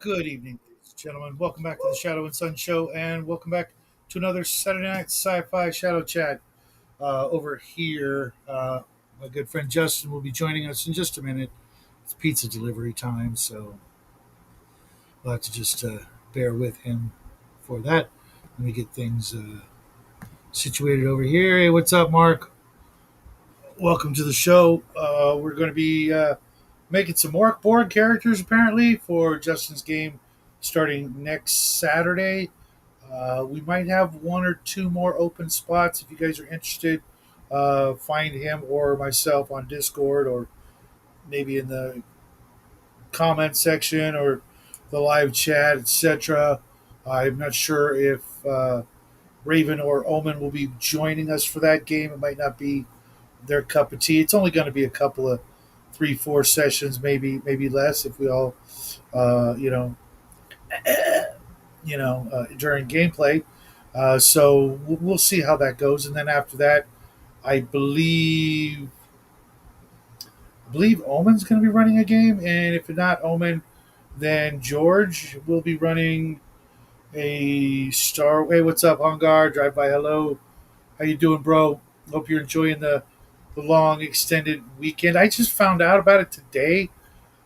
Good evening, ladies and gentlemen. Welcome back to the Shadow and Sun Show, and welcome back to another Saturday Night Sci-Fi Shadow Chat. Over here, my good friend Justin will be joining us in just a minute. It's pizza delivery time, so we'll have to just bear with him for that. Let me get things situated over here. Hey, what's up, Mark? Welcome to the show. We're going to be making some Mork Borg characters apparently for Justin's game starting next Saturday. We might have one or two more open spots if you guys are interested. Find him or myself on Discord or maybe in the comment section or the live chat, etc. I'm not sure if Raven or Omen will be joining us for that game. It might not be their cup of tea. It's only going to be a couple of 3, 4 sessions, maybe less if we all, uh, you know, during gameplay. So we'll see how that goes, and then after that, I believe Omen's going to be running a game, and if not Omen, then George will be running a Star. Hey, what's up, Hungar? Drive by, hello. How you doing, bro? Hope you're enjoying the long extended weekend. I just found out about it today.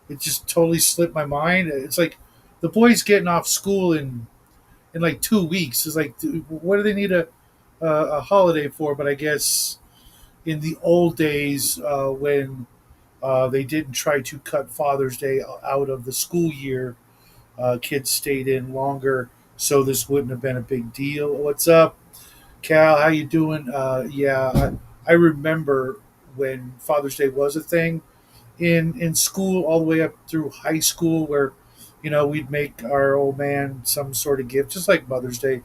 It just totally slipped my mind. It's like the boys getting off school in like 2 weeks. It's like, what do they need a holiday for? But I guess in the old days when they didn't try to cut Father's Day out of the school year, kids stayed in longer, so this wouldn't have been a big deal. What's up, Cal? How you doing? I remember when Father's Day was a thing in school all the way up through high school where we'd make our old man some sort of gift just like Mother's Day.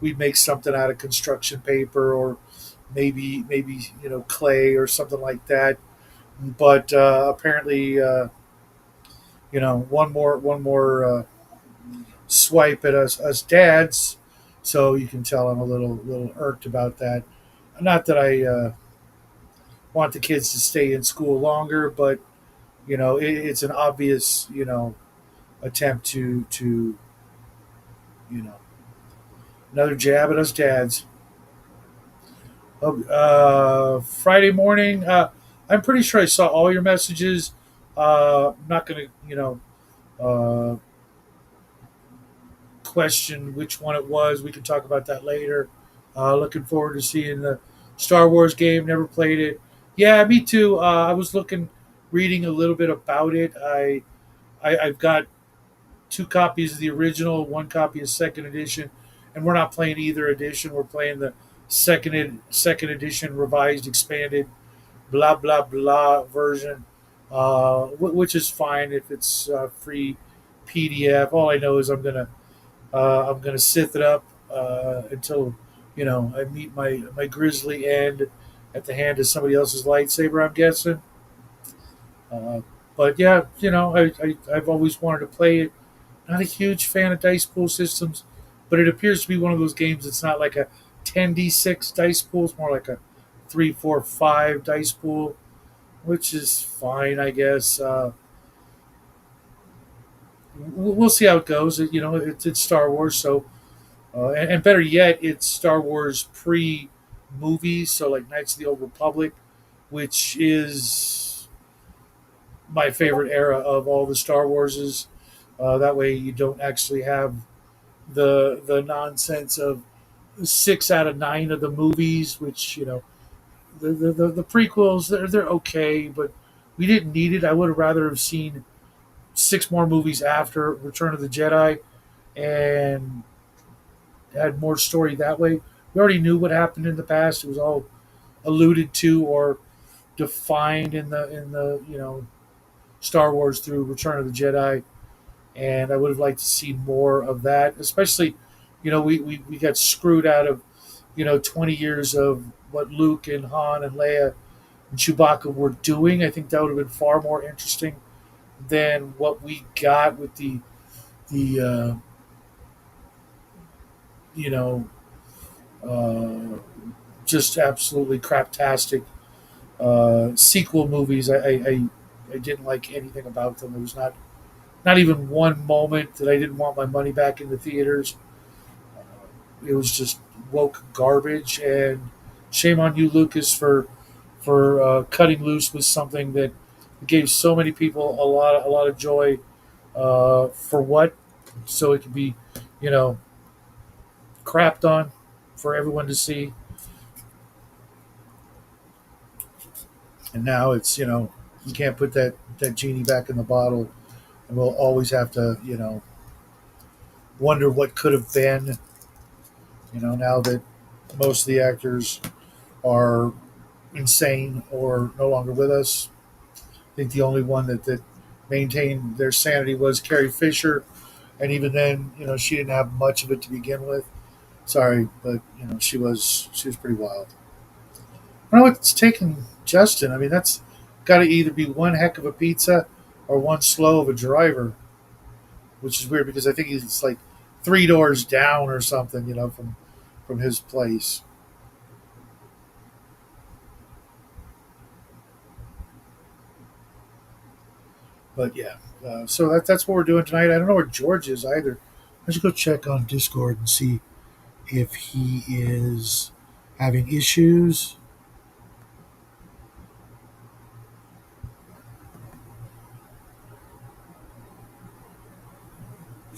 We'd make something out of construction paper or maybe clay or something like that. But apparently one more swipe at us dads, so you can tell I'm a little irked about that. Not that I want the kids to stay in school longer, but it's an obvious attempt to you know another jab at us dads. Friday morning, I'm pretty sure I saw all your messages. I'm not gonna uh, question which one it was. We can talk about that later. Looking forward to seeing the Star Wars game. Never played it. Yeah, me too. I was reading a little bit about it. I've got two copies of the original, one copy of second edition, and we're not playing either edition. We're playing the second edition revised, expanded, blah blah blah version, which is fine if it's free PDF. All I know is I'm gonna sith it up until I meet my grisly end at the hand of somebody else's lightsaber. I'm guessing. Uh, but yeah, I've always wanted to play it. Not a huge fan of dice pool systems, but it appears to be one of those games that's not like a 10d6 dice pool. It's more like a 3, 4, 5 dice pool, which is fine, I guess. We'll see how it goes. It's Star Wars, so and better yet, it's Star Wars pre movies, so like Knights of the Old Republic, which is my favorite era of all the Star Warses. That way, you don't actually have the nonsense of 6 out of 9 of the movies, which the prequels they're okay, but we didn't need it. I would have rather have seen 6 more movies after Return of the Jedi and had more story that way. We already knew what happened in the past. It was all alluded to or defined in the Star Wars through Return of the Jedi, and I would have liked to see more of that. Especially, we got screwed out of 20 years of what Luke and Han and Leia and Chewbacca were doing. I think that would have been far more interesting than what we got with the you know uh, just absolutely craptastic sequel movies. I didn't like anything about them. It was not not even one moment that I didn't want my money back in the theaters. It was just woke garbage, and shame on you, Lucas, for cutting loose with something that gave so many people a lot of joy. For what? So it could be, you know, crapped on for everyone to see, and now it's you can't put that genie back in the bottle, and we'll always have to wonder what could have been. Now that most of the actors are insane or no longer with us. I think the only one that maintained their sanity was Carrie Fisher, and even then, she didn't have much of it to begin with. Sorry, but she was pretty wild. I don't know what's taking Justin. I mean, that's got to either be one heck of a pizza or one slow of a driver, which is weird because I think he's like three doors down or something, from his place. But yeah, so that's what we're doing tonight. I don't know where George is either. I should go check on Discord and see if he is having issues.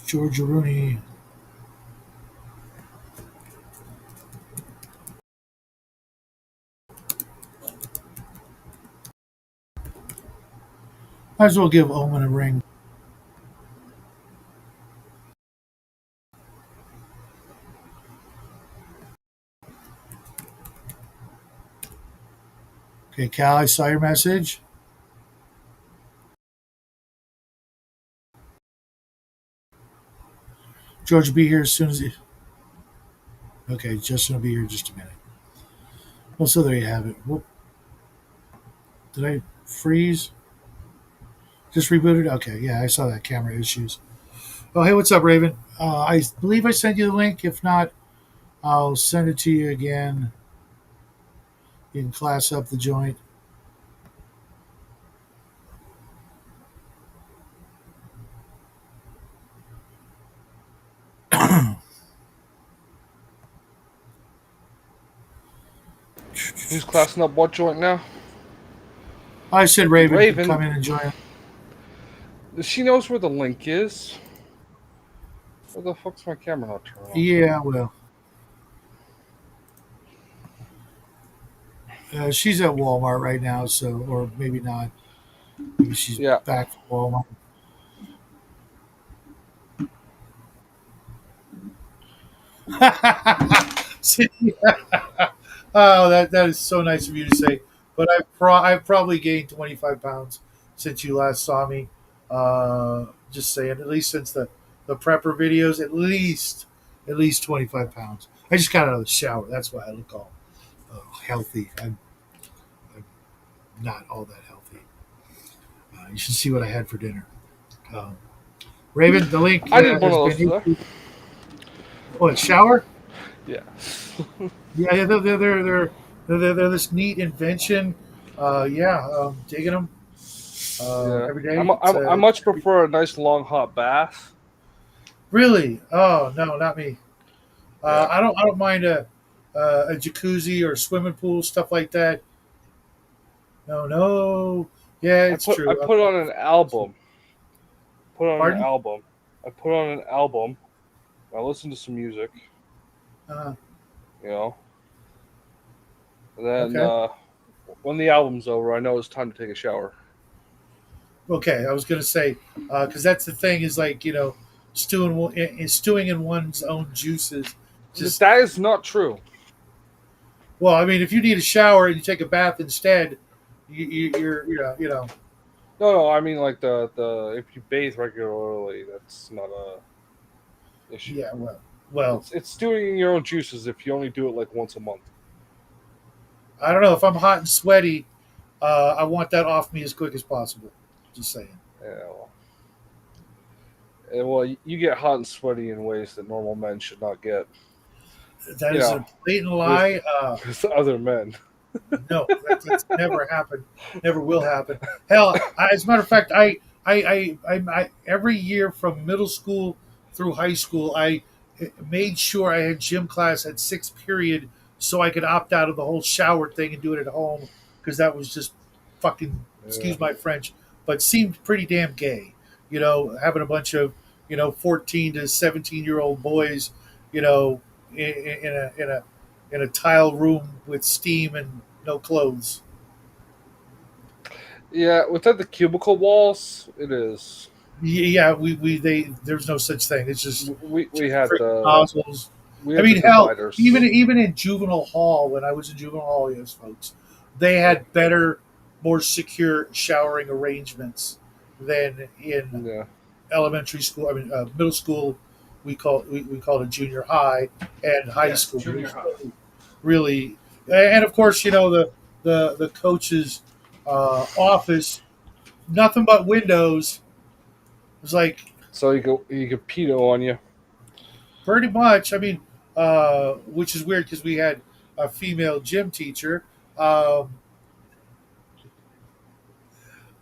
George Rooney. Might as well give Omen a ring. Okay, Cal, I saw your message. George will be here as soon as he. Okay, Justin will be here in just a minute. Well, so there you have it. Whoop. Did I freeze? Just rebooted? Okay, yeah, I saw that camera issues. Oh, hey, what's up, Raven? I believe I sent you the link. If not, I'll send it to you again. You can class up the joint. Who's classing up what joint now? I said Raven could Raven. come in and join. She knows where the link is. Where the fuck's my camera not turned on? Yeah, well, she's at Walmart right now, so or maybe not. Maybe she's Yeah. back from Walmart. See, oh, that is so nice of you to say. But I've probably gained 25 pounds since you last saw me. Just saying, at least since the prepper videos, at least 25 pounds. I just got out of the shower. That's why I look all healthy. I'm not all that healthy. You should see what I had for dinner. Um, Raven, the link I did one has of those been. today. What, shower? Yeah. Yeah, yeah, they're this neat invention. Yeah, digging them Yeah. every day. I much prefer a nice long hot bath. Really? Oh no, not me. Yeah. I don't mind a jacuzzi or swimming pool stuff like that. No, no. Yeah, I it's put I true. put on an album. Put on an Pardon? album. I put on an album. I listen to some music. Uh, You know. And then okay. when the album's over, I know it's time to take a shower. Okay, I was gonna say because that's the thing is like stewing in one's own juices. Just That is not true. well, I mean, if you need a shower and you take a bath instead, you're No, no. I mean, like the if you bathe regularly, that's not a issue. yeah. Well, It's doing your own juices if you only do it like once a month. I don't know if I'm hot and sweaty. I want that off me as quick as possible. Just saying. Yeah. Well, you get hot and sweaty in ways that normal men should not get. That You is know, a blatant with lie. with other men. No, that's never happened. Never will happen. Hell, as a matter of fact, I every year from middle school through high school, I made sure I had gym class at sixth period so I could opt out of the whole shower thing and do it at home because that was just fucking, Yeah. excuse my French, but seemed pretty damn gay. Having a bunch of 14 to 17-year-old boys, in a tile room with steam and no clothes. Yeah, within the cubicle walls, it is. Yeah, there's no such thing. It's just We two had freaking the nozzles. we I had the mean, hell, even dividers. even in juvenile hall, when I was in juvenile hall, yes, folks, they had better, more secure showering arrangements than in Yeah. elementary school. I mean, middle school. We call it junior high, and high Yes, school. junior There's high. no really, and of course, the coach's office, nothing but windows. It was like So you could pedo on you. pretty much. I mean, which is weird because we had a female gym teacher. Um,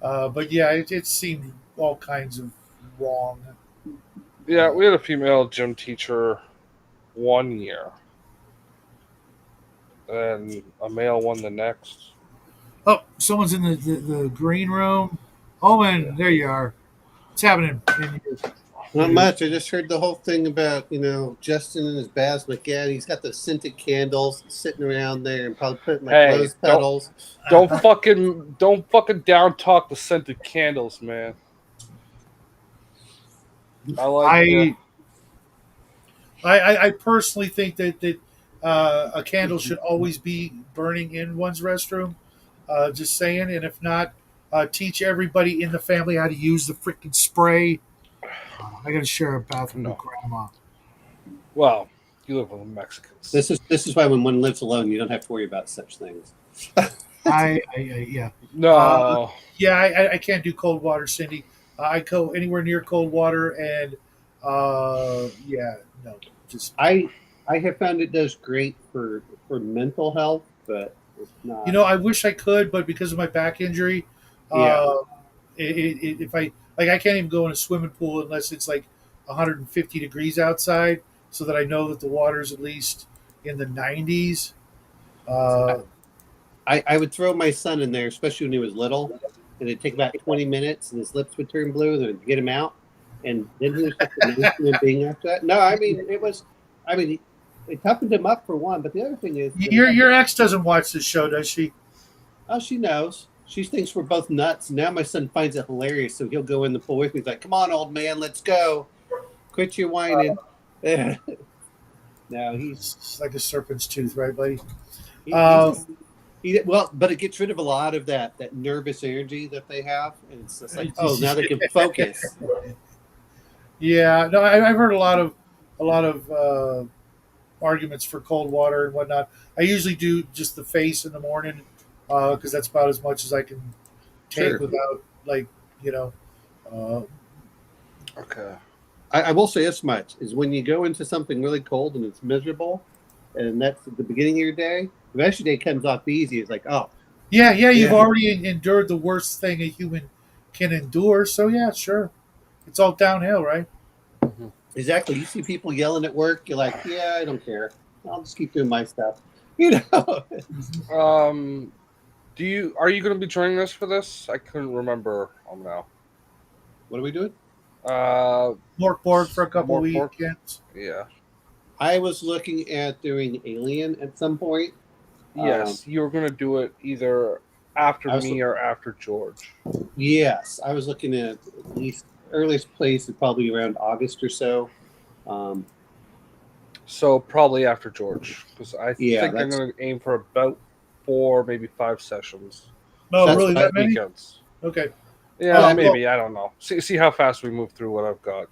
but yeah, it seemed all kinds of wrong. Yeah, we had a female gym teacher 1 year, and a male one the next. Oh, someone's in the green room. Oh, Yeah. man, there you are. What's happening Not much. I just heard the whole thing about, Justin and his Baz McGann. He's got the scented candles sitting around there and probably putting like Hey, rose petals. Don't fucking down talk the scented candles, man. I like I, I personally think that a candle should always be burning in one's restroom. Just saying, and if not, teach everybody in the family how to use the freaking spray. I got to share a bathroom with no. grandma. Well, you live with the Mexicans. This is why when one lives alone, you don't have to worry about such things. Yeah. No. Yeah, I can't do cold water, Cindy. I go anywhere near cold water, and yeah, no, just I have found it does great for mental health, but it's not. I wish I could, but because of my back injury, Yeah. uh, if I like, I can't even go in a swimming pool unless it's like 150 degrees outside, so that I know that the water's at least in the 90s. Uh, I would throw my son in there, especially when he was little, and it'd take about 20 minutes, and his lips would turn blue, and then I'd get him out, and then he was just a nice human being after that. No, I mean it toughened him up for one, but the other thing is, your ex doesn't watch this show, does she? oh, she knows. She thinks we're both nuts. Now my son finds it hilarious, so he'll go in the pool with me. He's like, "Come on, old man, let's go. Quit your whining." No, It's like a serpent's tooth, right, buddy? he Uh, just well, but it gets rid of a lot of that nervous energy that they have, and it's just like, oh, now they can focus. Yeah, no, I've heard a lot of arguments for cold water and whatnot. I usually do just the face in the morning because that's about as much as I can take Sure. without like you know. Uh, Okay. I will say this much: is when you go into something really cold and it's miserable, and that's at the beginning of your day. The rest of your day comes off easy. It's like, oh, yeah, you've yeah. already endured the worst thing a human can endure. So yeah, sure, it's all downhill, right? Exactly. You see people yelling at work, you're like, yeah, I don't care. I'll just keep doing my stuff. You know. Are you going to be joining us for this? I couldn't remember now. What are we doing? Mork Borg for a couple Mork Borg? weekends. Yeah. I was looking at doing Alien at some point. Yes, you were going to do it either after I was- me or after George. Yes, I was looking at least earliest place is probably around August or so. So probably after George, because I Yeah, think I'm that's- going to aim for about 4, maybe 5 sessions. No, That's really, that many? Weekends. Okay, Yeah, Oh, maybe. I don't know. See how fast we move through what I've got.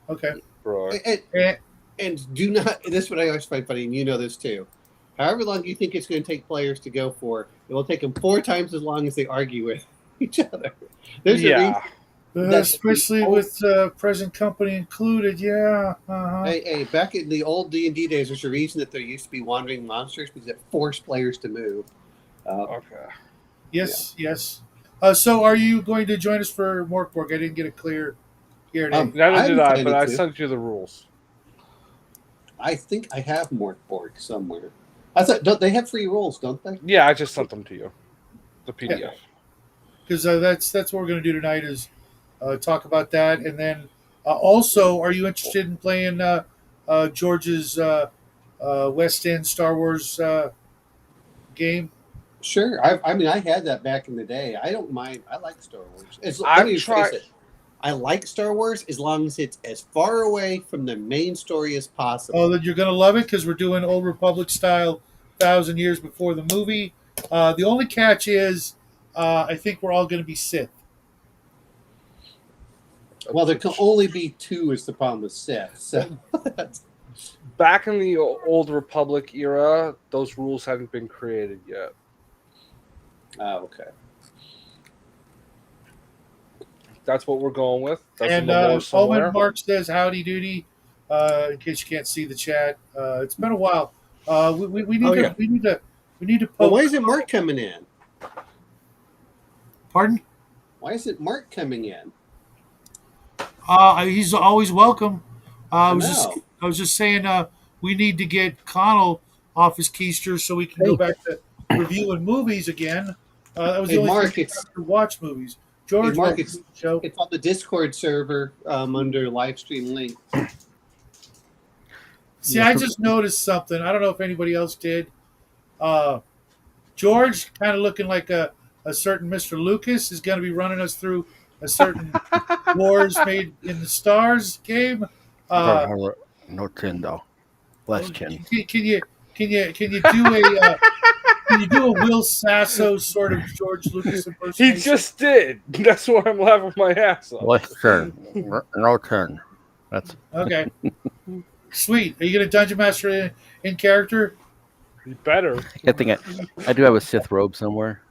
okay. Bro. Eh, And do not. This is what I always find funny, and you know this too. However long you think it's going to take players to go for, it will take them 4 times as long as they argue with each other. There's a reason. Yeah. That's especially the old- with present company included. Yeah. Uh-huh. Hey, back in the old D&D days, there's a reason that there used to be wandering monsters because it forced players to move. Okay. Yes. So, are you going to join us for Mork Borg? I didn't get it clear here today. Neither did I, decided but I to. sent you the rules. I think I have Mork Borg somewhere. I thought don't they have free rules, don't they? Yeah, I just sent them to you. The PDF. Yeah. Because that's what we're going to do tonight is talk about that, and then also, are you interested in playing George's West End Star Wars game? Sure. I mean, I had that back in the day. I don't mind. I like Star Wars. Let me rephrase it. I like Star Wars as long as it's as far away from the main story as possible. Oh, then you're going to love it because we're doing Old Republic style, 1,000 years before the movie. The only catch is, I think we're all going to be Sith. Well, there can only be two is the problem with Sith. So Back in the Old Republic era, those rules hadn't been created yet. oh, okay. That's what we're going with. That's And in the lore somewhere. Owen Mark says howdy doody. In case you can't see the chat, it's been a while. We need to Well, poke. why isn't Mark coming in? Pardon? Why isn't Mark coming in? He's always welcome. I was No. just saying we need to get Connell off his keister so we can go back to reviewing movies again. That was Hey, the only Mark, thing it's- to watch movies. George, Hey, Mark, welcome to the show. It's on the Discord server under live stream link. See, I just noticed something. I don't know if anybody else did. George, kind of looking like a certain Mr. Lucas, is going to be running us through a certain Wars Made in the Stars game. No chin though, less chin. Can you do a Will Sasso sort of George Lucas He impersonation? just did. That's why I'm laughing my ass off. Less chin, no chin. That's Okay. Sweet. Are you going to Dungeon Master in character? You better. I think I do have a Sith robe somewhere.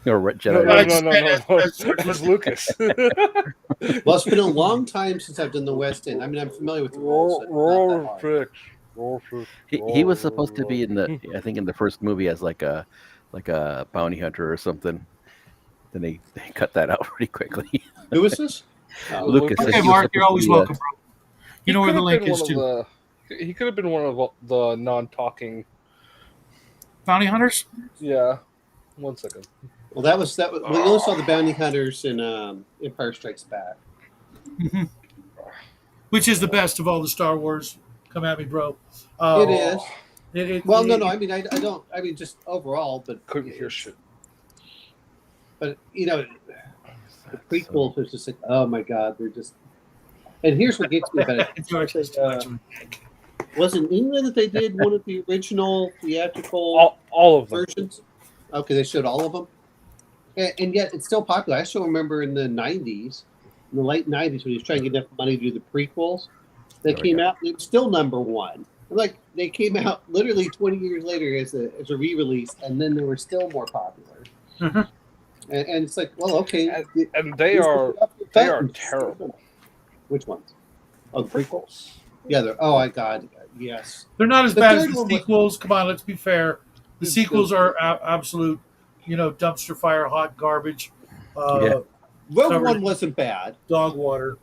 Or a red No, Jedi. no. That's It's Lucas. Well, it's been a long time since I've done the West End. I mean, I'm familiar with the rules. so it's not that hard. He was supposed to be in the I think in the first movie as like a bounty hunter or something. Then they cut that out pretty quickly. Who is this? Lucas. Okay, he was Mark, you're supposed to always be, welcome, bro. You know where the link is, too. He could have been one of the non-talking. Bounty Hunters? Yeah. 1 second. Well, that was. We only saw the bounty hunters in Empire Strikes Back. Mm-hmm. Which is the best of all the Star Wars? Come at me, bro. It is. Well, no. It- I mean, I don't. I mean, just overall, but Couldn't hear shit. But you know, the prequels was just like, oh my god, they're just. And here's what gets me about it. It's always too much of a dick. Was it in England that they did one of the original theatrical All of them. versions? Okay, they showed all of them, and yet it's still popular. I still remember in the '90s, in the late '90s, when he was trying to get enough money to do the prequels, they There we came go. out. It was still #1. Like they came out literally 20 years later as a re-release, and then they were still more popular. Mhm. And it's like, well, okay, And they are terrible. Which ones? Oh, the prequels. Yeah, they're. Oh my god, yes. They're not as The bad as third the one was- sequels. Come on, let's be fair. The sequels are absolute, dumpster fire, hot garbage, Yeah. Rogue Covered- One wasn't bad. dog water.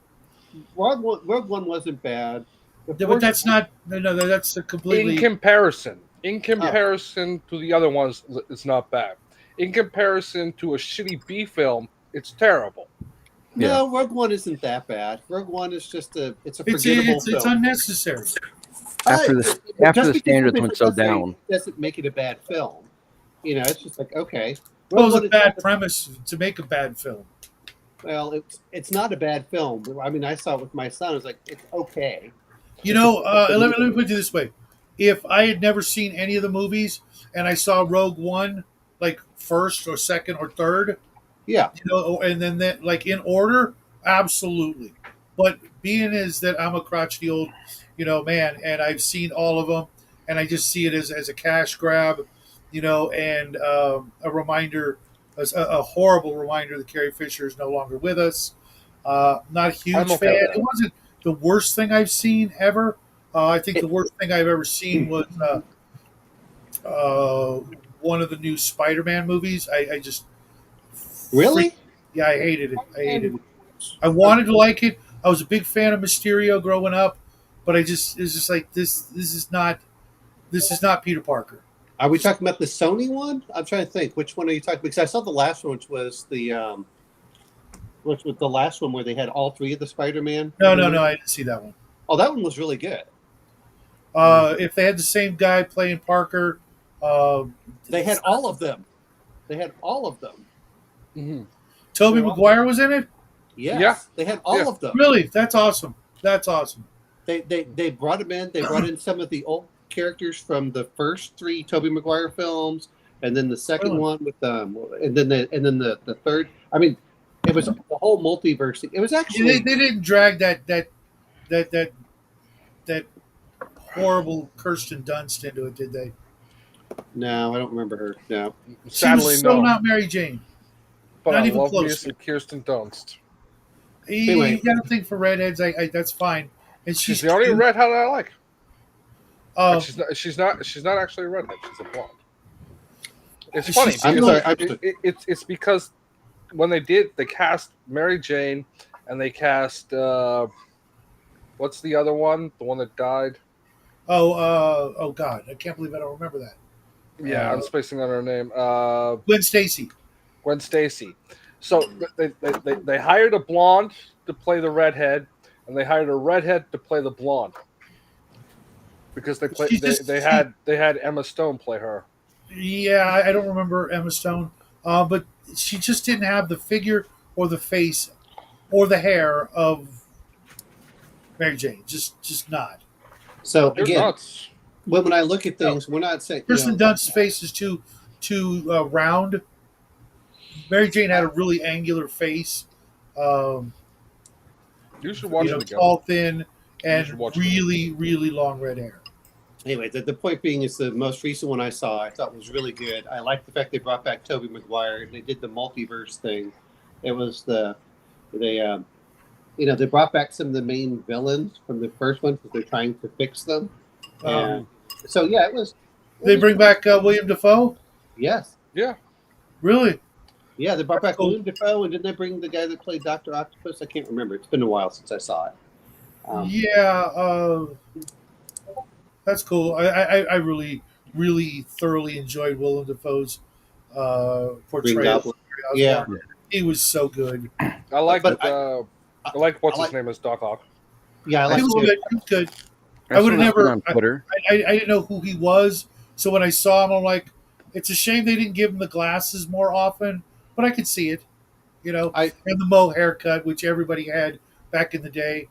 Rogue One wasn't bad. The Yeah, but fourth- that's not. No, that's a completely. In comparison to the other ones, it's not bad. In comparison to a shitty B film, it's terrible. No, Rogue One isn't that bad. Rogue One is just it's a it's forgettable film. it's unnecessary. After the Just because standards something went so doesn't- down. doesn't make it a bad film. It's just like okay. Well, it was One a is bad not- premise to make a bad film. Well, it's not a bad film. I mean, I saw it with my son. I was like, it's okay. Let me put it this way: if I had never seen any of the movies and I saw Rogue One, like first or second or third, Yeah. and then that like in order, absolutely. But being is that I'm a crotchety old, man, and I've seen all of them, and I just see it as a cash grab, and a reminder, a horrible reminder that Carrie Fisher is no longer with us. Not a huge I'm okay fan. with that. It wasn't the worst thing I've seen ever. I think the worst thing I've ever seen was one of the new Spider-Man movies. I just Really? Yeah, I hated it. I hated it. I wanted to like it. I was a big fan of Mysterio growing up, but it's just like this. This is not Peter Parker. Are we talking about the Sony one? I'm trying to think. Which one are you talking about? Because I saw the last one, which was the last one where they had all three of the Spider-Man. No, I didn't see that one. Oh, that one was really good. If they had the same guy playing Parker, They had all of them. They had all of them. Mm-hmm. Tobey Maguire was in it. Yes, Yeah. they had all of them. Really, that's awesome. That's awesome. They brought him in. They brought in some of the old characters from the first three Tobey Maguire films, and then the second one with and then the third. I mean, it was the whole multiverse. It was actually They didn't drag that horrible Kirsten Dunst into it, did they? no, I don't remember her. No, She Sadly, was so no. not Mary Jane. But not I even love close. me some Kirsten Dunst. Anyway. You got to think for redheads. I that's fine. And She's the only redhead I like. Oh, She's not actually a redhead. She's a blonde. It's She's funny. still- Because it's because when they cast Mary Jane and they cast what's the other one? The one that died. oh God! I can't believe I don't remember that. Yeah, I'm spacing on her name. Gwen Stacy. Gwen Stacy. So they hired a blonde to play the redhead, and they hired a redhead to play the blonde because they had Emma Stone play her. Yeah, I don't remember Emma Stone, but she just didn't have the figure or the face or the hair of Mary Jane. Just not. so You're again, nuts. when I look at things, we're not saying Kirsten Dunst's face is too round. Mary Jane had a really angular face. You should watch it again. Tall, thin, and should watch it really long red hair. Anyway, the point being is the most recent one I saw I thought was really good. I like the fact they brought back Tobey Maguire. They did the multiverse thing. It was they brought back some of the main villains from the first one because they're trying to fix them. So yeah, it was. They bring back William Dafoe? Yes. Yeah. Really? Yeah, they brought back Cool. William Dafoe, and didn't they bring the guy that played Dr. Octopus? I can't remember. It's been a while since I saw it. That's cool. I really thoroughly enjoyed Willem Dafoe's Green portrayal. Goblin. Yeah. He was so good. I like But I like what's his name is Doc Ock. Yeah, I He like was good. He was good. I I would have never on Twitter. I didn't know who he was, so when I saw him, I'm like, it's a shame they didn't give him the glasses more often, but I could see it, and the Mo haircut, which everybody had back in the day.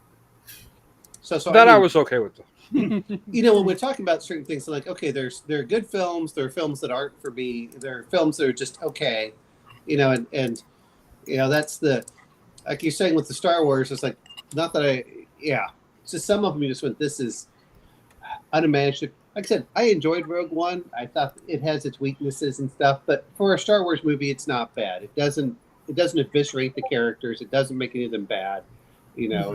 So I was okay with them. when we're talking about certain things, like okay, there are good films, there are films that aren't for me, there are films that are just okay, and that's the like you're saying with the Star Wars. It's like not that it's just some of them you just went, this is unimaginable. Like I said, I enjoyed Rogue One. I thought it has its weaknesses and stuff, but for a Star Wars movie, it's not bad. It doesn't eviscerate the characters. It doesn't make any of them bad. Yeah,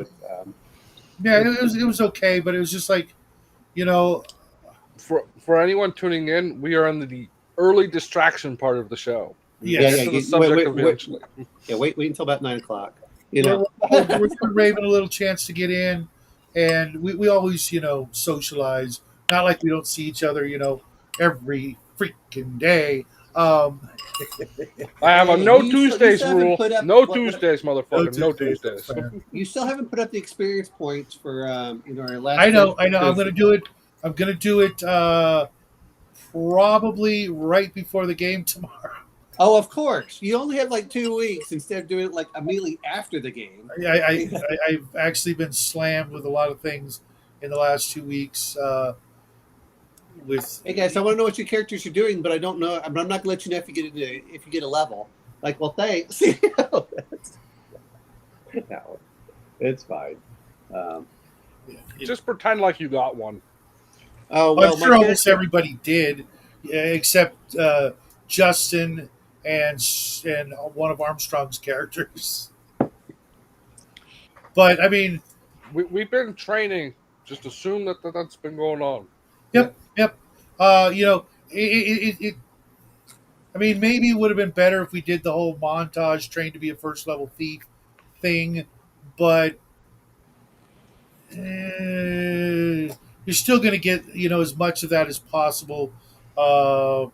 it was okay, but it was just like, For anyone tuning in, we are in the early distraction part of the show. yes. To the subject eventually. Wait until about 9:00. We're giving Raven a little chance to get in, and we always, socialize. Not like we don't see each other, every freaking day. I have a no you Tuesdays still haven't rule. put up No what- Tuesdays, motherfucker. No Tuesdays. That's fair. You still haven't put up the experience points for our last. I know. I'm going to do it. I'm going to do it probably right before the game tomorrow. Oh, of course. You only have like 2 weeks instead of doing it like immediately after the game. I've actually been slammed with a lot of things in the last 2 weeks. Hey guys, I want to know what your characters are doing, but I don't know. I'm not going to let you know if you get a level. Like, well, thanks. No, it's fine. Just pretend like you got one. Oh well, I'm sure almost everybody did, except Justin and one of Armstrong's characters. But I mean, We've been training. Just assume that's been going on. Yep. I mean, maybe it would have been better if we did the whole montage train to be a first level thief thing, but you're still going to get as much of that as possible uh,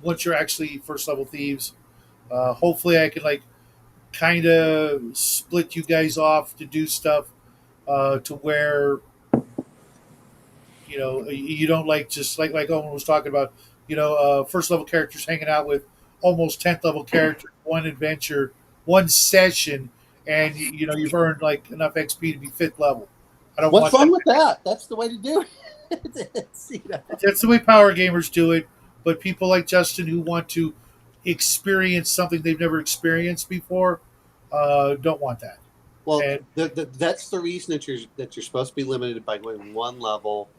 once you're actually first level thieves. Hopefully, I can like kind of split you guys off to do stuff to where you don't like just like Owen was talking about. First level characters hanging out with almost 10th level characters, one adventure, one session, and you've earned like enough XP to be 5th level. I don't What's want wrong that. with that? That's the way to do it. That's the way power gamers do it. But people like Justin who want to experience something they've never experienced before don't want that. Well, And that's the reason that you're supposed to be limited by going one level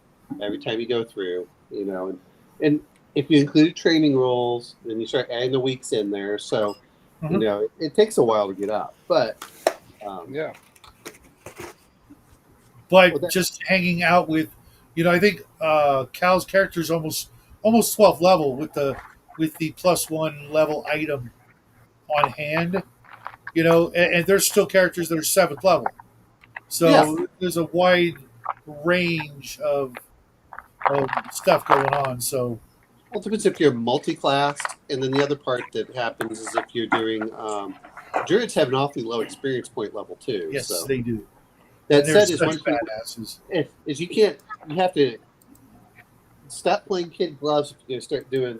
every time you go through. And if you include training rules, then you start adding the weeks in there. So it takes a while to get up. But Yeah. but just hanging out with, I think Cal's character is almost 12th level with the +1 level item on hand. And there's still characters that are 7th level. So there's a wide range of stuff going on. So Well, it depends if you're multi-class, and then the other part that happens is if you're doing Druids have an awfully low experience point level too. yes, So they do. that And they're said, is such one thing badasses. is you have to stop playing kid gloves if you're going to start doing.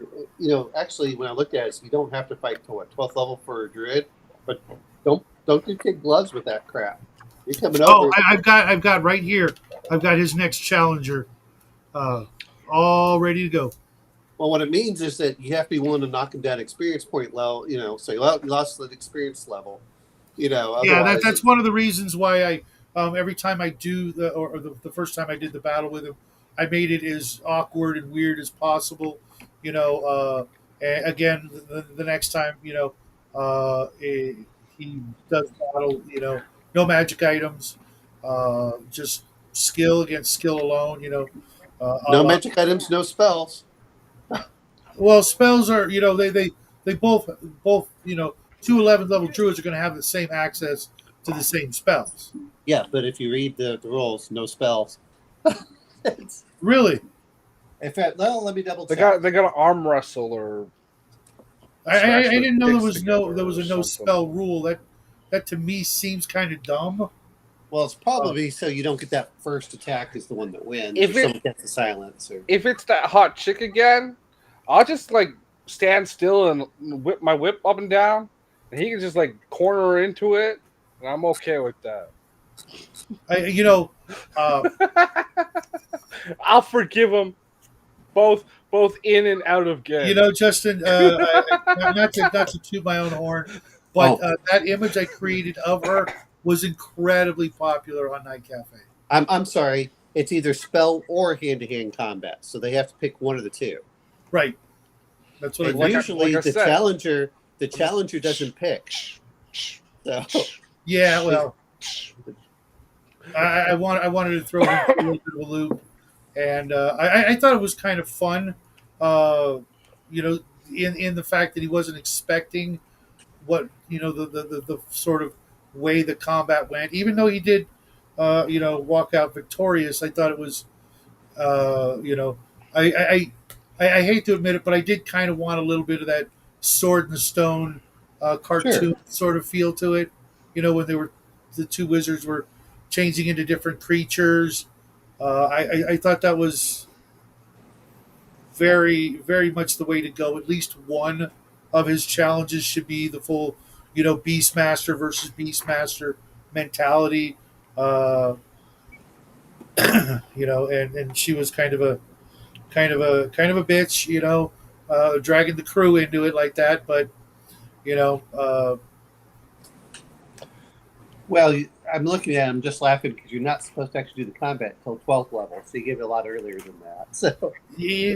Actually, when I looked at it, you don't have to fight till 12th level for a Druid, but don't do kid gloves with that crap. You're coming over. I've got right here. I've got his next challenger, all ready to go. Well, what it means is that you have to be willing to knock him down experience point level. So you lost that experience level. Yeah, that's one of the reasons why I every time I do the first time I did the battle with him, I made it as awkward and weird as possible. And again, the next time, he does battle. No magic items, just skill against skill alone. No magic items, no spells. Well, spells are they both 2 11th level druids are going to have the same access to the same spells. Yeah, but if you read the rules, no spells. Really? In fact, let me double check. They got an arm wrestle or. I didn't know there was together a no something. spell rule. That to me seems kind of dumb. Well, it's probably so you don't get that first attack is the one that wins. If someone gets the silence, or If it's that hot chick again, I'll just like stand still and whip my whip up and down, and he can just like corner her into it, and I'm okay with that. I'll forgive him both in and out of game. Justin, not to toot my own horn, but that image I created of her was incredibly popular on Night Cafe. I'm sorry, it's either spell or hand-to-hand combat, so they have to pick one of the two. Right. That's what. Usually, the challenger doesn't pick. So yeah, well, I wanted to throw him a little bit of a loop, and I thought it was kind of fun. In the fact that he wasn't expecting what the sort of way the combat went, even though he did walk out victorious. I thought it was I hate to admit it, but I did kind of want a little bit of that Sword in the Stone cartoon sort of feel to it. When the two wizards were changing into different creatures. I thought that was very, very much the way to go. At least one of his challenges should be the full, Beastmaster versus Beastmaster mentality. And she was kind of a bitch, dragging the crew into it like that. But well, I'm looking at him just laughing because you're not supposed to actually do the combat until 12th level, so you give it a lot earlier than that. So he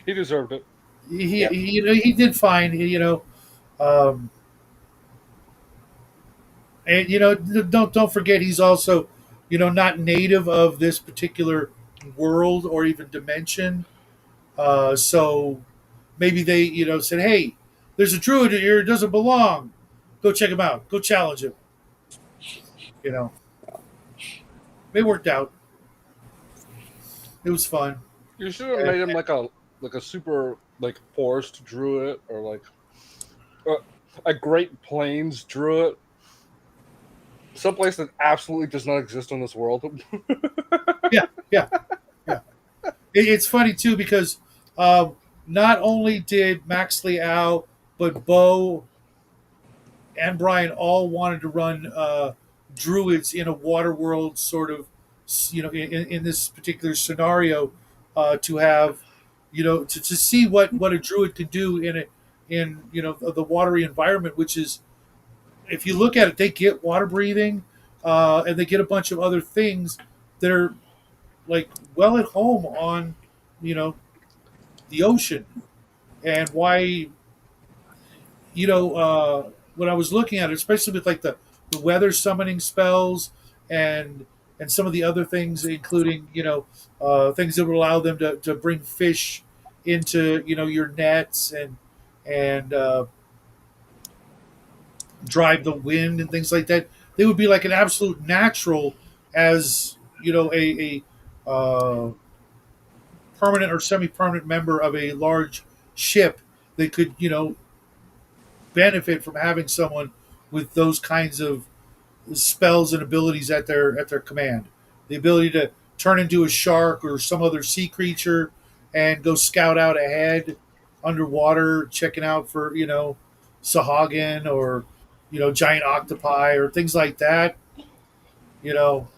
deserved it. He did fine. And don't forget he's also not native of this particular world or even dimension. So maybe they, said, "Hey, there's a druid here. It doesn't belong. Go check him out. Go challenge him." You know, it worked out. It was fun. You should have made him like a super like forest druid or like a Great Plains druid. Someplace that absolutely does not exist on this world. Yeah, yeah, yeah. It's funny too because not only did Maxley out, but Bo and Brian all wanted to run druids in a water world sort of, in this particular scenario, to have, to see what a druid could do in the watery environment, which is, if you look at it, they get water breathing, and they get a bunch of other things that are like well at home on, you know, the ocean, and why, when I was looking at it, especially with like the weather summoning spells and some of the other things, including things that would allow them to bring fish into your nets and drive the wind and things like that. They would be like an absolute natural as a permanent or semi-permanent member of a large ship that could benefit from having someone with those kinds of spells and abilities at their command. The ability to turn into a shark or some other sea creature and go scout out ahead underwater, checking out for Sahagin or giant octopi or things like that. You know,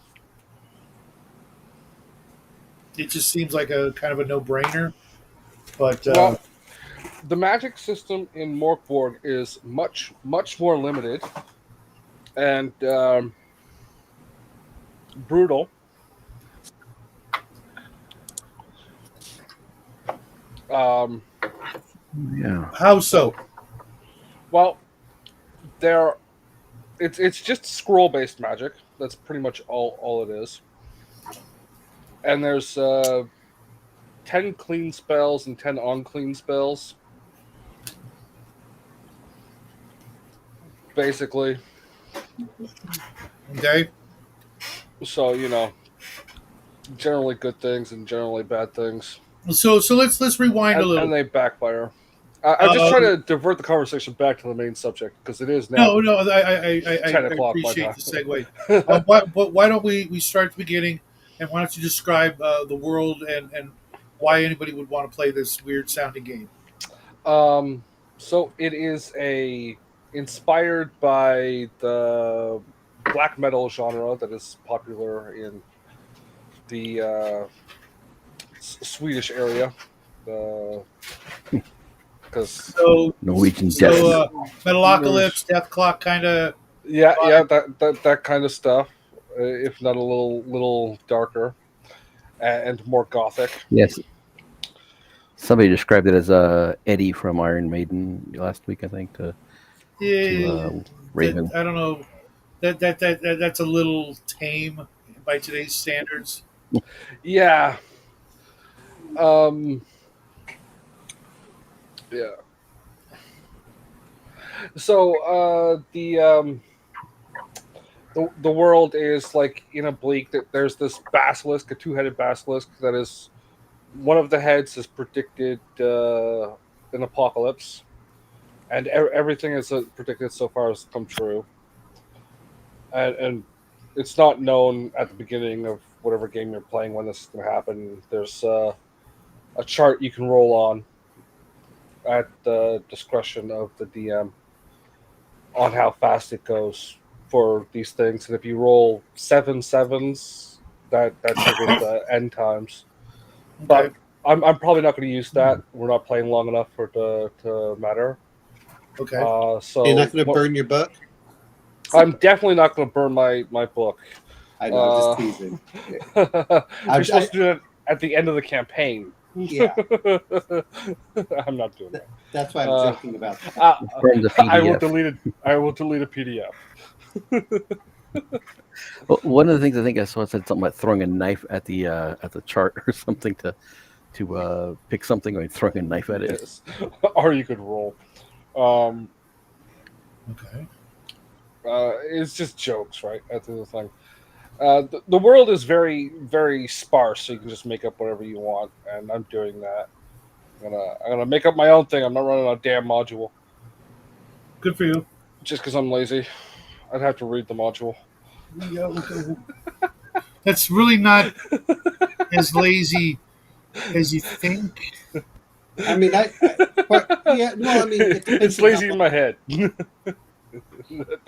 it just seems like a kind of a no-brainer. But Well, the magic system in Mork Borg is much more limited and brutal. Yeah. how so? Well, there it's just scroll based magic. That's pretty much all it is. And there's 10 clean spells and 10 unclean spells. Basically. Okay. So, generally good things and generally bad things. So let's rewind a little. And they backfire. I'm just trying to divert the conversation back to the main subject because it is now. No, I 10 o'clock my appreciate time. the segue. Why don't we start at the beginning, and why don't you describe the world and why anybody would want to play this weird sounding game? So it is inspired by the black metal genre that is popular in the Swedish area. Because So Norwegian so death. Metalocalypse, Death Clock, kind of. yeah, that kind of stuff, if not a little darker and more gothic. Yes. Somebody described it as Eddie from Iron Maiden last week, I think, to Raven. I don't know. That's a little tame by today's standards. Yeah. Yeah. So the world is like in a bleak. That there's this basilisk, a two-headed basilisk that is one of the heads has predicted an apocalypse, and everything is predicted so far has come true. And it's not known at the beginning of whatever game you're playing when this is going to happen. There's a chart you can roll on at the discretion of the DM on how fast it goes for these things. And if you roll 7 sevens, that triggers the end times. But I'm probably not going to use that. We're not playing long enough for it to matter. Okay. So You're not going to burn your book? I'm definitely not going to burn my book. I know, just teasing. You're supposed to do it at the end of the campaign. Yeah, I'm not doing that. that's why I'm joking about that. From the I will PDF. delete it. I will delete a PDF. Well, one of the things I think I saw said something about throwing a knife at the chart or something to pick something or throwing a knife at it. Yes. Or you could roll. Okay. It's just jokes, right? That's the thing. The world is very, very sparse, so you can just make up whatever you want, and I'm doing that. I'm gonna make up my own thing. I'm not running a damn module Good for you. just because I'm lazy. I'd have to read the module. Yeah, okay. That's really not as lazy as you think. I mean, yeah, no, I mean, it depends It's lazy on in my head.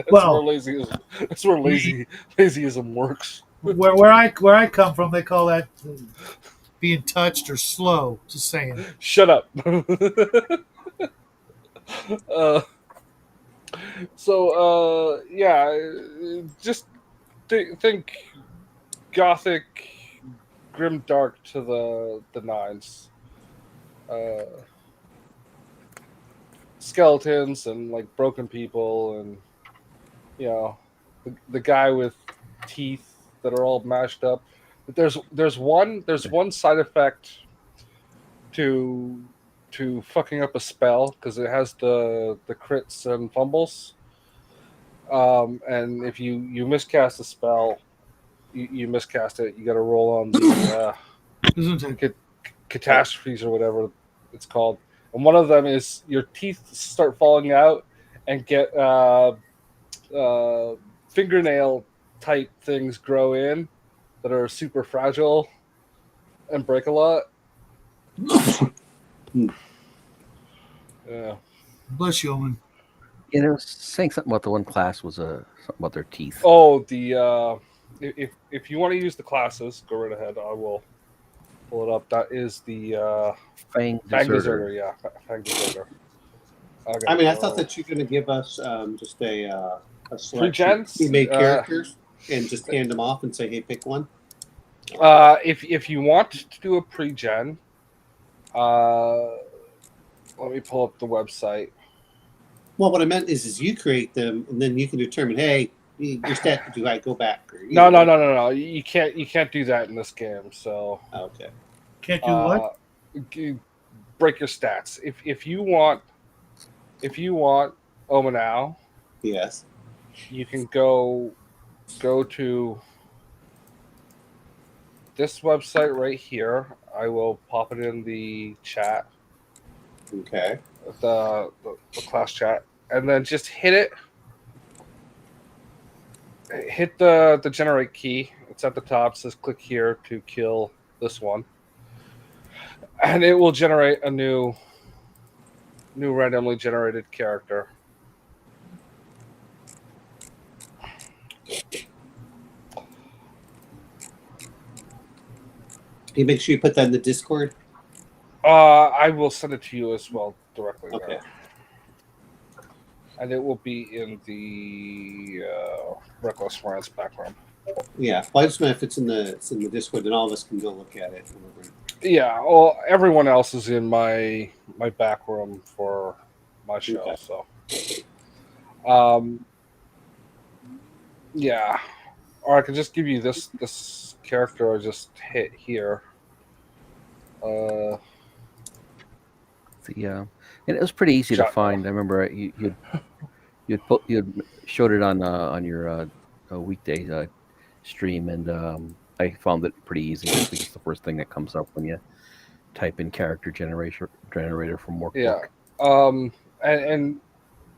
Well, That's where lazyism works. where I come from, they call that being touched or slow. Just saying. Shut up. uh, yeah, just think gothic, grim dark to the nines. Skeletons and like broken people, and you know the guy with teeth that are all mashed up. But there's one side effect to fucking up a spell because it has the crits and fumbles. And if you miscast a spell, you miscast it. You got to roll on the Isn't it? catastrophes or whatever it's called. And one of them is your teeth start falling out and get fingernail type things grow in that are super fragile and break a lot. Yeah. Bless you, Owen. Yeah, they were saying something about the one class was something about their teeth. Oh, the if you want to use the classes, go right ahead. I will pull it up. That is the Fang Fang Deserter. Deserter. Yeah, Fang Deserter. I mean, I thought that you're going to give us just a selection Pre-gens? of made characters and just hand them off and say, "Hey, pick one." If you want to do a pre-gen, let me pull up the website. Well, what I meant is you create them and then you can determine, hey, your stat, do I go back? Or, No. You can't do that in this game. So okay. Can't do what? Break your stats. If you want Omanau, Yes. you can go to this website right here. I will pop it in the chat. Okay. The class chat, and then just hit it. Hit the generate key. It's at the top. It says click here to kill this one, and it will generate a new randomly generated character. You make sure you put that in the Discord. I will send it to you as well directly. Okay. There. And it will be in the Reckless Rants background. Yeah. Well, I just meant if it's in the Discord, then all of us can go look at it. Yeah. Well, everyone else is in my back room for my show. Okay. So, yeah. Or I can just give you this character. I just hit here. And it was pretty easy to find. I remember you showed it on your weekday stream, and I found it pretty easy. I think it's the first thing that comes up when you type in character generator from Mork Borg. Yeah. And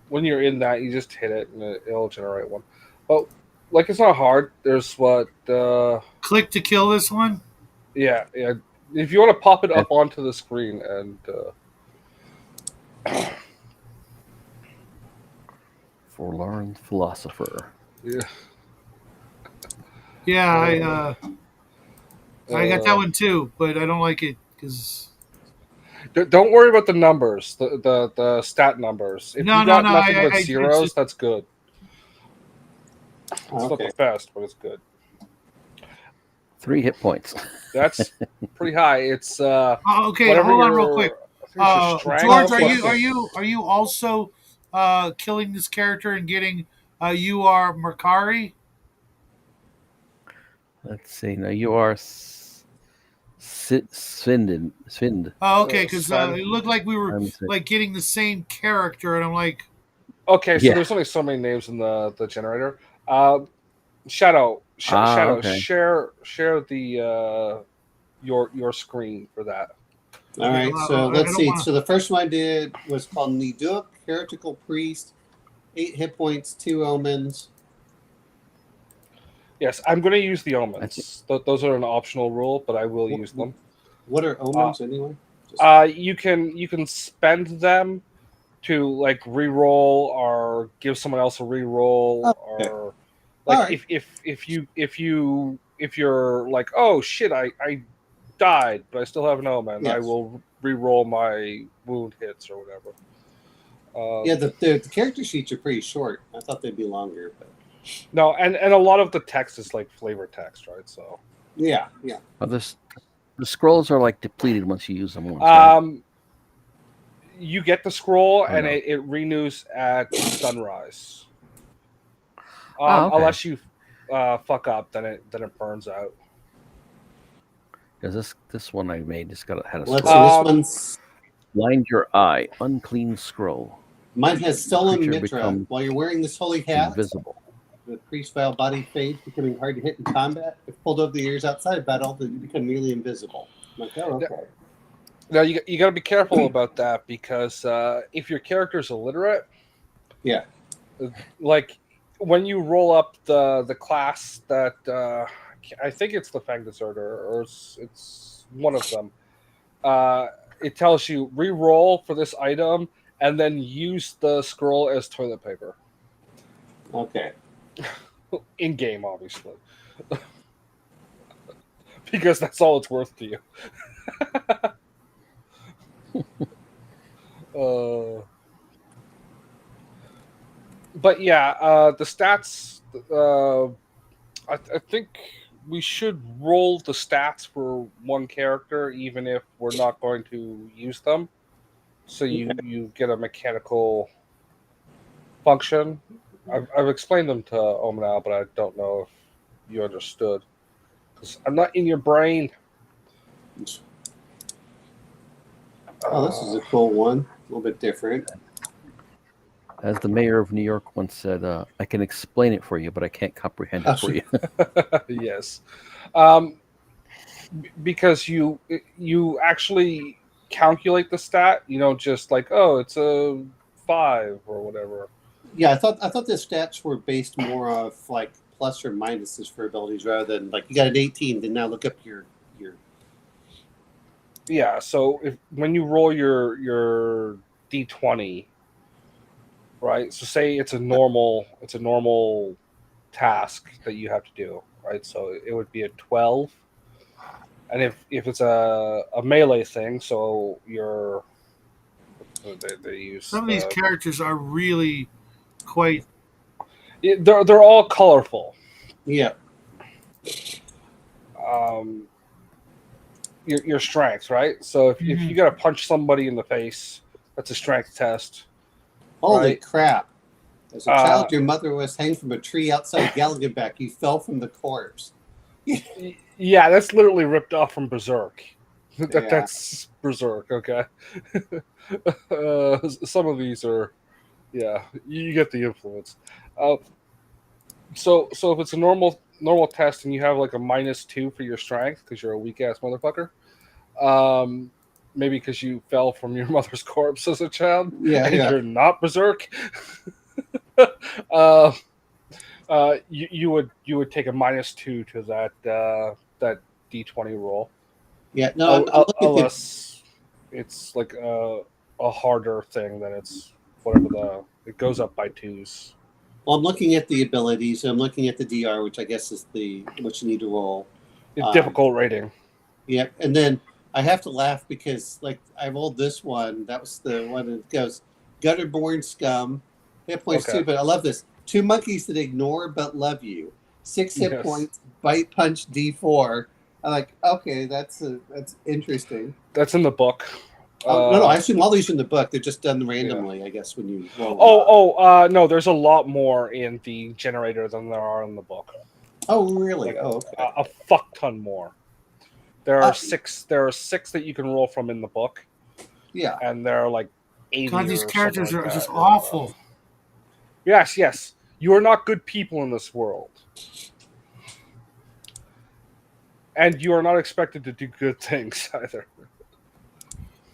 when you're in that, you just hit it and it'll generate one. But like, it's not hard. There's what click to kill this one. Yeah. If you want to pop it up onto the screen and Forlorn Philosopher. Yeah, I got that one too, but I don't like it because. Don't worry about the numbers, the stat numbers. If you got nothing but zeros, that's good. It's not the best, but it's good. 3 hit points. That's pretty high. It's okay. Hold on, real quick. George, are you also killing this character and getting you are Mercari? Let's see. Now you are Svind. Oh, okay, because Sven. it looked like we were I'm saying- like getting the same character, and I'm like, Okay, so Yeah. there's only so many names in the generator. Shadow, Shadow, Okay. share the your screen for that. All okay, right, well, so I let's don't see. wanna- So the first one I did was called Niduk, Heretical Priest, 8 hit points, 2 omens. Yes, I'm going to use the omens. Those are an optional rule, but I will use them. What are omens anyway? You can spend them to like re-roll or give someone else a re-roll, Okay. or like All right. if you're like, oh shit, I died, but I still have an omen, I Yes. will re-roll my wound hits or whatever. Yeah, the character sheets are pretty short. I thought they'd be longer, but No, and a lot of the text is like flavor text, right? So yeah. Oh, the scrolls are like depleted once you use them once. Right? you get the scroll Or and no? it renews at sunrise. Okay. Unless you fuck up, then it burns out. Because this one I made just had a Let's see. scroll. This one's Blind your eye, unclean scroll. mine has stolen Creature Mitra. becomes While you're wearing this holy hat, invisible. the priest vile body fades, becoming hard to hit in combat. If pulled over the ears outside of battle, then you become nearly invisible. I'm like, oh, okay. Now you got to be careful about that, because if your character's illiterate, Yeah. like when you roll up the class that I think it's the Fang Deserter, or it's one of them. It tells you re-roll for this item and then use the scroll as toilet paper Okay. in game, obviously, because that's all it's worth to you. But yeah, the stats. I think we should roll the stats for one character, even if we're not going to use them. So you get a mechanical function. I've explained them to Omenal, but I don't know if you understood, because I'm not in your brain. Oh, this is a cool one. A little bit different. As the mayor of New York once said, I can explain it for you, but I can't comprehend it for you. Yes, because you actually calculate the stat. You don't just like, oh, it's a 5 or whatever. Yeah, I thought the stats were based more of like plus or minuses for abilities rather than like you got an 18, then now look up your Yeah, so when you roll your d20, right? So say it's a normal task that you have to do, right? So it would be a 12. And if it's a melee thing, so they use some of these characters are really quite. they're all colorful. Yeah. Your strength, right? So if you got to punch somebody in the face, that's a strength test. Holy Right. crap. As a child, your mother was hanged from a tree outside Galliganbeck. You fell from the corpse. Yeah, that's literally ripped off from Berserk. Yeah. That's Berserk, okay? Some of these are, yeah, you get the influence. So if it's a normal test and you have like a -2 for your strength because you're a weak ass motherfucker, maybe because you fell from your mother's corpse as a child, Yeah, and yeah. you're not Berserk, you would take a -2 to that d20 roll. Yeah, no, I'm looking at Unless it's like a harder thing, then it's whatever it goes up by 2s. well, I'm looking at the abilities. I'm looking at the DR, which I guess is what you need to roll. Difficult rating. Yeah, and then I have to laugh because like I rolled this one. That was the one that goes Gutterborn Scum, hit points Okay. 2. But I love this: 2 monkeys that ignore but love you. 6 hit Yes. points, bite punch D4. I'm like, okay, that's interesting. That's in the book. No, I assume all these are in the book. They're just done randomly, I guess, when you roll. No, there's a lot more in the generator than there are in the book. Oh, really? Like, oh, okay. a fuck ton more. There are six. There are six that you can roll from in the book, Yeah. and there are like 80. God, these or characters something are like just that. awful. Yes. You are not good people in this world, and you are not expected to do good things either.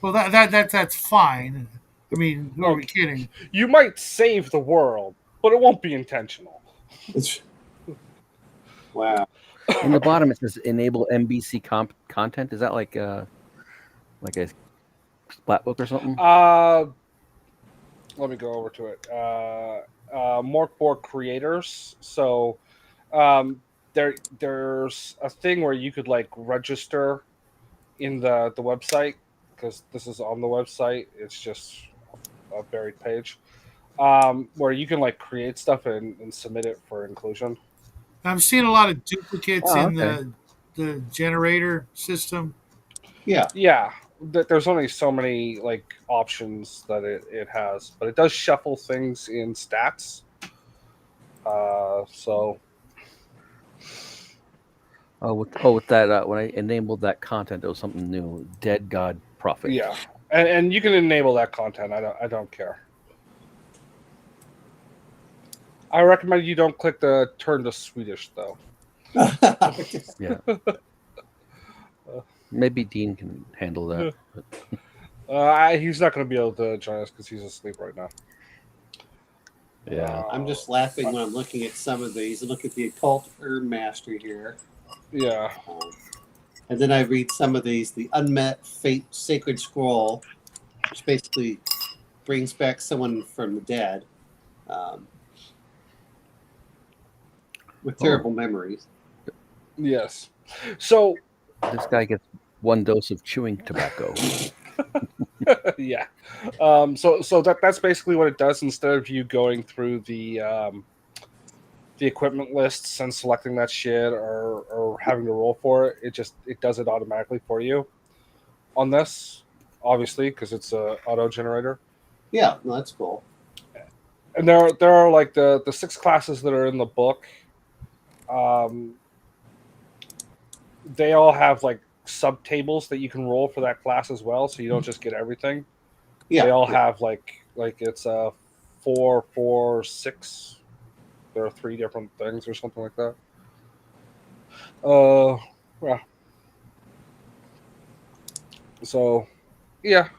Well, that's fine. I mean, who are we Look, kidding? you might save the world, but it won't be intentional. Wow. In the bottom, it says enable MBC content. Is that like a splat book or something? Let me go over to it. Mork Borg creators. So there's a thing where you could like register in the website, because this is on the website. It's just a buried page where you can like create stuff and submit it for inclusion. I'm seeing a lot of duplicates Oh, in okay. the generator system. Yeah, there's only so many like options that it has, but it does shuffle things in stats. So with that, when I enabled that content, there was something new. Dead God Prophet. yeah, and you can enable that content. I don't care. I recommend you don't click the turn to Swedish though. Yeah. Maybe Dean can handle that. He's not going to be able to join us because he's asleep right now. Yeah. I'm just laughing when I'm looking at some of these. I look at the Occult Herb Master here. Yeah. And then I read some of these. The Unmet Fate Sacred Scroll, which basically brings back someone from the dead with terrible memories. Yes. So this guy gets one dose of chewing tobacco. Yeah. So that's basically what it does. Instead of you going through the equipment lists and selecting that shit or having to roll for it, it does it automatically for you on this, obviously, because it's a auto generator. Yeah, no, that's cool. And there are like the 6 classes that are in the book. They all have like subtables that you can roll for that class as well, so you don't just get everything. Yeah, They all have like it's a 4, 4, 6. There are 3 different things or something like that. Yeah. So, yeah,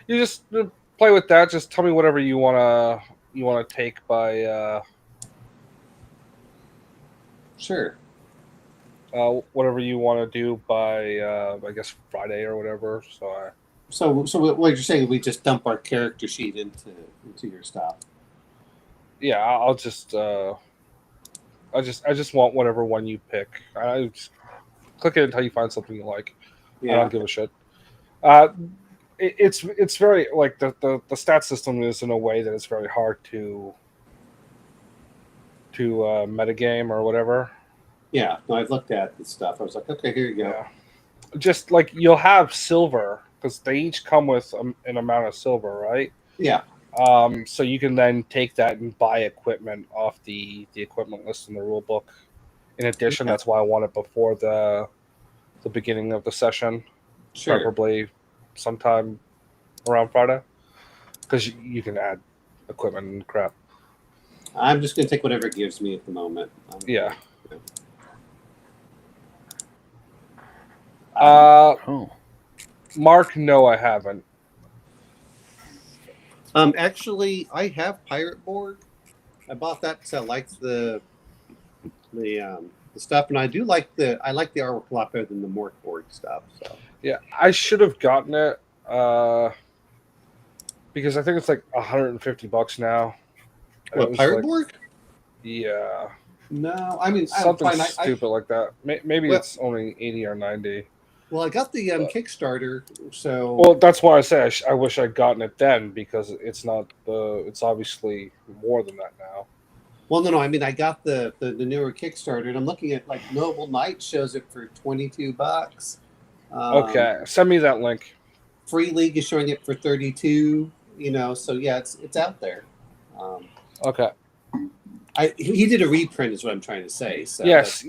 you just play with that. Just tell me whatever you wanna take by sure. Whatever you want to do by I guess Friday or whatever. So what you're saying? We just dump our character sheet into your stuff. Yeah, I'll just I just want whatever one you pick. I just click it until you find something you like. Yeah. I don't give a shit. It's very like the stat system is in a way that it's very hard to metagame or whatever. Yeah, no, I've looked at the stuff. I was like, okay, here you go. Yeah. Just like you'll have silver because they each come with an amount of silver, right? Yeah. So you can then take that and buy equipment off the equipment list in the rule book. In addition, that's why I want it before the beginning of the session, Sure. preferably sometime around Friday, because you can add equipment and crap. I'm just going to take whatever it gives me at the moment. Yeah. Mark, no, I haven't. Actually, I have Pirate Borg. I bought that because I liked the stuff, and I like the artwork a lot better than the Mork Borg stuff. So yeah, I should have gotten it because I think it's like $150 now. What, Pirate Borg? Yeah. No, I mean something stupid like that. Maybe it's only 80 or 90. Well, I got the Kickstarter, so. Well, that's why I say I wish I'd gotten it then, because it's not it's obviously more than that now. Well, no, I mean I got the newer Kickstarter, and I'm looking at like Noble Knight shows it for $22. Okay, send me that link. Free League is showing it for $32. So yeah, it's out there. Okay. He did a reprint, is what I'm trying to say. So yes,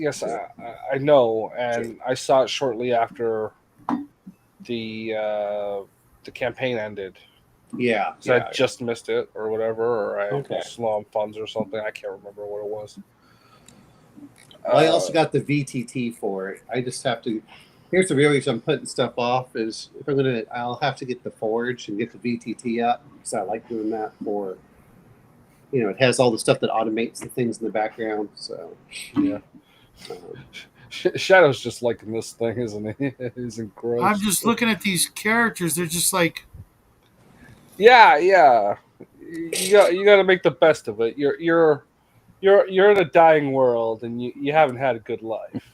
I know, and I saw it shortly after the campaign ended. Yeah, So I just missed it or whatever, or I Okay. was slow on funds or something. I can't remember what it was. Well, I also got the VTT for it. I just have to. Here's the real reason I'm putting stuff off is if I'm gonna, I'll have to get the Forge and get the VTT up because I like doing that for. It has all the stuff that automates the things in the background. So yeah, Shadow's just liking this thing, isn't he? He's engrossed. I'm just looking at these characters. They're just like, yeah. You got to make the best of it. You're in a dying world, and you haven't had a good life.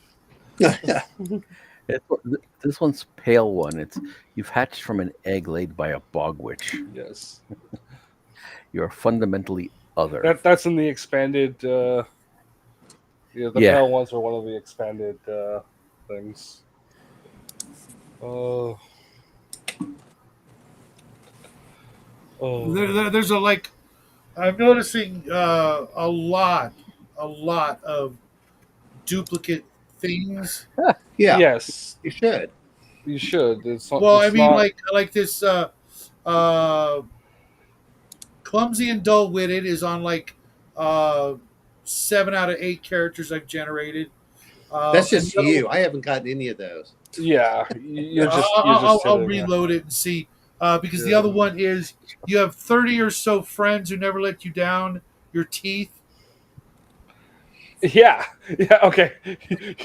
This one's pale one. You've hatched from an egg laid by a bog witch. Yes, You're fundamentally other. that's in the expanded. The pale ones are one of the expanded things. there's I'm noticing a lot of duplicate things. yeah, Yes, you should. you should. It's Well, not... like this clumsy and dull witted is on like 7 out of 8 characters I've generated. That's And just the other you. one- I haven't gotten any of those. Yeah, you're just. I'll hitting, reload it and see because the Yeah. other one is you have 30 or so friends who never let you down. Your teeth. Yeah, okay.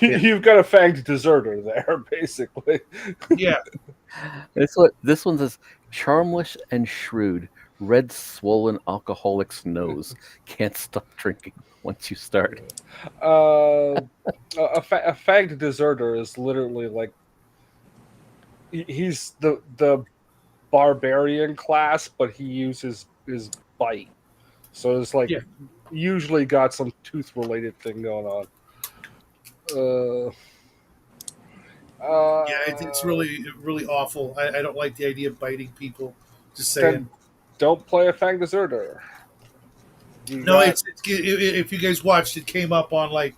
You've got a fanged deserter there, basically. Yeah. This one says charmless and shrewd, red swollen alcoholic's nose. Can't stop drinking once you start. A fanged deserter is literally like he's the barbarian class, but he uses his bite, so it's like usually got some tooth related thing going on. It's really awful. I don't like the idea of biting people. Just saying. Don't play a fang deserter. If you guys watched, it came up on like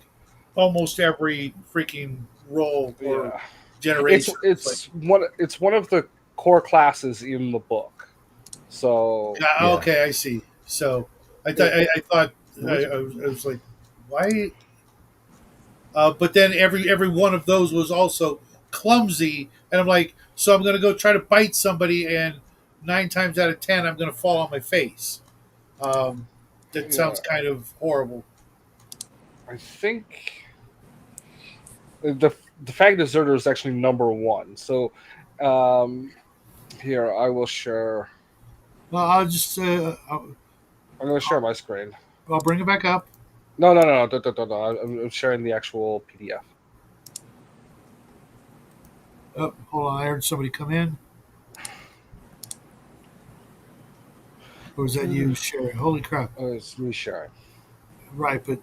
almost every freaking roll or generation. It's one of the core classes in the book. So okay, I see. So I thought I was like, why? But then every one of those was also clumsy, and I'm like, so I'm gonna go try to bite somebody, and 9 times out of 10, I'm gonna fall on my face. That sounds kind of horrible. I think the fang deserter is actually number 1. So here I will share. Well, I'll just I'm going to share my screen. I'll bring it back up. No. I'm sharing the actual PDF. Oh, hold on, I heard somebody come in. Or was that you sharing? Holy crap! It's me sharing. Right, but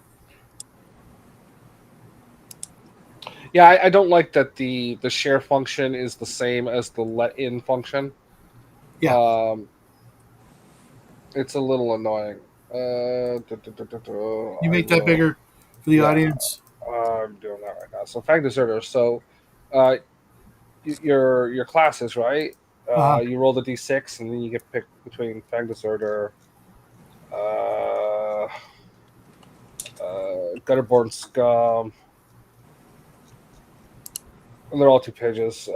yeah, I don't like that the share function is the same as the let in function. Yeah, it's a little annoying. You make that bigger for the audience. I'm doing that right now. So fang deserter. So your classes, right? You roll the d6 and then you get picked between fang deserter, gutterborn scum, and they're all 2 pages.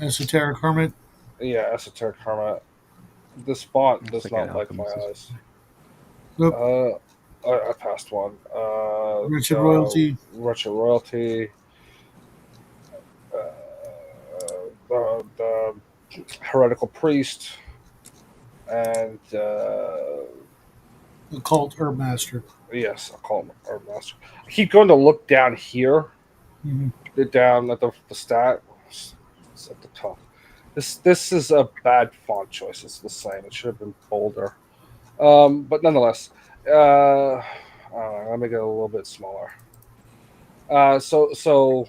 Esoteric hermit. Yeah, esoteric hermit. This font does not like my eyes. Nope. I passed one. Wretched royalty. Wretched royalty. The heretical priest, and Occult herb master. yes, occult herb master. I keep going to look down here. Mm-hmm. Down at the stat. It's at the top. This is a bad font choice. It's the same. It should have been bolder. But nonetheless, let me get a little bit smaller. So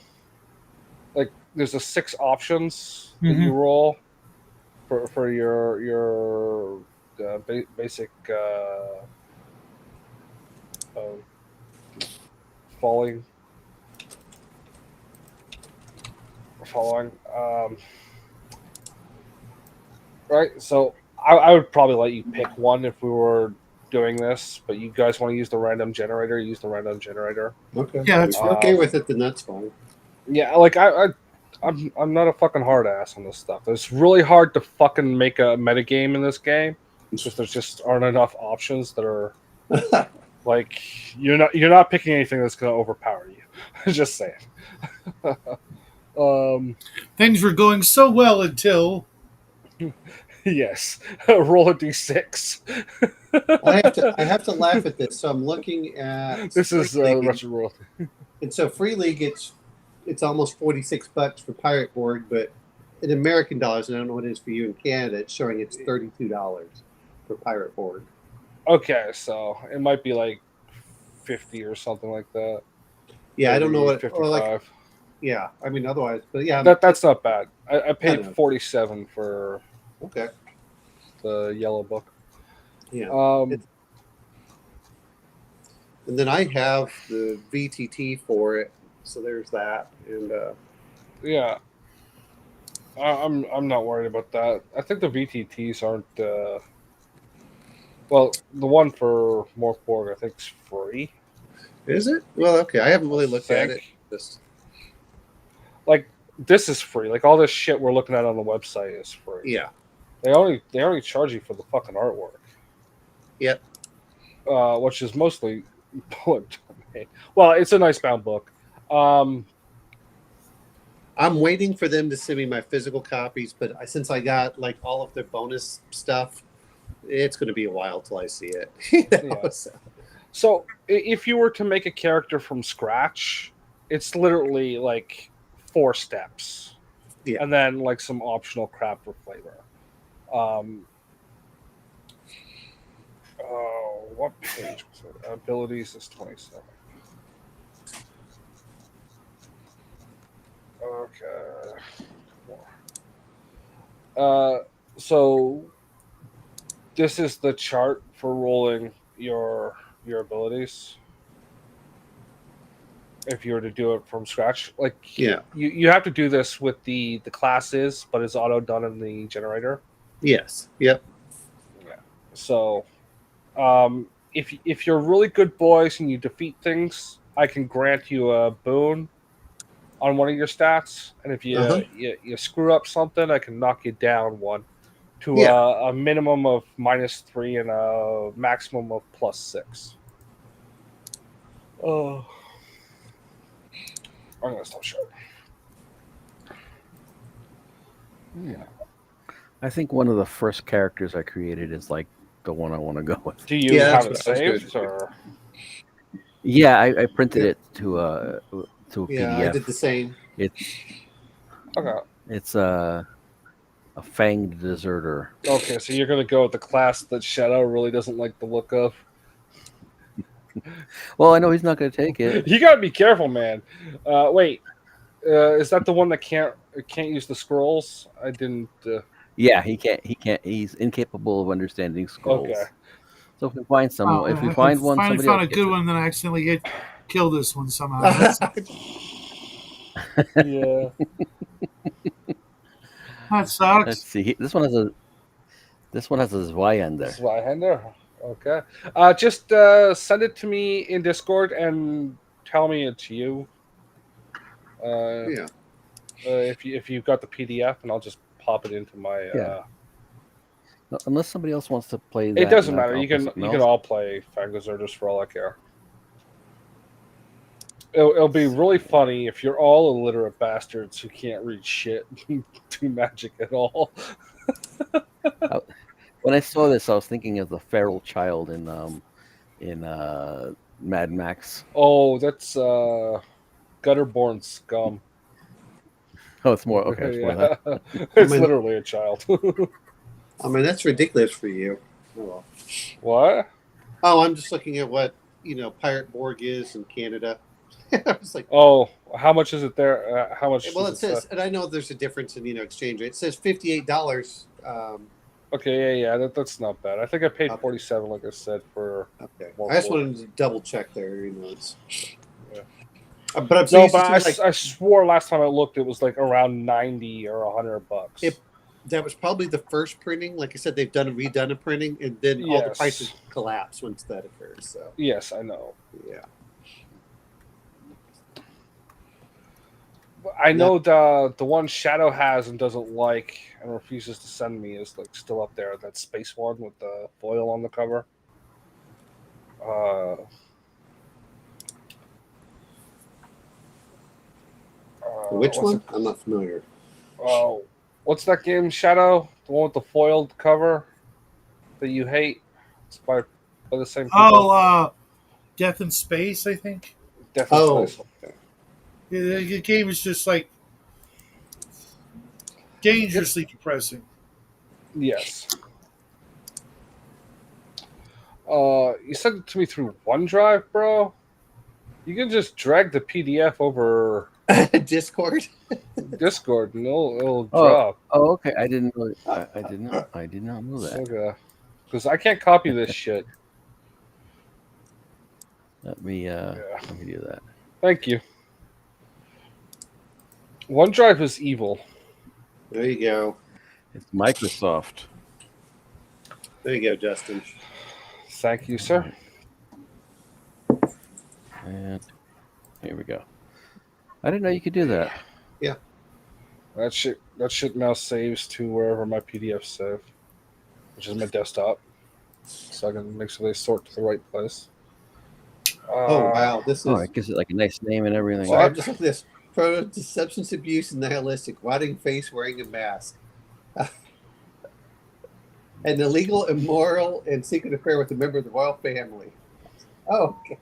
like there's a 6 options that you roll for your basic Following. Right, so I would probably let you pick one if we were doing this, but you guys want to use the random generator, use the random generator. Okay. Yeah, that's If you're okay with it, then that's fine. Yeah, like I'm not a fucking hard ass on this stuff. It's really hard to fucking make a metagame in this game because there just aren't enough options that are like you're not picking anything that's gonna overpower you. Just saying. Things were going so well until Yes. Roll a d6. I have to laugh at this. So I'm looking at This is Free League, Russian roll. and so Free League it's almost $46 for Pirate Board, but in American dollars, and I don't know what it is for you in Canada, it's showing it's $32 for Pirate Board. Okay, so it might be like 50 or something like that. Yeah, I don't know what 55. or like. Yeah, I mean otherwise, but yeah, That's not bad. I paid I know. 47 for okay. the yellow book. Yeah. Um, And then I have the VTT for it, so there's that. And yeah, I'm not worried about that. I think the VTTs aren't. Well, the one for Mork Borg I think is free. is it? Well, okay. I haven't really looked at it. Think. Just Like this is free. Like all this shit we're looking at on the website is free. yeah. They only charge you for the fucking artwork. Yep. Which is mostly bullet. Well, it's a nice bound book. I'm waiting for them to send me my physical copies, but since I got like all of their bonus stuff, it's going to be a while till I see it. Yeah. So if you were to make a character from scratch, it's literally like 4 steps. Yeah. And then like some optional crap for flavor. What page was it? Abilities is 27. Okay. So this is the chart for rolling your abilities. If you were to do it from scratch, like Yeah. you have to do this with the classes, but it's auto done in the generator. Yes. Yep. Yeah. So, if you're really good boys and you defeat things, I can grant you a boon on one of your stats, and if you you screw up something, I can knock you down one to a minimum of -3 and a maximum of +6. Oh, I'm gonna stop sharing. Yeah. I think one of the first characters I created is like the one I want to go with. Do you have it saved or? Yeah, I printed it to a PDF. Yeah, I did the same. It's a fanged deserter. Okay, so you're gonna go with the class that Shadow really doesn't like the look of. Well, I know he's not going to take it. You gotta be careful, man. Wait, is that the one that can't use the scrolls? I didn't. Yeah, he can't. He's incapable of understanding scrolls. Okay. So if we find someone, if we find one, finally somebody found a else good gets one, then I accidentally killed this one somehow. Yeah. That sucks. Let's see. This one has a Zweihander. This is Zweihander. Okay. Just send it to me in Discord and tell me it's you. Yeah. If you've got the PDF, and I'll just pop it into my. Yeah. Unless somebody else wants to play. It doesn't matter. I'll You play can something else. all play Fang Deserters for all I care. It'll be really funny if you're all illiterate bastards who can't read shit, do magic at all. When I saw this, I was thinking of the feral child in Mad Max. Oh, that's Gutterborn Scum. Oh, it's more okay. It's more Yeah. that. It's literally a child. I mean, that's ridiculous for you. Oh, well. What? Oh, I'm just looking at what Pirate Borg is in Canada. I was like, Oh, how much is it there? How much? well, does it says, and I know there's a difference in exchange rate. It says $58 Okay, yeah, that's not bad. I think I paid Okay. 47, like I said, for. Okay. Mork I just Borg. wanted to double check there. You know, it's. Yeah. But I'm so No, used but to seeing, like I swore last time I looked it was like around 90 or $100. that was probably the first printing. Like I said, they've redone a printing, and then all the Yes. prices collapse once that occurs. So Yes, I know. yeah. I know the one Shadow has and doesn't like and refuses to send me is like still up there. That space one with the foil on the cover. Which what's one? I'm not familiar. What's that game, Shadow? The one with the foiled cover that you hate? It's by the same people. Oh, Death in Space, I think. Death in Space. Okay. Yeah, the game is just like dangerously depressing. Yes. You sent it to me through OneDrive, bro. You can just drag the PDF over Discord. Discord and it'll drop. Oh, okay. I didn't know. I did not know that. Because I can't copy this shit. Let me do that. Thank you. OneDrive is evil. There you go. It's Microsoft. There you go, Justin. Thank you, sir. And here we go. I didn't know you could do that. Yeah. That shit now saves to wherever my PDFs save, which is my desktop. So I can make sure they sort to the right place. Oh wow, this is. Oh, it gives it like a nice name and everything. Sorry, I'm just looking at this. Pro to substance abuse and nihilistic, rotting face, wearing a mask. An illegal, immoral, and secret affair with a member of the royal family. Oh, okay.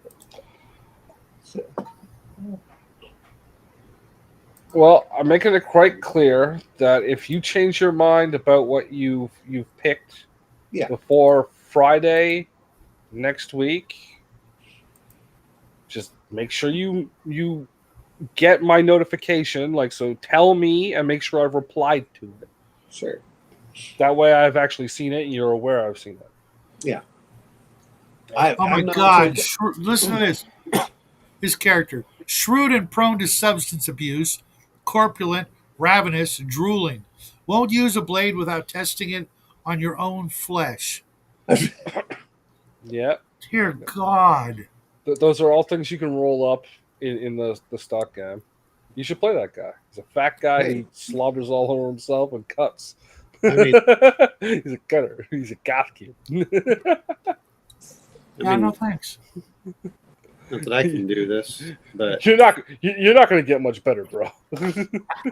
Well, I'm making it quite clear that if you change your mind about what you've picked before Friday next week, just make sure you get my notification. Like, so tell me and make sure I've replied to it. Sure. That way I've actually seen it and you're aware I've seen it. Yeah. Oh my God. Listen to this. His character. Shrewd and prone to substance abuse, corpulent, ravenous, drooling. Won't use a blade without testing it on your own flesh. Yeah. Dear God. Those are all things you can roll up in the stock game. You should play that guy. He's a fat guy. Hey. He slobbers all over himself and cuts. I mean, he's a cutter. He's a goth kid. No thanks. Not that I can do this, but you're not going to get much better, bro.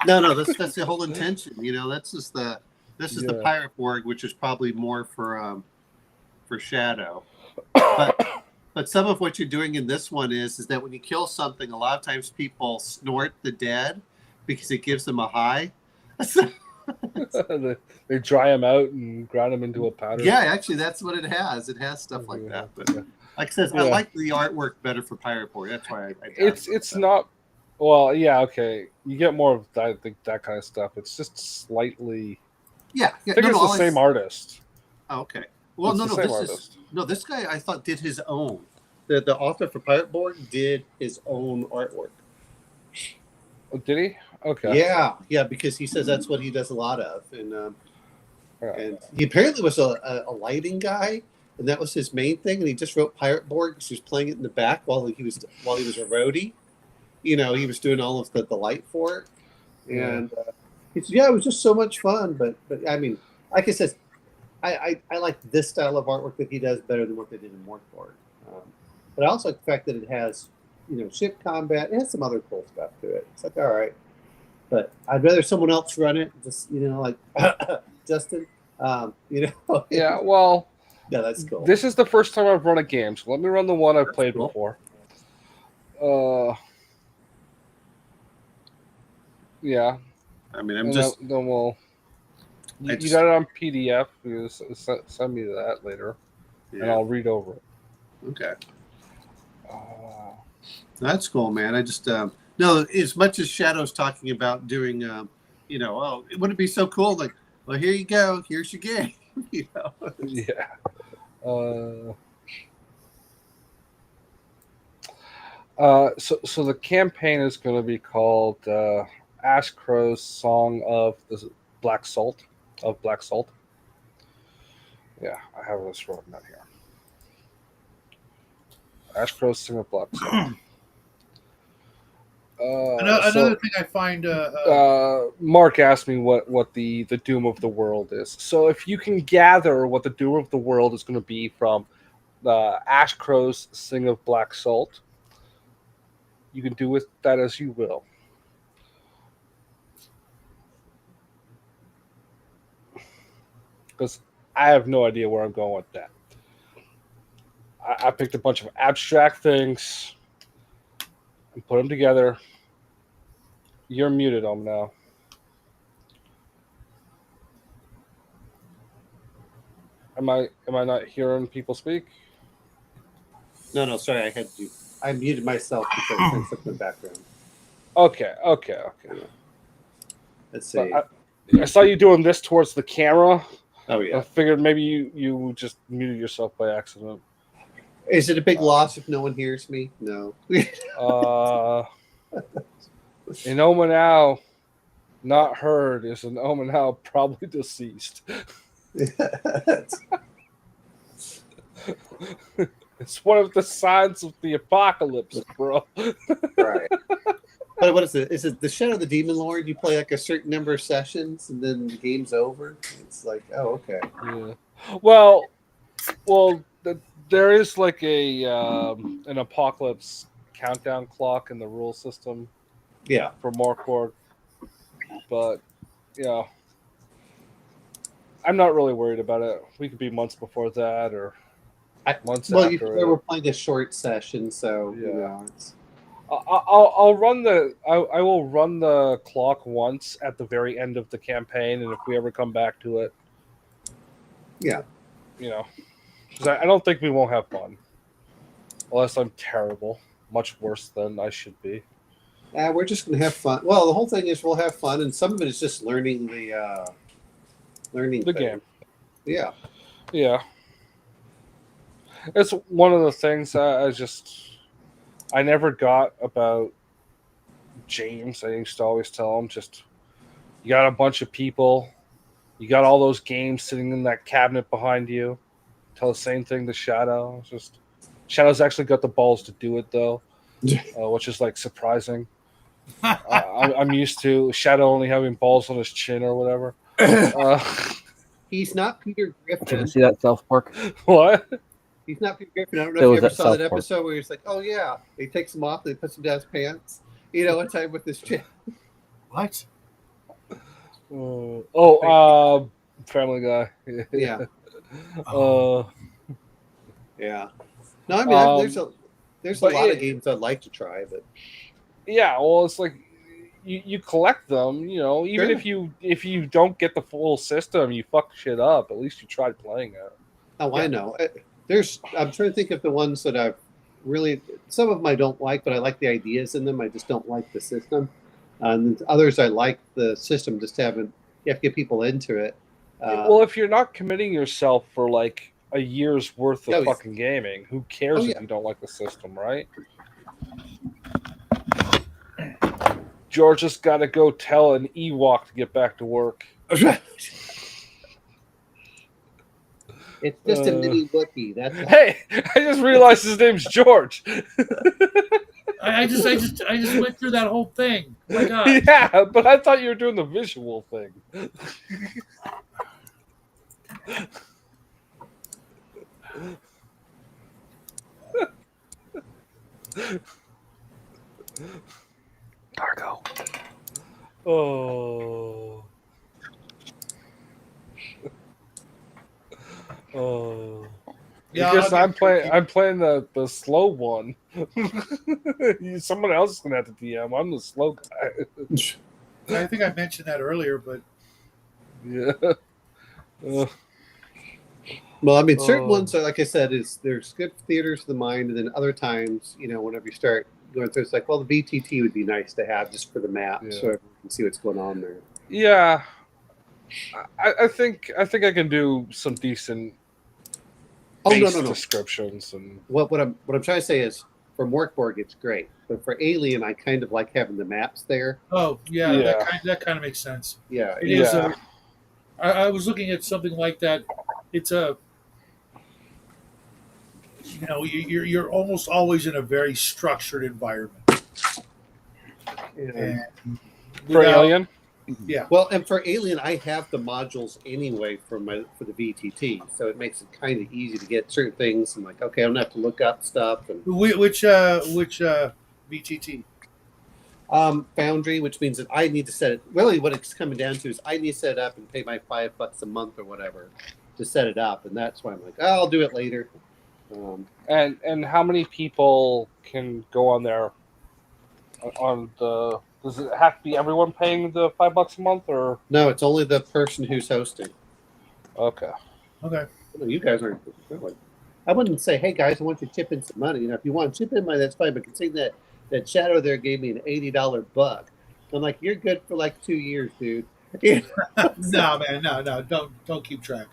no, that's the whole intention. You know, that's just the the Pirate Borg, which is probably more for Shadow. But some of what you're doing in this one is that when you kill something, a lot of times people snort the dead because it gives them a high. They dry them out and grind them into a powder. Yeah, actually, that's what it has. It has stuff like that. But like I said, I like the artwork better for Pirate Borg. That's why it's not. Well, yeah, okay. You get more of that kind of stuff. It's just slightly. Yeah, I think it's the same artist. Oh, okay. Well, this guy I thought did his own. The author for Pirate Borg did his own artwork. Oh, did he? Okay. Yeah, because he says that's what he does a lot of, and he apparently was a lighting guy, and that was his main thing. And he just wrote Pirate Borg because he was playing it in the back while he was a roadie. You know, he was doing all of the light for it, and he said, it was just so much fun. But I mean, like I said, I like this style of artwork that he does better than what they did in Mork Borg. But I also like the fact that it has, ship combat. It has some other cool stuff to it. It's like, all right. But I'd rather someone else run it, just, like Justin. Yeah, well. Yeah, that's cool. This is the first time I've run a game, so let me run the one I've played before. Yeah. I mean, then we'll. You got it on PDF. You send me that later, and I'll read over it. Okay. That's cool, man. I just no, as much as Shadow's talking about doing, wouldn't it be so cool? Like, well, here you go. Here's your game. You know? Yeah. So the campaign is going to be called Ash Crow's Song of the Black Salt. Of Black Salt. Yeah, I have this written down here. Ash Crow's Song of Black Salt. Another thing I find. Mark asked me what the doom of the world is. So if you can gather what the doom of the world is going to be from Ash Crow's Sing of Black Salt, you can do with that as you will. Because I have no idea where I'm going with that. I picked a bunch of abstract things and put them together. You're muted on now. Am I not hearing people speak? No, sorry, I muted myself because I said something in the background. Okay. Let's see. I saw you doing this towards the camera. Oh yeah. I figured maybe you just muted yourself by accident. Is it a big loss if no one hears me? No. In Omanau, not heard is an Omanau probably deceased. It's one of the signs of the apocalypse, bro. Right. But what is it? Is it the Shadow of the Demon Lord? You play like a certain number of sessions and then the game's over? It's like, oh, okay. Yeah. Well, there is like a an apocalypse countdown clock in the rule system. Yeah. For Mork Borg, but I'm not really worried about it. We could be months before that or months after. Well, we're playing a short session, so it's. I'll run I will run the clock once at the very end of the campaign, and if we ever come back to it, because I don't think we won't have fun, unless I'm terrible, much worse than I should be. We're just gonna have fun. Well, the whole thing is we'll have fun, and some of it is just learning the game. Yeah. It's one of the things I never got about James. I used to always tell him, just, you got a bunch of people, you got all those games sitting in that cabinet behind you. Tell the same thing to Shadow. Shadow's actually got the balls to do it, though, which is like surprising. I'm used to Shadow only having balls on his chin or whatever. He's not Peter Griffin. Did you see that South Park? What? He's not Peter Griffin. I don't know if you ever saw that South Park episode where he's like, oh, yeah. He takes them off, and he puts them down his pants. One time with his chin. What? Family Guy. Yeah. Yeah. No, I mean, there's a lot of games I'd like to try, but yeah, well, it's like you collect them, even if you don't get the full system, you fuck shit up. At least you tried playing it. Oh, yeah. I know. I'm trying to think of the ones that I've really. Some of them I don't like, but I like the ideas in them. I just don't like the system. And others I like the system. Just haven't. You have to get people into it. Well, if you're not committing yourself for like a year's worth of fucking gaming, who cares if you don't like the system, right? George just got to go tell an Ewok to get back to work. It's just a mini Wookiee. Hey, I just realized his name's George. I just went through that whole thing. Oh my God. Yeah, but I thought you were doing the visual thing. Dargo. Oh. Yeah, because I'm playing the slow one. Someone else is gonna have to DM. I'm the slow guy. I think I mentioned that earlier, but yeah. Well, I mean, certain ones, like I said, there's good theaters of the mind, and then other times, whenever you start going through, it's like, well, the VTT would be nice to have just for the map, so everyone can see what's going on there. Yeah. I think I can do some decent Oh no, base no, no. descriptions and What I'm trying to say is for Mork Borg it's great, but for Alien I kind of like having the maps there. Oh yeah, yeah, that kind of makes sense. Yeah, It is yeah. a. I was looking at something like that. It's a. You're almost always in a very structured environment, and and For without Alien, yeah. well, and for Alien I have the modules anyway for the VTT, so it makes it kind of easy to get certain things. And like, okay, I don't have to look up stuff and Which VTT? Foundry, which means that I need to set it. Really, what it's coming down to is I need to set it up and pay my $5 a month or whatever to set it up, and that's why I'm like, oh, I'll do it later. and how many people can go on there? On the Does it have to be everyone paying the $5 a month or No, it's only the person who's hosting. okay? Okay. You guys aren't. I wouldn't say, hey guys, I want you to chip in some money. If you want to chip in money, that's fine. But considering that Shadow there gave me an $80 bug, I'm like, you're good for like 2 years, dude. No, man, no, don't keep track.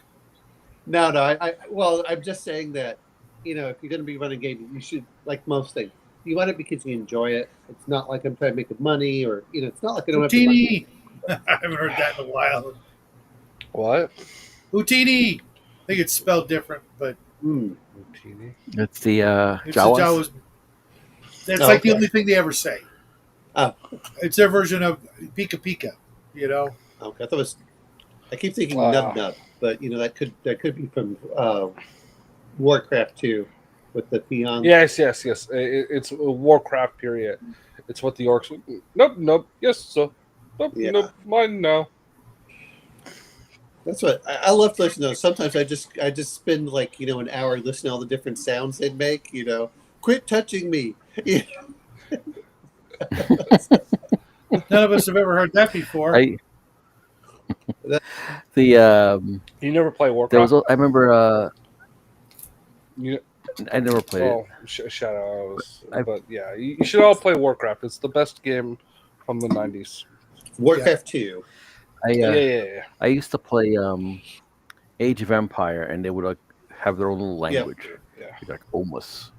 No. Well, I'm just saying that, if you're going to be running gaming, you should, like most things, you want it because you enjoy it. It's not like I'm trying to make money or, it's not like I don't have to. Houdini. I haven't heard that in a while. What? Houdini. I think it's spelled different, but It's the it's the Jawas. Jawas. That's Oh, like the okay. only thing they ever say. Oh. It's their version of Pika Pika. Okay, I keep thinking Wow. Nub Nub, but that could be from Warcraft 2 with the peons. Yes. It's a Warcraft period. It's what the orcs. Nope. Yes, sir. Nope. Yeah. Nope. Mine now. That's what I love to listen to those. Sometimes I just spend like an hour listening to all the different sounds they make. Quit touching me. None of us have ever heard that before. You You never play Warcraft? there was I remember You, I never played it. Shadow. But yeah, you should all play Warcraft. It's the best game from the 90s. Warcraft 2. Yeah. I used to play Age of Empire, and they would have their own little language. Yeah. You'd be like Omus.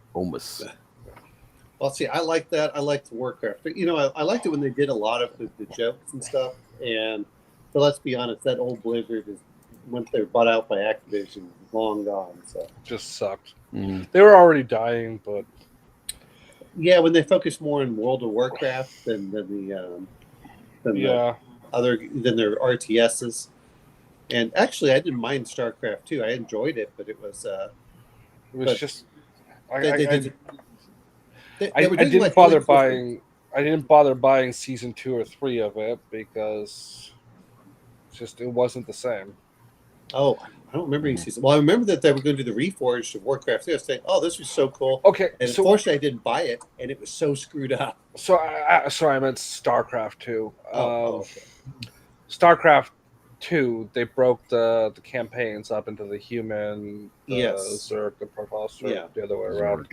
Well, see, I like that. I liked Warcraft. But, I liked it when they did a lot of the jokes and stuff. But let's be honest, that old Blizzard is, once they were bought out by Activision, long gone. So Just sucked. Mm. They were already dying, but yeah, when they focus more on World of Warcraft than their RTSs. And actually, I didn't mind StarCraft 2. I enjoyed it, but it was just. I didn't bother buying. I didn't bother buying season 2 or 3 of it because it wasn't the same. Oh, I don't remember any season. Well, I remember that they were going to do the Reforged of Warcraft 2. I was saying, oh, this was so cool. Okay, And so unfortunately, I didn't buy it, and it was so screwed up. so I meant StarCraft 2. Okay. StarCraft 2, they broke the campaigns up into the human, the Yes. Zerg, the Professor, Yeah. the other way around.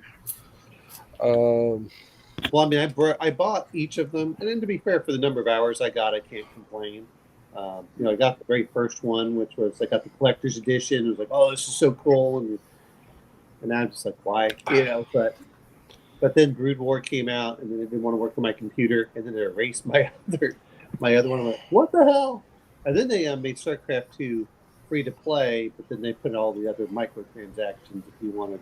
Well, I mean, I bought each of them, and then to be fair, for the number of hours I got, I can't complain. I got the very first one, which was I got the collector's edition. It was like, oh, this is so cool, and I'm just like, why? But then Brood War came out, and then it didn't want to work on my computer, and then they erased my other one. I'm like, what the hell? And then they made StarCraft 2 free to play, but then they put all the other microtransactions if you wanted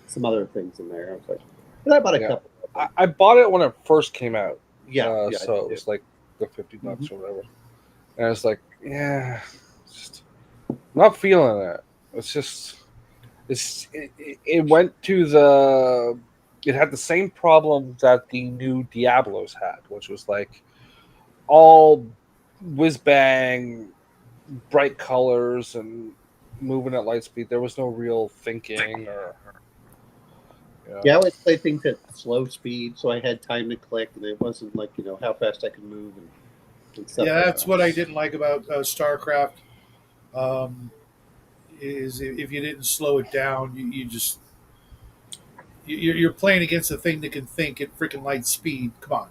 some other things in there. I was like, but I bought a couple. I bought it when it first came out. Yeah, So it was like the $50 or whatever. And I was like, yeah, just not feeling it. It's just, it went to it had the same problem that the new Diablos had, which was like all whiz bang, bright colors and moving at light speed. There was no real thinking or. Yeah, I always play things at slow speed, so I had time to click, and it wasn't like how fast I could move and stuff. Yeah, like that's that. what I didn't like about StarCraft. Is if you didn't slow it down, you're playing against a thing that can think at freaking light speed. Come on.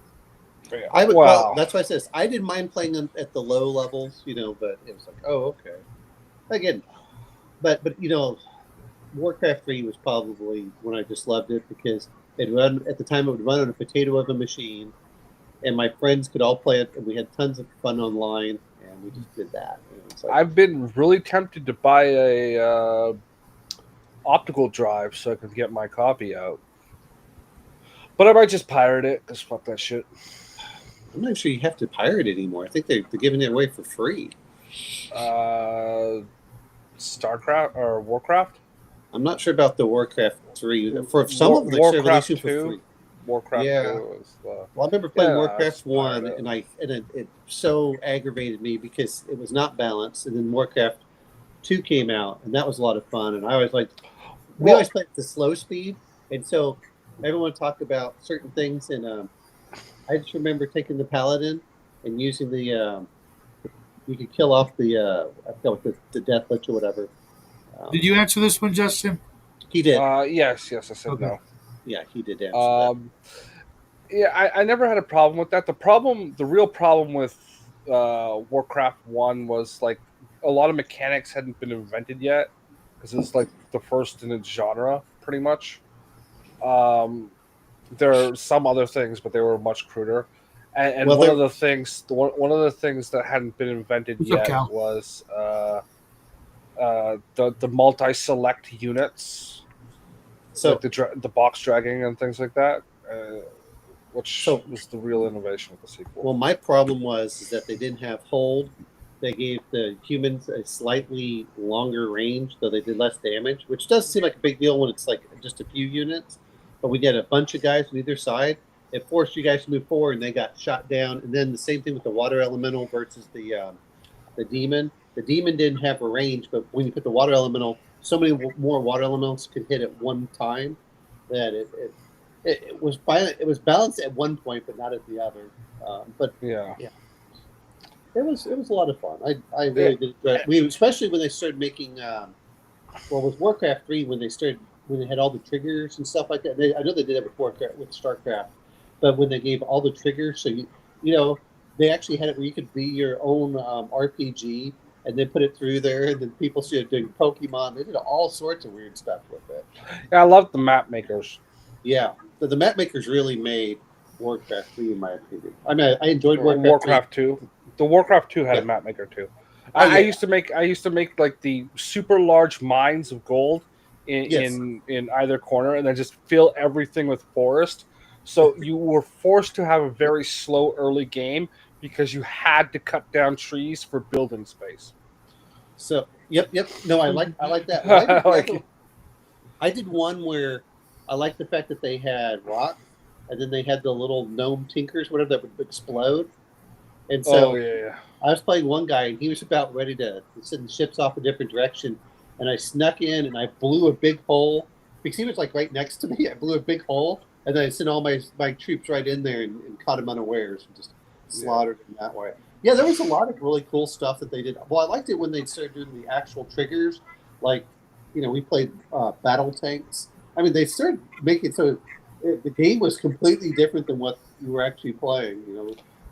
I would. Wow. Well, that's why I says I didn't mind playing them at the low levels, but it was like, oh, okay. Again, but Warcraft 3 was probably when I just loved it because it run at the time. It would run on a potato of a machine, and my friends could all play it, and we had tons of fun online, and we just did that. It's like, I've been really tempted to buy a optical drive so I can get my copy out, but I might just pirate it because fuck that shit. I'm not sure you have to pirate it anymore. I think they're giving it away for free. StarCraft or Warcraft? I'm not sure about the Warcraft 3. For some of them, they're Warcraft releasing 2. for free. Warcraft Yeah. 2 is Well, I remember playing Warcraft 1, pirate and it so aggravated me because it was not balanced. And then Warcraft 2 came out, and that was a lot of fun. And I always liked, we always played at the slow speed. And so everyone talked about certain things. And I just remember taking the Paladin and using the, you could kill off the, I forgot what the Death Lich or whatever. Did you answer this one, Justin? He did. Yes, I said Okay. no. Yeah, he did answer that. Yeah, I never had a problem with that. The real problem with Warcraft 1 was like a lot of mechanics hadn't been invented yet because it's like the first in its genre, pretty much. There are some other things, but they were much cruder. And Well, one of the things that hadn't been invented What's up, yet Cal? was the multi-select units, So like the box dragging and things like that, which was the real innovation of the sequel. Well, my problem is that they didn't have hold. They gave the humans a slightly longer range, though they did less damage, which does seem like a big deal when it's like just a few units. But we get a bunch of guys on either side. It forced you guys to move forward, and they got shot down. And then the same thing with the water elemental versus the demon. The demon didn't have a range, but when you put the water elemental, so many more water elementals could hit at one time that it was balanced at one point, but not at the other. But yeah, it was a lot of fun. I really did enjoy it. Especially when they started making with Warcraft 3 when they had all the triggers and stuff like that. I know they did it with StarCraft, but when they gave all the triggers, so they actually had it where you could be your own RPG and then put it through there, and then people started doing Pokemon. They did all sorts of weird stuff with it. Yeah, I love the map makers. Yeah, the map makers really made Warcraft 3, in my opinion. I mean, I enjoyed Warcraft 2. The Warcraft 2 had a map maker too. I used to make like the super large mines of gold in either corner, and then just fill everything with forest. So you were forced to have a very slow early game because you had to cut down trees for building space. So yep. No, I like that. I did one where I liked the fact that they had rock, and then they had the little gnome tinkers, whatever, that would explode. And so I was playing one guy, and he was about ready to send ships off a different direction, and I snuck in and I blew a big hole because he was like right next to me. I blew a big hole, and then I sent all my troops right in there and caught him unawares and just slaughtered him that way. Yeah, there was a lot of really cool stuff that they did. Well, I liked it when they started doing the actual triggers. Like, we played battle tanks. I mean, they started making so the game was completely different than what you were actually playing.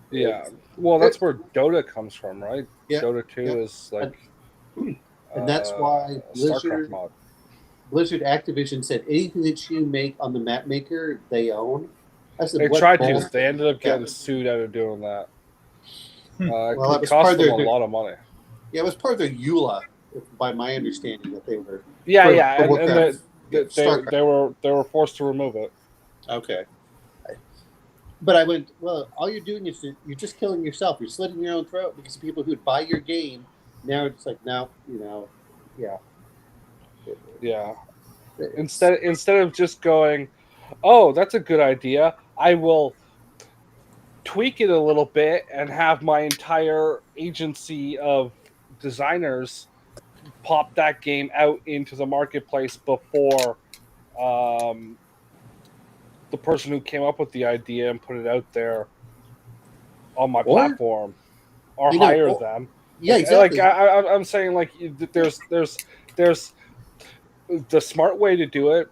Yeah, well, that's where Dota comes from, right? Yeah, Dota 2 is like, and that's why Blizzard Activision said anything that you make on the map maker, they own. They tried to. They ended up getting sued out of doing that. Well, it cost them a lot of money. Yeah, it was part of their EULA, by my understanding, that they were. And they were forced to remove it. Okay. But I went, well, all you're doing is you're just killing yourself. You're slitting your own throat because the people who'd buy your game now it's like, no, yeah. Yeah. Instead of just going, oh, that's a good idea, I will tweak it a little bit and have my entire agency of designers pop that game out into the marketplace before the person who came up with the idea and put it out there on my platform, or hire them. Yeah, exactly. Like I'm saying, like there's the smart way to do it,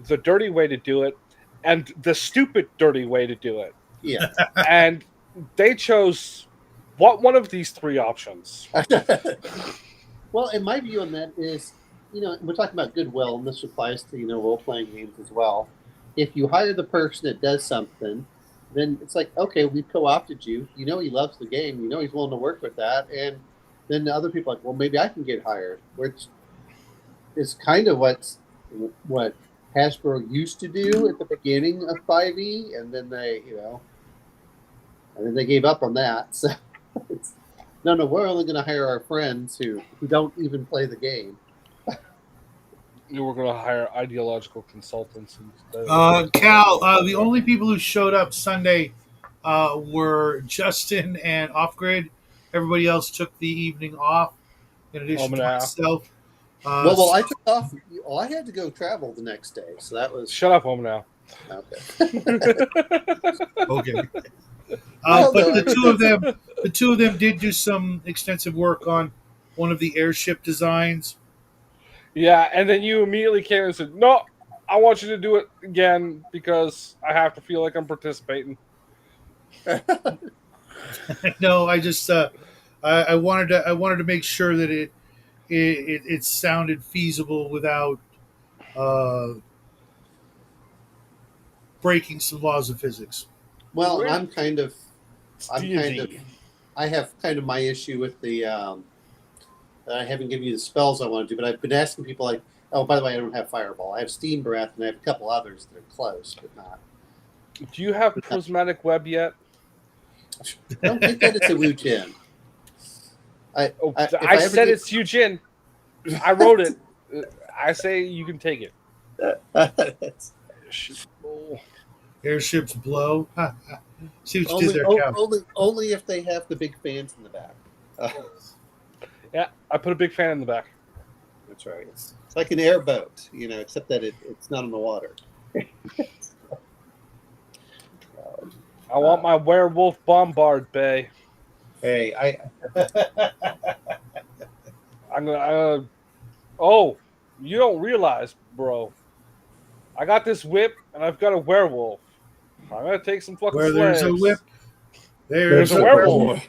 the dirty way to do it, and the stupid dirty way to do it. Yeah. And they chose what one of these three options? Well, and my view on that is, we're talking about goodwill, and this applies to, role playing games as well. If you hire the person that does something, then it's like, okay, we've co opted you. You know, he loves the game. You know, he's willing to work with that. And then the other people are like, well, maybe I can get hired, which is kind of what Hasbro used to do at the beginning of 5e. And then they gave up on that. So it's, no, we're only going to hire our friends who don't even play the game. You were going to hire ideological consultants instead. Cal, the only people who showed up Sunday were Justin and Off Grid. Everybody else took the evening off, in addition to myself. Well, I took off. Well, I had to go travel the next day, so that was. Shut up, home now. Okay. Okay. But the two of them did do some extensive work on one of the airship designs. Yeah, and then you immediately came and said, "No, I want you to do it again because I have to feel like I'm participating." No, I just I wanted to make sure that it sounded feasible without breaking some laws of physics. Well, I have kind of my issue with the. I haven't given you the spells I want to do, but I've been asking people like, oh, by the way, I don't have Fireball. I have Steam Breath, and I have a couple others that are close, but not. Do you have Prismatic Web yet? I don't think that it's a Wu Jin. I said it's Yu Jin. I wrote it. I say you can take it. Airships blow. See what you did there, Cal. Only if they have the big fans in the back. Yeah, I put a big fan in the back. That's right. It's like an airboat, except that it's not on the water. I want my werewolf bombard bay. Hey, I'm gonna. Oh, you don't realize, bro. I got this whip and I've got a werewolf. I'm gonna take some fucking Where slaves. there's a whip, there's a werewolf.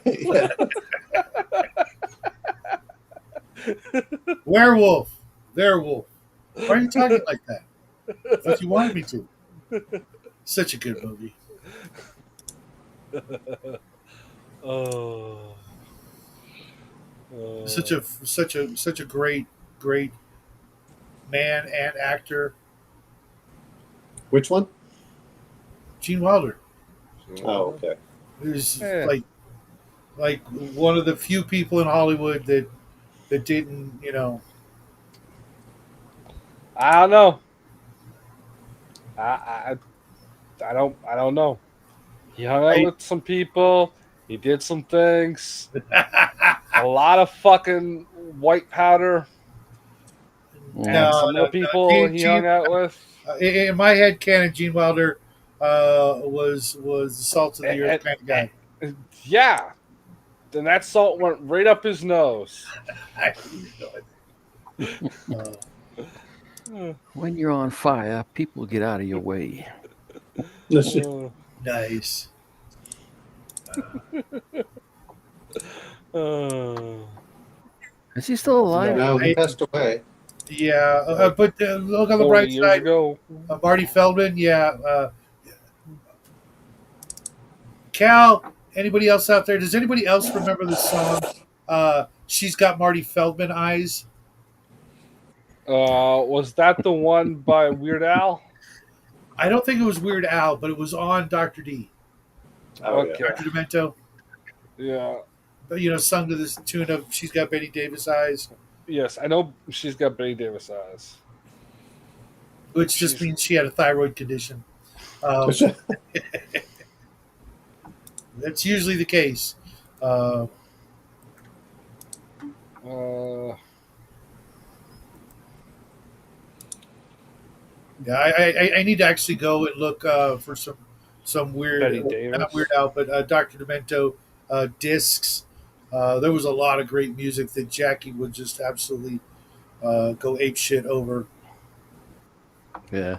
Werewolf. Why are you talking like that? Like you wanted me to. Such a good movie. Such a great man and actor. Which one? Gene Wilder. Oh, okay. He's like one of the few people in Hollywood that didn't, I don't know. I don't know. He hung out with some people. He did some things. A lot of fucking white powder. And some of the people he hung out with. In my head canon, Gene Wilder was the salt of the earth kind of guy. Yeah. Then that salt went right up his nose. When you're on fire, people get out of your way. Nice. Is he still alive? No, he passed away. Yeah, but look on the bright side. Marty Feldman, yeah. Cal, anybody else out there? Does anybody else remember the song? She's Got Marty Feldman Eyes. Was that the one by Weird Al? I don't think it was Weird Al, but it was on Dr. D. Okay. Dr. Demento. Yeah. Sung to this tune of She's Got Betty Davis Eyes. Yes, I know she's got Betty Davis eyes. Which just means she had a thyroid condition. That's usually the case. Yeah, I need to actually go and look for some weird, Betty Davis. not Weird Al, but Dr. Demento discs. There was a lot of great music that Jackie would just absolutely go ape shit over. Yeah,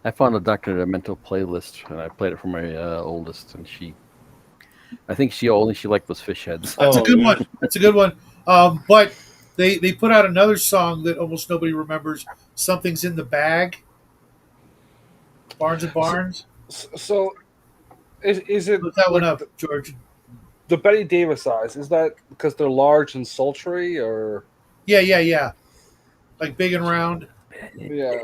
I found a Dr. Demento playlist, and I played it for my oldest, and I think she liked those fish heads. That's a Oh, good yeah. one. That's a good one. But they put out another song that almost nobody remembers. Something's in the bag. Barnes and Barnes. So is it Look that one like up, George. the Betty Davis eyes? Is that because they're large and sultry, or Yeah. Like big and round. yeah?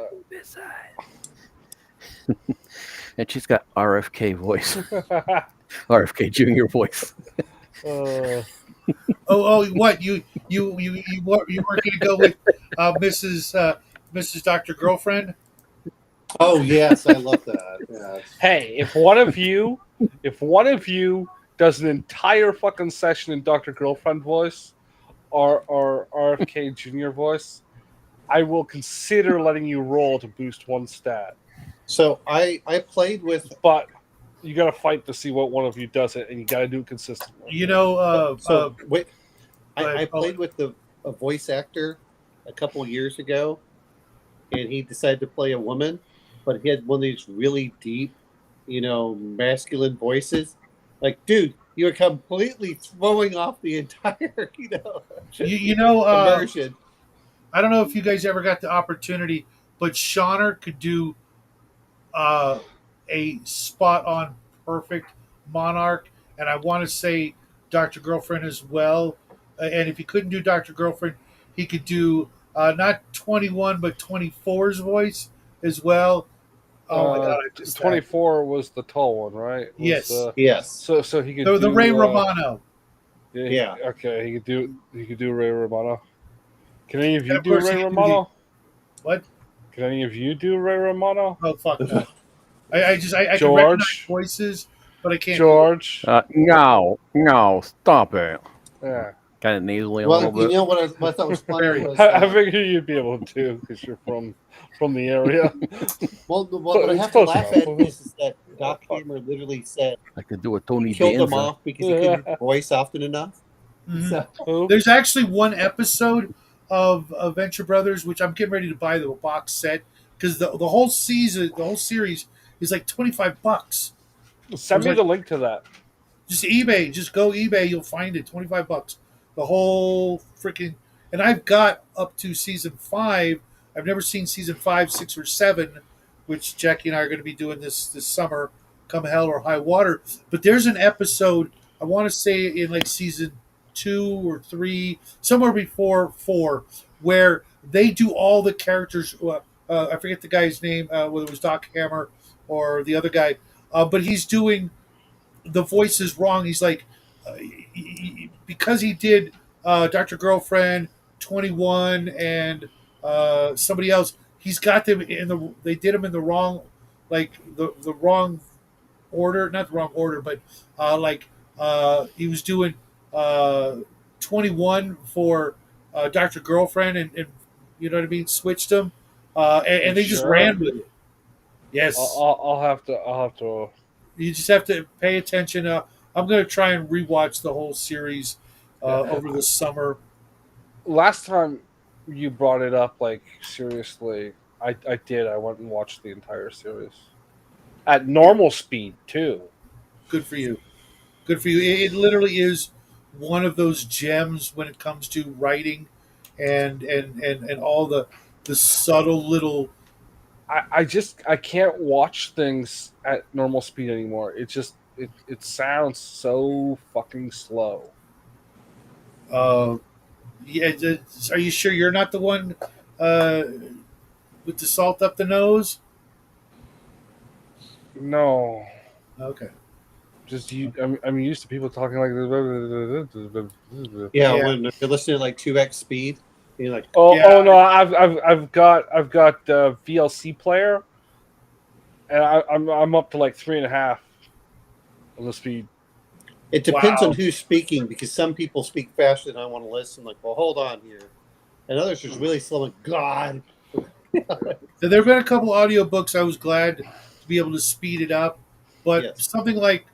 And she's got RFK voice, RFK Junior voice. Oh, what you weren't going to go with Mrs. Doctor Girlfriend? Oh yes, I love that. Yeah. Hey, if one of you does an entire fucking session in Dr. Girlfriend voice or RFK Junior voice, I will consider letting you roll to boost one stat. So I played with. But you got to fight to see what one of you does it, and you got to do it consistently. You know, Wait, but- I played with a voice actor a couple years ago, and he decided to play a woman, but he had one of these really deep, masculine voices. Like, dude, you're completely throwing off the entire, you know, immersion. I don't know if you guys ever got the opportunity, but Shauner could do a spot on perfect Monarch, and I want to say Dr. Girlfriend as well. And if he couldn't do Dr. Girlfriend, he could do not 21 but 24's voice as well. Oh my god, I just 24 was the tall one, right? Yes. Yes. So he could the do Ray Romano. Yeah. Okay, he could do Ray Romano. Can any of you And of do course he Ray could do Romano? What? Can any of you do Ray Romano? Oh fuck no. I can George? recognize voices, but I can't. George? No, stop it. Yeah. Kind of nasally a Well, little you bit. know what I thought was funny Very. was I figured you'd be able to because you're from the area. what I have to Close laugh enough. at is that Doc Hammer literally said I could do a Tony he killed him Danza. off because he couldn't voice often enough. Mhm. So, Who? There's actually one episode of Venture Brothers, which I'm getting ready to buy the box set because the whole season, the whole series is like $25. Send me the link to that. Just eBay, just go eBay, you'll find it. $25. The whole freaking, and I've got up to season 5. I've never seen season 5, 6, or 7, which Jackie and I are going to be doing this summer, come hell or high water. But there's an episode I want to say in like season 2 or 3, somewhere before 4, where they do all the characters. I forget the guy's name, whether it was Doc Hammer or the other guy, but he's doing the voice is wrong. He's like, because he did Dr. Girlfriend, 21, and somebody else, he's got them they did them in the wrong, like the wrong order, not the wrong order, but he was doing 21 for Dr. Girlfriend, and you know what I mean, switched them, and they just Sure. ran with it. Yes. I'll have to. You just have to pay attention. I'm going to try and rewatch the whole series over the summer. Last time you brought it up, like seriously, I did. I went and watched the entire series at normal speed too. Good for you. Good for you. It literally is one of those gems when it comes to writing and all the subtle little. I can't watch things at normal speed anymore. It sounds so fucking slow. Yeah, are you sure you're not the one with the salt up the nose? No, Okay. just you. I'm used to people talking like yeah, Yeah. when you're listening at like 2x speed, you're like, Yeah. no, I've got VLC player, and I'm up to like 3.5 on the speed. it depends Wow. on who's speaking because some people speak faster than I want to listen. Like, well, hold on here, and others are really slow. Like, God, So there have been a couple audiobooks I was glad to be able to speed it up, but Yes. something like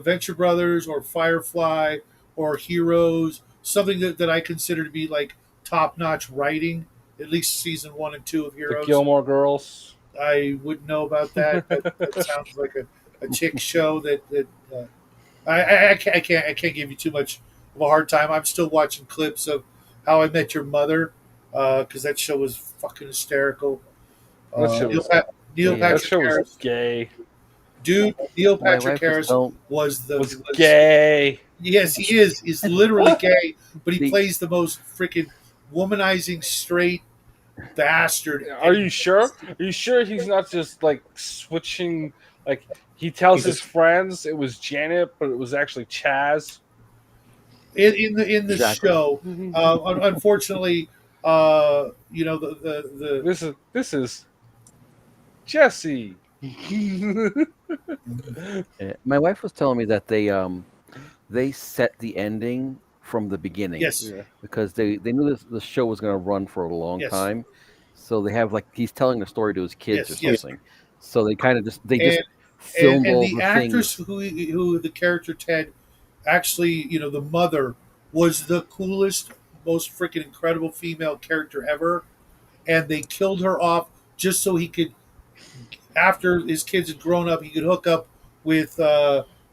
Venture Brothers or Firefly or Heroes, something that I consider to be like top notch writing, at least season 1 and 2 of The Heroes. Gilmore Girls. I wouldn't know about that. That sounds like a chick show that I can't give you too much of a hard time. I'm still watching clips of How I Met Your Mother because that show was fucking hysterical. That shit Neil, was Neil Yeah. that Patrick show was Harris, gay. dude. Neil My Patrick wife was Harris telling Was gay. yes, he is. He's literally gay, but he the plays the most freaking womanizing straight bastard. Are you sure? Are you sure he's not just like switching? Like he tells He's his friends it was Janet, but it was actually Chaz. In the Exactly. show? Unfortunately, the This is Jesse. my wife was telling me that they set the ending from the beginning yes, Yeah. because they knew the show was going to run for a long yes, time, so they have like he's telling the story to his kids or yes, yes, something. So they kind of just and filmed and all the the actress things. who the character Ted actually, the mother was the coolest, most freaking incredible female character ever, and they killed her off just so he could, after his kids had grown up, he could hook up with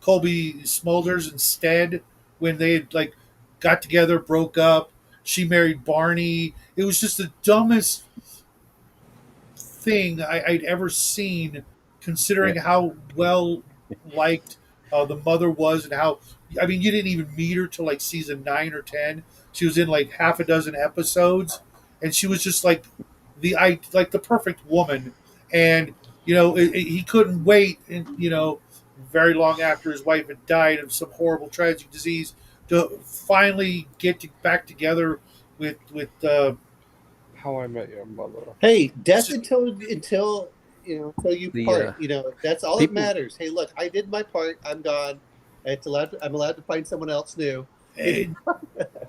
Colby Smulders instead. When they had like got together, broke up, she married Barney. It was just the dumbest thing I'd ever seen, considering Yeah. how well liked the mother was, and how, I mean, you didn't even meet her till like season 9 or 10. She was in like half a dozen episodes, and she was just like like the perfect woman. And he couldn't wait, and very long after his wife had died of some horrible tragic disease, to finally back together with How I Met Your Mother. Hey, death until until you The, part. That's all that people- matters. Hey, look, I did my part. I'm gone. I'm allowed to find someone else new. and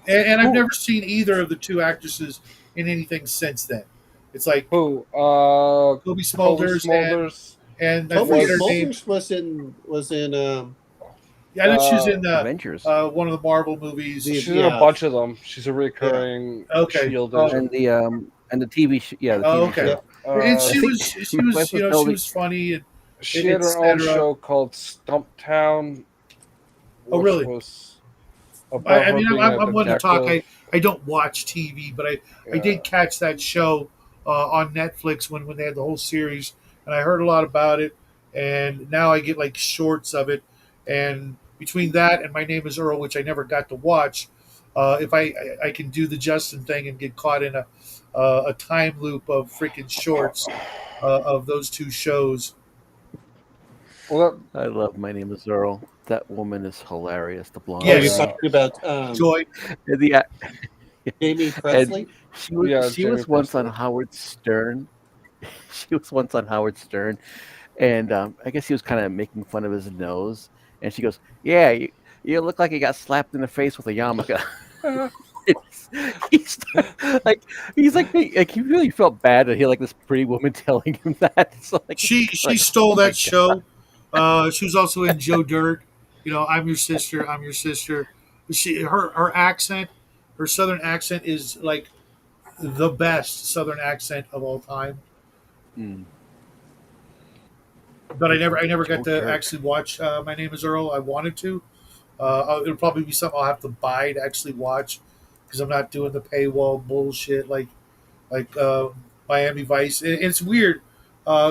I've never seen either of the two actresses in anything since then. It's like Who? Kobe Smulders and I Hopefully, forget her name. Smulders was in Yeah, I know she's in Avengers one of the Marvel movies. The- She's in Yeah. a bunch of them. She's a recurring Okay. Shield Oh. agent. and the TV the TV Oh, okay. show. And Uh, she I think was she my was wife was she telling- was funny, and she had her it's own cetera. show called Stumptown. Oh, which really? Was about I her mean, being I'm a one to talk. detective. I don't watch TV, but I Yeah. did catch that show on Netflix when they had the whole series, and I heard a lot about it. And now I get like shorts of it, and between that and My Name Is Earl, which I never got to watch, if I can do the Justin thing and get caught in a time loop of freaking shorts of those two shows. Well, I love My Name Is Earl. That woman is hilarious. The blonde. Oh, you're Yes. talking about Joy, And the Jamie Presley. she was Yeah, she was Jamie once on Presley. Howard Stern. She was once on Howard Stern, and I guess he was kind of making fun of his nose. And she goes, "Yeah, you look like you got slapped in the face with a yarmulke." he's like he really felt bad to hear like this pretty woman telling him that. So, like, she like, stole oh my that show. She was also in Joe Dirt. I'm your sister. I'm your sister. Her accent, her southern accent is like the best southern accent of all time. Mm. But I never got Joe to Dirt. actually watch My Name Is Earl. I wanted to. It'll probably be something I'll have to buy to actually watch, because I'm not doing the paywall bullshit like Miami Vice. It's weird.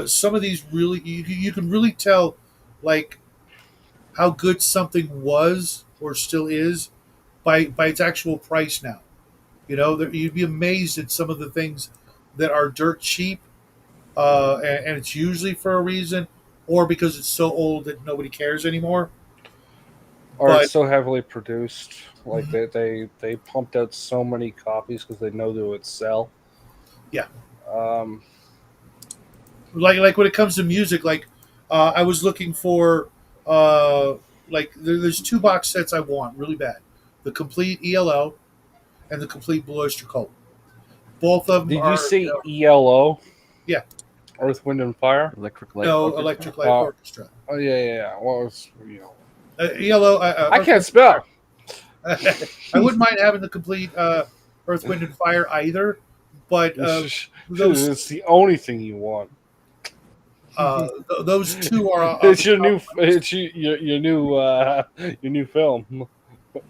Some of these really you can really tell like how good something was or still is by its actual price now. You'd be amazed at some of the things that are dirt cheap, and it's usually for a reason, or because it's so old that nobody cares anymore. or But- it's so heavily produced. Like they pumped out so many copies because they know they would sell. Yeah. Um, Like when it comes to music, like I was looking for there's two box sets I want really bad: the complete ELO and the complete Blue Oyster Cult. Both of them did are you see ELO? Yeah. Earth, Wind, and Fire. Electric Light. no Orchestra? Electric Light Oh. Orchestra. Oh yeah. What was ELO. I can't spell. I wouldn't mind having the complete Earth, Wind, and Fire either, but It's those the only thing you want. Those two are. It's your new. It's your new film,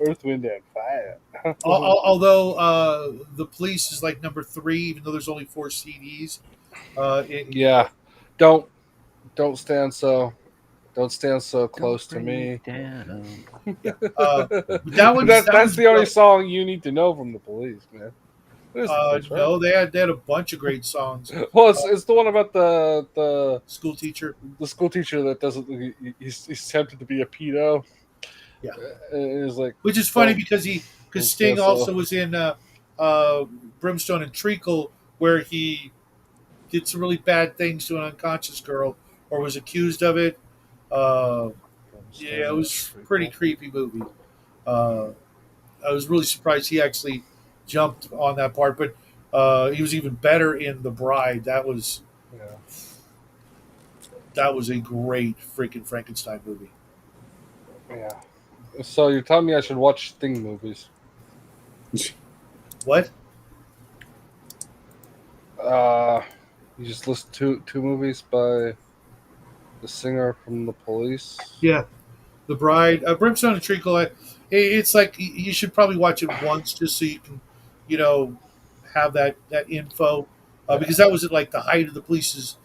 Earth, Wind, and Fire. Although the police is like number 3, even though there's only 4 CDs. Yeah, don't stand so. Don't stand so close to me. That one's That's the only song you need to know from the Police, man. It is the Police, right? No, they had a bunch of great songs. Well, it's the one about the School teacher. The school teacher that doesn't. He's tempted to be a pedo. Yeah, it's like, which is funny because Sting so. also was in Brimstone and Treacle, where he did some really bad things to an unconscious girl, or was accused of it. Yeah, it was a pretty creepy movie. I was really surprised he actually jumped on that part, but he was even better in The Bride. That was a great freaking Frankenstein movie. Yeah. So you're telling me I should watch Sting movies? What? You just list two movies by the singer from the Police. Yeah, The Bride, Brimstone and Treacle. It's like you should probably watch it once just so you can, have that info, because that was at like the height of the Police's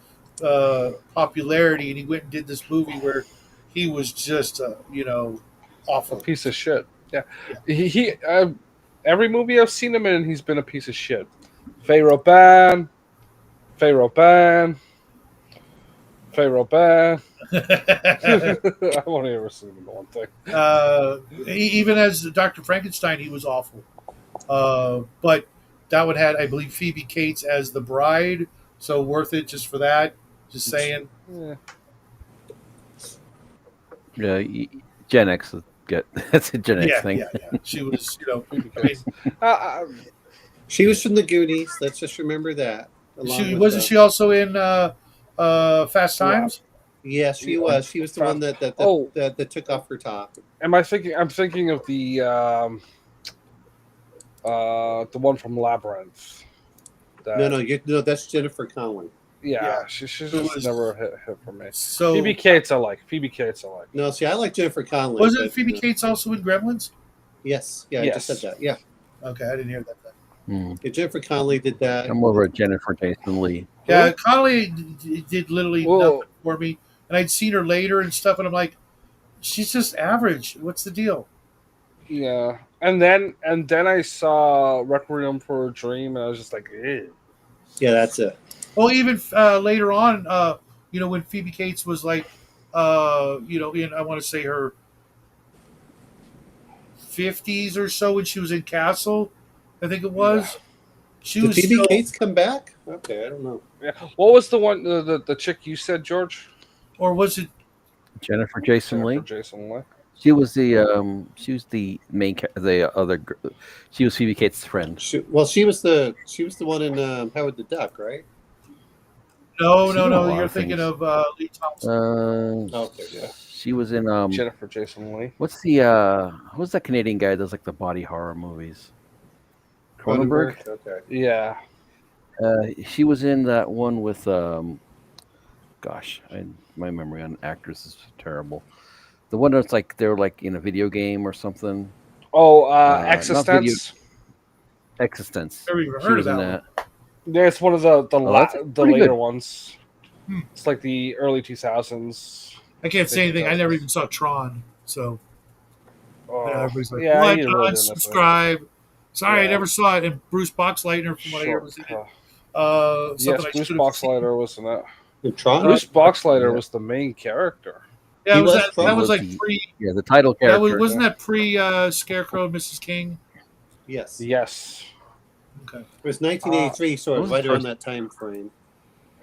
popularity, and he went and did this movie where he was just awful, a piece of shit. Yeah. He every movie I've seen him in, he's been a piece of shit. Pharaoh Ban. I won't ever see him in the one thing. Even as Dr. Frankenstein, he was awful. But that one had, I believe, Phoebe Cates as the bride, so worth it just for that. Just saying. Yeah, Gen X is good. That's a Gen X thing. Yeah. She was, she was from the Goonies. Let's just remember that. She also in Fast Times? Yes, she was. She was the one that took off her top. Am I thinking? I'm thinking of the one from Labyrinth. No, that's Jennifer Connelly. Yeah. She's just never hit for me. So Phoebe Cates I like. No, see, I like Jennifer Connelly. Wasn't Phoebe Cates also in Gremlins? Yes. Yeah, I just said that. Yeah. Okay, I didn't hear that. Yeah, Jennifer Connelly did that. I'm over at Jennifer Jason Leigh. Yeah, Connelly did literally nothing for me, and I'd seen her later and stuff, and I'm like, she's just average. What's the deal? Yeah, and then I saw Requiem for a Dream, and I was just like, ew. Yeah, that's it. Well, even later on, when Phoebe Cates was like, in I want to say her 50s or so, when she was in Castle, I think it was. Yeah. Did Phoebe Cates come back? Okay, I don't know. Yeah. What was the one the chick you said, George? Or was it Jennifer Jason Leigh? Jason Leigh. She was the main the other. She was Phoebe Cates' friend. She was the one in Howard the Duck, right? No. You're thinking of Lee Thompson. Okay, yeah. She was in Jennifer Jason Leigh. What's that Canadian guy that does like the body horror movies? Cronenberg. Okay. Yeah. She was in that one with my memory on actors is terrible. The one that's like they're like in a video game or something. Oh, Existence. Existence. Never even heard of that. Yeah, it's one of the later good ones. It's like the early 2000s. I can't say anything. I never even saw Tron, so everybody's like, yeah, "What? really Unsubscribe." Sorry, I never saw it. And Bruce Boxleitner, from what I hear, was in it. Yes, Bruce Boxleitner was in it. Tron? Bruce Boxleitner was the main character. Yeah, that was like the title character. Wasn't that pre Scarecrow and Mrs. King? Yes. Okay. It was 1983, so it was right around that time frame.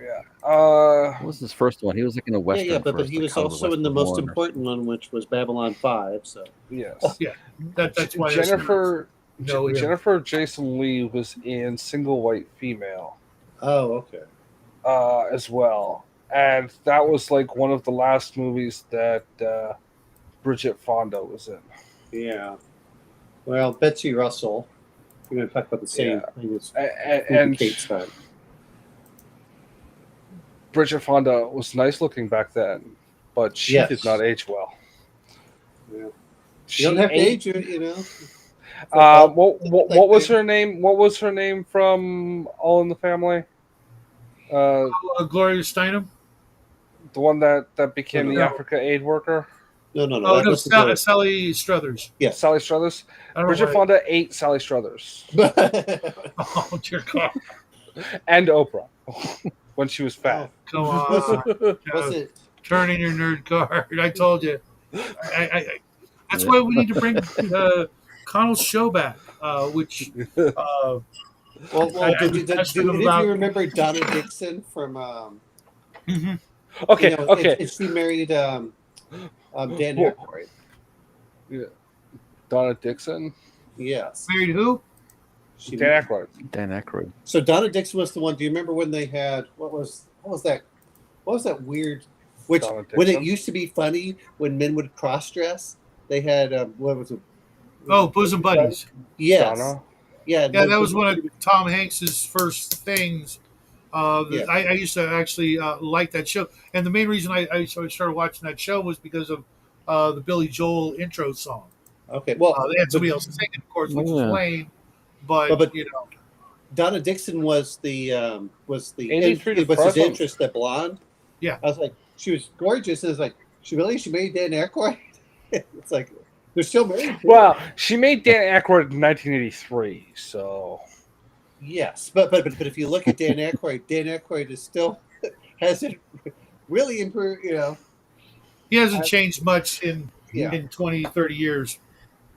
Yeah. What was his first one? He was like in a western. Yeah, but he was also in the most important one, which was Babylon 5. So yes. Yeah. That's why Jennifer Jason Leigh was in Single White Female. Oh, okay. As well. And that was like one of the last movies that Bridget Fonda was in. Yeah. Well, Betsy Russell. We're going to talk about the same thing as and Kate's time. Bridget Fonda was nice looking back then, but she Yes. did not age well. Yeah. She You don't have to aged- age, you know. What was her name? What was her name from All in the Family? Gloria Steinem. The one that became the No. Africa aid worker, No, no, no. Oh that no, wasn't good. Sally Struthers. Yes. Sally Struthers. I don't Bridget know Fonda ate Sally Struthers Oh dear God! and Oprah when she was fat. Come Was on, Was it? turn in your nerd card. I told you. That's why we need to bring Connell's show back. Which Well, did you asked do him any of about- you remember Donna Dixon from? Mhm. Okay, You know, okay. She married Dan Aykroyd. Donna Dixon, Yes. married who? She, Dan Aykroyd. Dan Aykroyd. So Donna Dixon was the one. Do you remember when they had what was that? What was that weird? Which Donna when it Dixon? used to be funny when men would cross dress, they had what was it? Oh, Bosom Buddies. Yes. Donna. Yeah. Yeah, that was one of Tom Hanks's first things. Yeah. I used to actually like that show, and the main reason I started watching that show was because of the Billy Joel intro song. Okay. Well, They had somebody else singing, of course, which Yeah. was lame, but you know, Donna Dixon was the 83 to was his present. interest, the blonde. Yeah. I was like, she was gorgeous. And it's like, she made Dan Aykroyd. It's like they're still married. Well, she made Dan Aykroyd in 1983, so Yes, but if you look at Dan Aykroyd is still hasn't really improved. You know, he hasn't changed much in Yeah. 20, 30 years.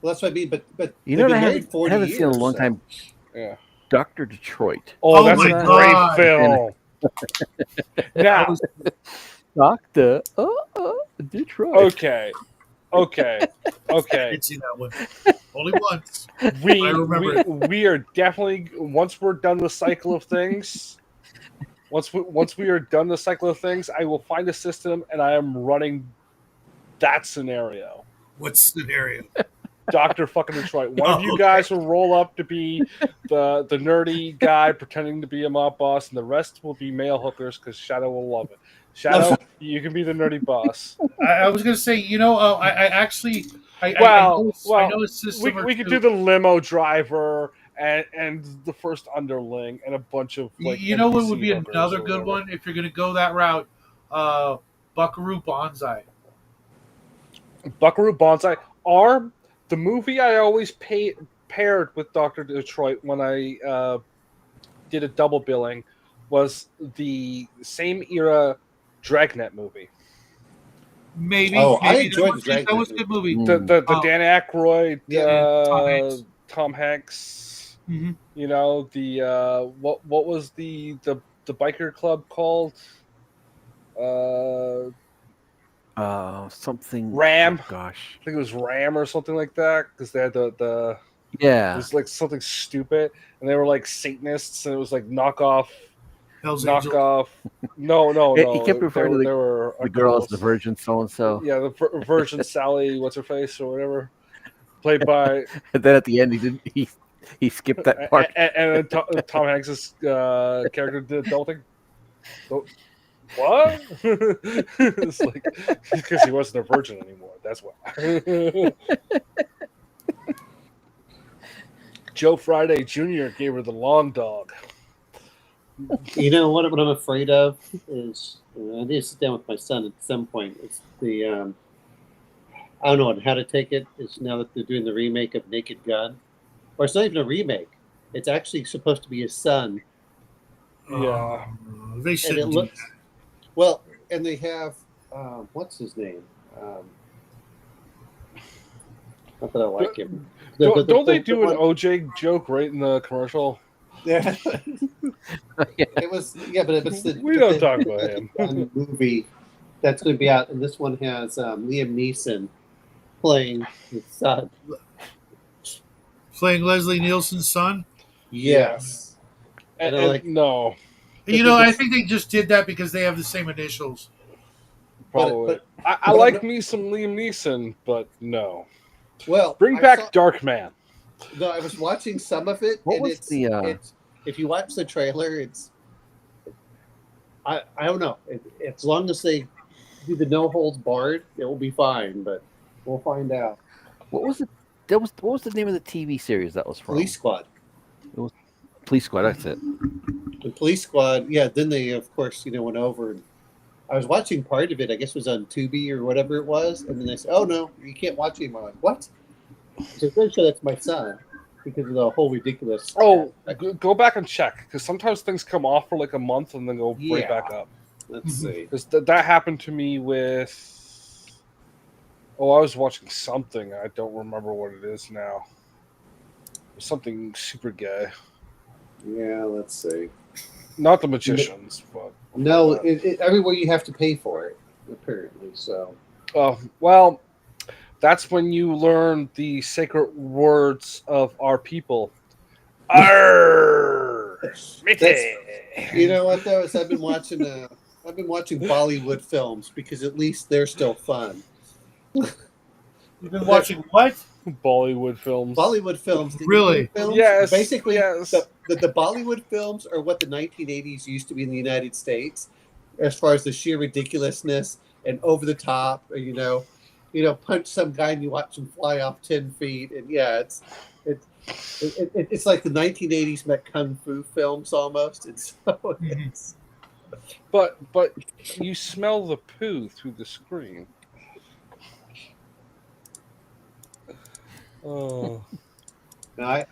well, that's what I mean. But You they've know, been I married 40 haven't seen in a years, long so- time. yeah. Dr. Detroit. Oh, Oh that's my a God. great film. Now, Doctor Detroit. okay. I didn't see that one. Only once. we, I remember we are definitely, once we're done the cycle of things, once we are done the cycle of things, I will find a system and I am running that scenario. What scenario? Dr. fucking Detroit. One of you guys will roll up to be the nerdy guy pretending to be a mob boss, and the rest will be male hookers because Shadow will love it. Shadow, you can be the nerdy boss. I was going to say, you know, I actually, I Well, know a system or we could two. do the limo driver and the first underling and a bunch of like. You know what NPC would be hookers another or good whatever. one if you're going to go that route? Buckaroo Banzai. Buckaroo Banzai. Or the movie I always paired with Dr. Detroit when I did a double billing was the same era Dragnet movie. Maybe. Oh, I maybe enjoyed the that Dragnet was a good movie. movie. The Oh. Dan Aykroyd, Tom Hanks. Tom Hanks. Mhm. You know the what was the biker club called? Something. Ram. Oh, gosh. I think it was Ram or something like that because they had the it Yeah. was like something stupid and they were like Satanists and it was like knockoff. Hell's Angels. Knockoff. No. He kept referring to They were The girl is occultists. the virgin, so and so. Yeah, the Virgin Sally, what's her face or whatever, played by And then at the end, he skipped that part. and then Tom Hanks's character did adulting. So, what? It's like because he wasn't a virgin anymore. That's why. Joe Friday Jr. gave her the long dog. You know what I'm afraid of is I need to sit down with my son at some point. It's the I don't know how to take it. Is now that they're doing the remake of Naked Gun, or it's not even a remake. It's actually supposed to be his son. Yeah. They And shouldn't it do looks well, and they have what's his name? Not that I like him. Don't they do an one- OJ joke right in the commercial? Yeah. It was but it's the We don't talk about him. Gun movie that's going to be out, and this one has Liam Neeson playing his son. Playing Leslie Nielsen's son. Yes. And, And I like- no, You know, I think they just did that because they have the same initials. probably. but- I like me some Liam Neeson, but no. Well, Bring I back saw- Dark Man. No, I was watching some of it, What and was it's the, if you watch the trailer, I don't know. As long as they do the no holds barred, it will be fine. But we'll find out. What was it? What was the name of the TV series that was from? Police Squad. It was Police Squad. That's it. The Police Squad. Yeah. Then they, of course, went over. And I was watching part of it. I guess it was on Tubi or whatever it was. And then they said, "Oh no, you can't watch it." I'm like, "What?" So I'm sure that's my son because of the whole ridiculous. Oh, go back and check because sometimes things come off for like a month and then go right Yeah. back up. Let's see. Because that happened to me with. Oh, I was watching something. I don't remember what it is now. It was something super gay. Yeah. Let's see. Not the magicians, but No, everywhere you have to pay for it, apparently. So. oh well, that's when you learn the sacred words of our people. Arr, matey. You know what though? Is I've been watching Bollywood films because at least they're still fun. You've been watching what? Bollywood films. Bollywood films, the Really? Indian films, Yes, basically, yes. the Bollywood films are what the 1980s used to be in the United States, as far as the sheer ridiculousness and over the top. Punch some guy and you watch him fly off 10 feet, and yeah, it's like the 1980s met kung fu films almost. And so it's, But you smell the poo through the screen. Oh, no, I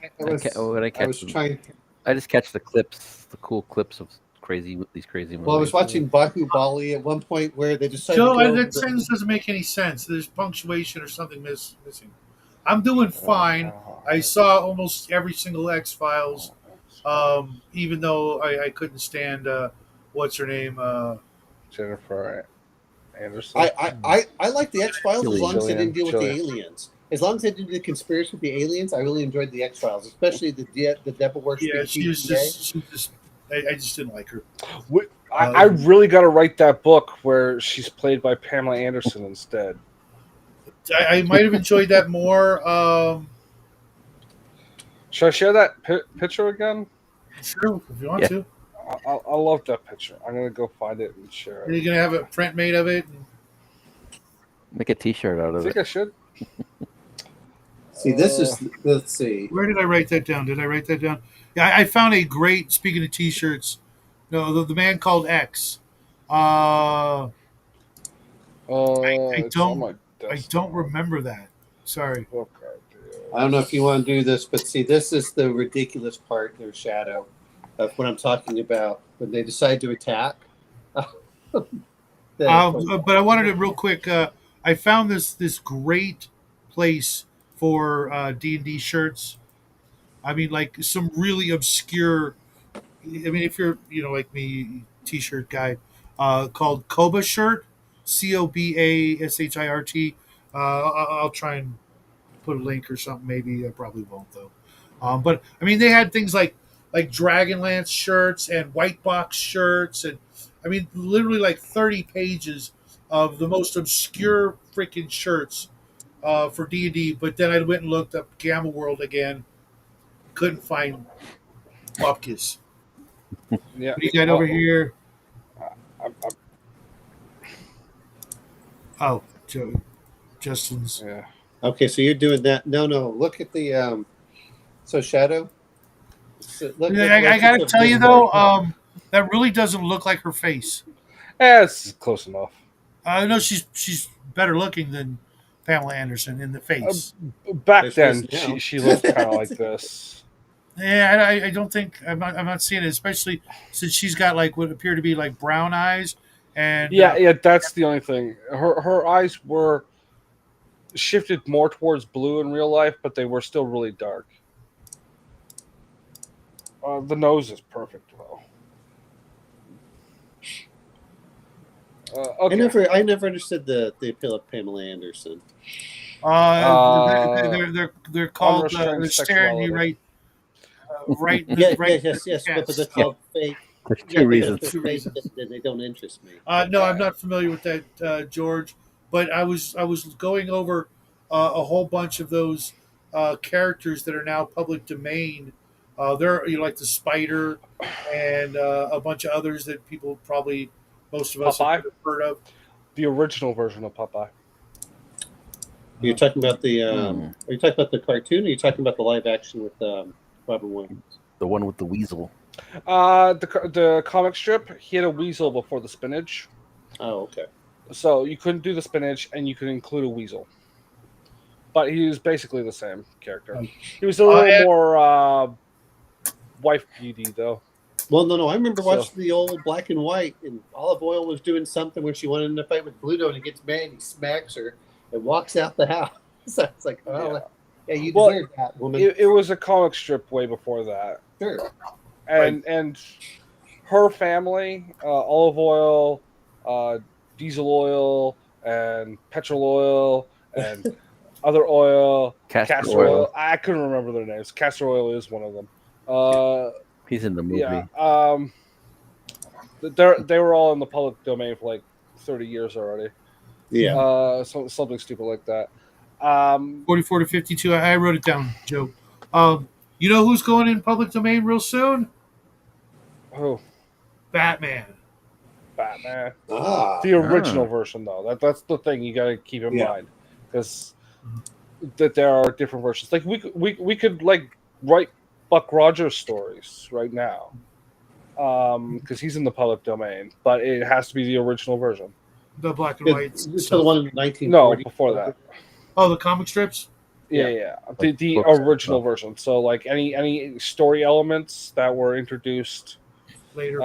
was trying. I just catch the clips, the cool clips of these crazy movies. Well, I was watching Bahubali at one point where they decided. Joe, to go that sentence doesn't make any sense. There's punctuation or something missing. I'm doing fine. I saw almost every single X-Files, even though I couldn't stand what's her name. Jennifer Anderson. I like the X-Files as long as they didn't deal with the Jillian. aliens. As long as they did the conspiracy with the aliens, I really enjoyed the X-Files, especially the devil worshipping. Yeah, she was just. I just didn't like her. I really got to write that book where she's played by Pamela Anderson instead. I might have enjoyed that more. Should I share that picture again? Sure, if you want Yeah. to. I love that picture. I'm gonna go find it and share Are it. you gonna have a print made of it? Make a T-shirt out I of think it. I should. See, this is. Let's see. Where did I write that down? Did I write that down? Yeah, I found a great. Speaking of T-shirts, no, the man called X. I It's don't- on my I desk. don't remember that. Sorry. Okay. I don't know if you want to do this, but see, this is the ridiculous part, their shadow, of what I'm talking about when they decide to attack. But I wanted to real quick. I found this great place for D&D shirts. I mean, like some really obscure. I mean, if you're like me, T-shirt guy, called Koba Shirt, COBASHIRT. I'll try and put a link or something. Maybe I probably won't though. But I mean, they had things like Dragonlance shirts and White Box shirts, and I mean, literally like 30 pages of the most obscure freaking shirts for D&D. But then I went and looked up Gamma World again. Couldn't find Bupkis. Yeah. What do you got over here? I'm- Oh, Justin's. yeah. Okay, so you're doing that. No, look at the. So shadow. So I gotta tell you though, that really doesn't look like her face. It's close enough. I know she's better looking than Pamela Anderson in the face. Back There's then, this now. she looked kind of like this. Yeah, I don't think I'm not seeing it, especially since she's got like what appear to be like brown eyes. And Yeah, that's the only thing. Her eyes were shifted more towards blue in real life, but they were still really dark. The nose is perfect, though. Okay. I never understood the appeal of Pamela Anderson. they're called unrestrained they're staring you sexuality. right. Yes, but that's called fake. There's Yeah, two because reasons. they're fake, then they don't interest me. No, I'm not familiar with that, George. But I was going over a whole bunch of those characters that are now public domain They're like the Spider and a bunch of others that people probably most of us Popeye? have heard of. The original version of Popeye. You're talking about the. Hmm. Are you talking about the cartoon? Or are you talking about the live action with Robin Williams? The one with the weasel. The comic strip, he had a weasel before the spinach. Oh, okay. So you couldn't do the spinach, and you could include a weasel. But he was basically the same character. He was a little more wife beauty, though. Well, no. I remember So- watching the old black and white, and Olive Oil was doing something when she wanted to fight with Bluto, and he gets mad, and he smacks her, and walks out the house. So it's like, oh, yeah, you Well, deserve that, woman. It was a comic strip way before that. Sure. And her family, olive oil, diesel oil, and petrol oil, and other oil, Castor oil. I couldn't remember their names. Castor oil is one of them. He's in the movie. Yeah. They were all in the public domain for like 30 years already. Yeah. Something stupid like that. 44 to 52. I wrote it down, Joe. You know who's going in public domain real soon? Oh, Batman. Batman. Ah. The original version, though. That's the thing you got to keep in mind, because that there are different versions. Like we could like write Buck Rogers stories right now, because he's in the public domain, but it has to be the original version. The black and white. So the one in 1940. No, before that. Oh, the comic strips? Yeah. Like The books, original so. version. So like any story elements that were introduced Later.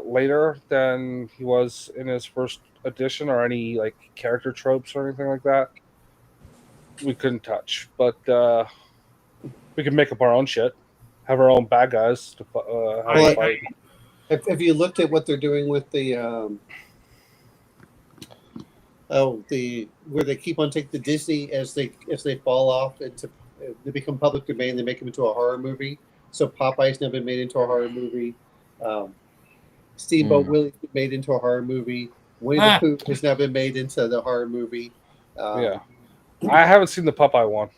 later than he was in his first edition, or any like character tropes or anything like that, we couldn't touch. But we could make up our own shit, have our own bad guys to have a fight. Have you looked at what they're doing with the where they keep on taking the Disney as they fall off into they become public domain, they make them into a horror movie. So Popeye's now been made into a horror movie. Steamboat Willie's been made into a horror movie. Winnie the Pooh has now been made into the horror movie. Yeah, I haven't seen the Popeye one.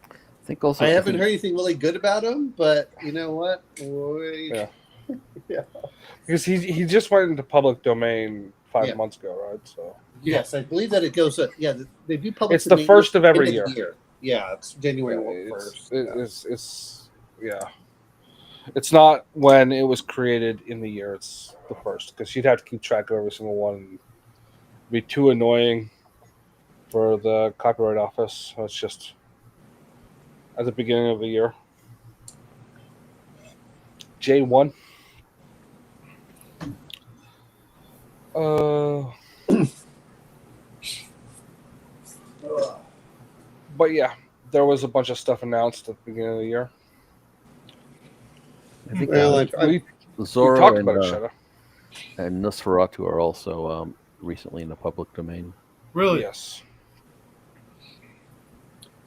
I think also I haven't heard anything really good about him, but you know what? Yeah. Because he just went into public domain 5 months ago, right? So yes, I believe that it goes. They do public. It's the domain first of every end year. Yeah, it's January 1st. It's not when it was created in the year. It's the first, because you'd have to keep track of every single one. It'd be too annoying for the copyright office. So it's just at the beginning of the year. J1. But yeah, there was a bunch of stuff announced at the beginning of the year. I think We Zorro talked about it, Shadow. and Nosferatu are also recently in the public domain. Really? Yes.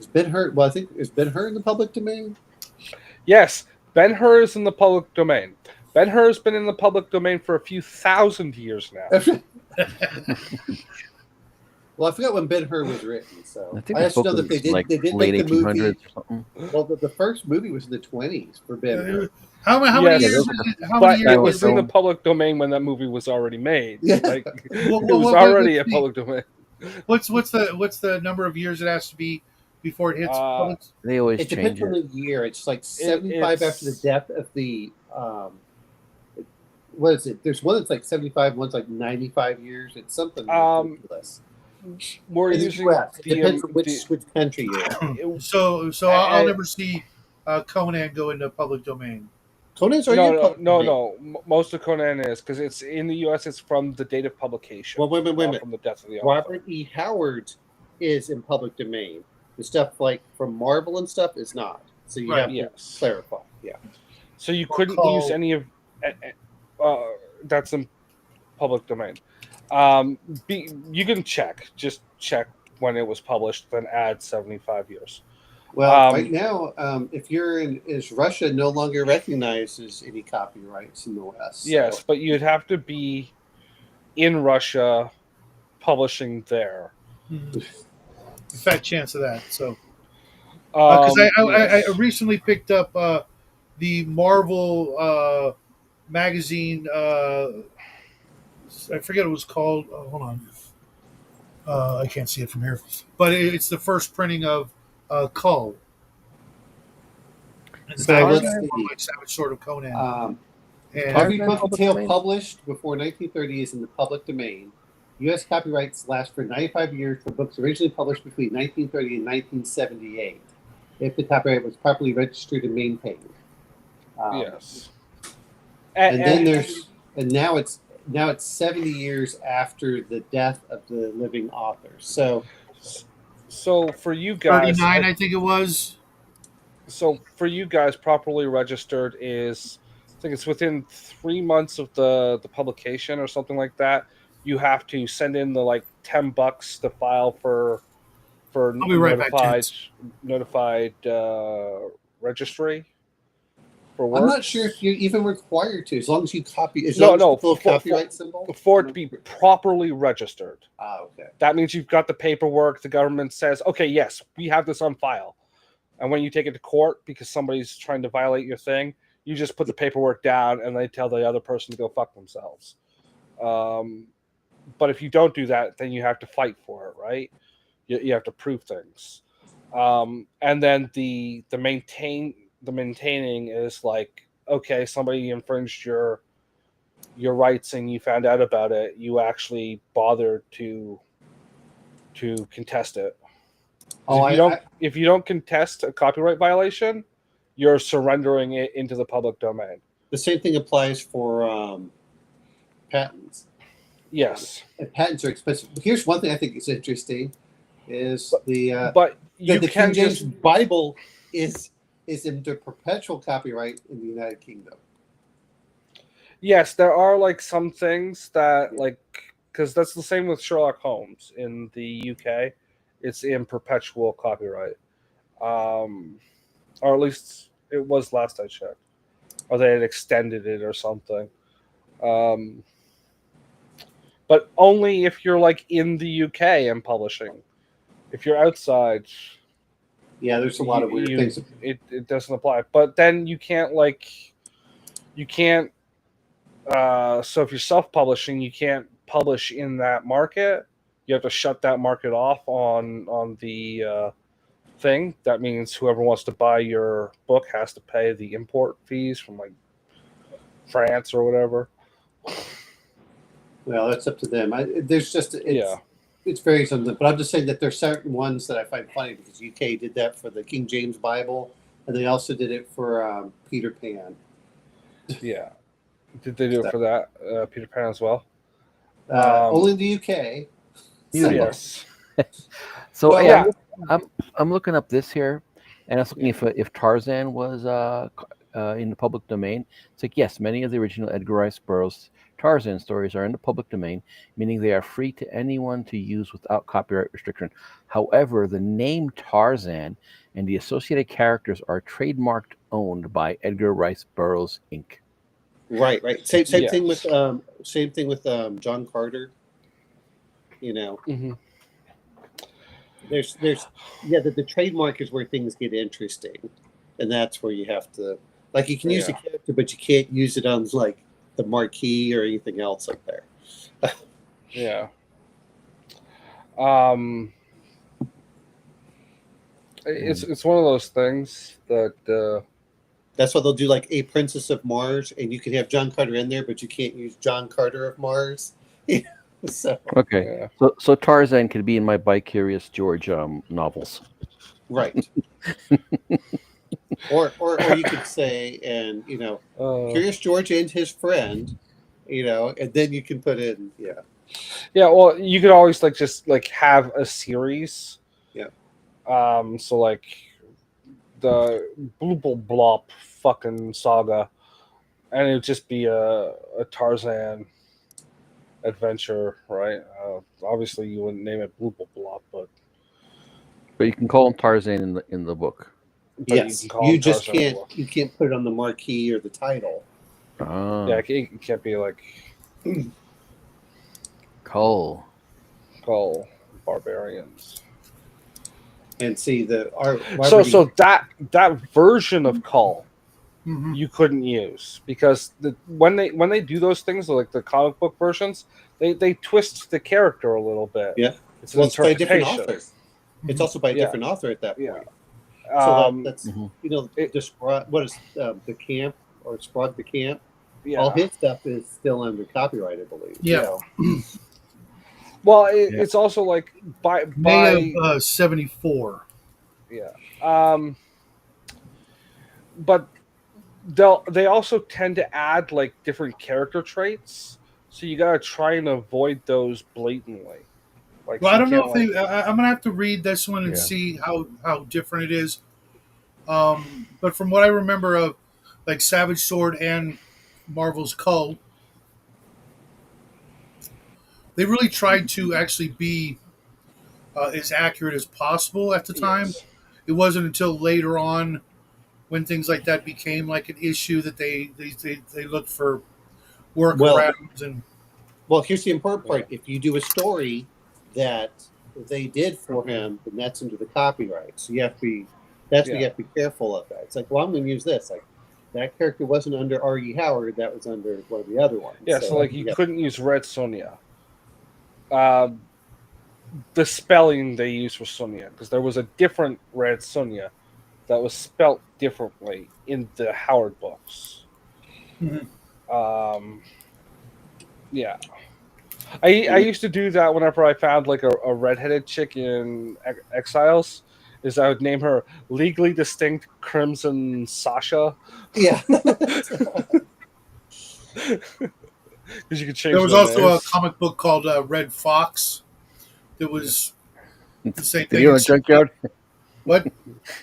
Is Ben-Hur? Well, I think is Ben-Hur in the public domain? Yes, Ben-Hur is in the public domain. Ben-Hur has been in the public domain for a few thousand years now. Well, I forgot when Ben-Hur was written, so I think I just book know that was they like did late make the movie. 1800s or something. Well, the first movie was in the 20s for Ben-Hur. How Yes, many years? How But many it years? was in the public domain when that movie was already made. Yeah. Like, Well, it was well, already a let's see. public domain. What's the number of years it has to be before it hits public? They always It depends change on it. the year. It's like 75 it's- after the death of the. What is it? There's one that's like 75, one's like 95 years. It's something ridiculous. We're In the using US, it the, depends on which country you're in. So I'll never see Conan go into public domain. Conan's already in public domain. no. Most of Conan is, because it's in the U.S. It's from the date of publication. Well, wait a not minute. from the death of the author. Robert E. Howard is in public domain. The stuff like from Marvel and stuff is not. So you Right, have to yes. clarify. Yeah. So you couldn't Call- use any of that's in public domain. You can just check when it was published, then add 75 years. Well, right now, if you're in, is Russia no longer recognizes any copyrights in the West? Yes, but you'd have to be in Russia, publishing there. Fat chance of that. So because I recently picked up the Marvel magazine. I forget what it was called. Hold on. I can't see it from here, but it's the first printing of Kull. And the So back let's is see. like Savage Sword of Conan. Um, And every Tarzan book and public tale domain? published before 1930 is in the public domain. U.S. copyrights last for 95 years for books originally published between 1930 and 1978, if the copyright was properly registered and maintained. Yes. And then now it's 70 years after the death of the living author. So for you guys, 39, I think it was. properly registered is, I think it's within 3 months of the publication or something like that. You have to send in the like $10 to file for I'll be right back, gents. notified registry for I'm works. not sure if you're even required to, as long as you copy. As No, long as no, you pull a copyright symbol for it to be properly registered. Okay. That means you've got the paperwork. The government says, okay, yes, we have this on file. And when you take it to court because somebody's trying to violate your thing, you just put the paperwork down and they tell the other person to go fuck themselves. But if you don't do that, then you have to fight for it, right? You have to prove things. And then the maintaining is like, okay, somebody infringed your rights and you found out about it. You actually bothered to contest it. If you don't contest a copyright violation, you're surrendering it into the public domain. The same thing applies for patents. Yes, and patents are expensive. Here's one thing I think is interesting: is but you the can King James just Bible is into perpetual copyright in the United Kingdom. yes, there are like some things that like, because that's the same with Sherlock Holmes in the UK. It's in perpetual copyright, or at least it was last I checked, or they had extended it or something. But only if you're like in the UK and publishing. If you're outside, Yeah, there's a lot of weird things. It doesn't apply. But then you can't. So if you're self-publishing, you can't publish in that market. You have to shut that market off on the thing. That means whoever wants to buy your book has to pay the import fees from like France or whatever. Well, that's up to them. It's very something, but I'm just saying that there's certain ones that I find funny because UK did that for the King James Bible, and they also did it for Peter Pan. Yeah, did they do it for that Peter Pan as well? Only in the UK. Yes. So Well, yeah, I'm looking up this here, and I was looking if Tarzan was in the public domain. It's like yes, many of the original Edgar Rice Burroughs Tarzan stories are in the public domain, meaning they are free to anyone to use without copyright restriction. However, the name Tarzan and the associated characters are trademarked owned by Edgar Rice Burroughs Inc. Right. Same Yes. thing with John Carter. You know, there's the trademark is where things get interesting, and that's where you have to you can use the character, but you can't use it on like the marquee or anything else like there. Yeah. It's one of those things that that's why they'll do like A Princess of Mars, and you can have John Carter in there, but you can't use John Carter of Mars. So okay, so Tarzan could be in my By Curious George novels, right? or you could say, and Curious George and his friend, and then you can put in Yeah, well, you could always just have a series. Yeah. So like the Blooble Blop fucking saga, and it would just be a Tarzan adventure, right? Obviously, you wouldn't name it Blooble Blop, but you can call him Tarzan in the book. Yes, you just can't. You can't put it on the marquee or the title. Yeah, it can't be like Cull Barbarians. And see so that version of Cull Mhm. you couldn't use, because when they do those things, like the comic book versions, they twist the character a little bit. Yeah. It's an Well, it's by a different interpretation. author. It's also by a Yeah. different author at that Yeah. point. So Um, that's Mhm. what is the camp or Sprague the camp? yeah. All his stuff is still under copyright, I believe. Yeah. Well, Yeah. it's also like by May of '74. yeah. But they also tend to add like different character traits, so you gotta try and avoid those blatantly. Like, Well, so I you don't know can't if like, I'm gonna have to read this one and Yeah. see how different it is. But from what I remember of like Savage Sword and Marvel's Cult, they really tried to actually be as accurate as possible at the time. yes, It wasn't until later on when things like that became like an issue that they looked for Well, workarounds and well, here's the important yeah, part. If you do a story that they did for him, then that's under the copyright. So you have to be that's what you yeah, have to be careful of that. It's like, well, I'm going to use this. Like that character wasn't under R.E. Howard. That was under one of the other ones. yeah. So like, you yeah. couldn't use Red Sonja. The spelling they used for Sonja, because there was a different Red Sonja that was spelt differently in the Howard books. Mhm. Yeah. I used to do that whenever I found like a redheaded chick in Exiles. Is I would name her Legally Distinct Crimson Sasha, Yeah. because you could change there was the also a names. comic book called Red Fox that was the same Did thing. he own a junkyard? What?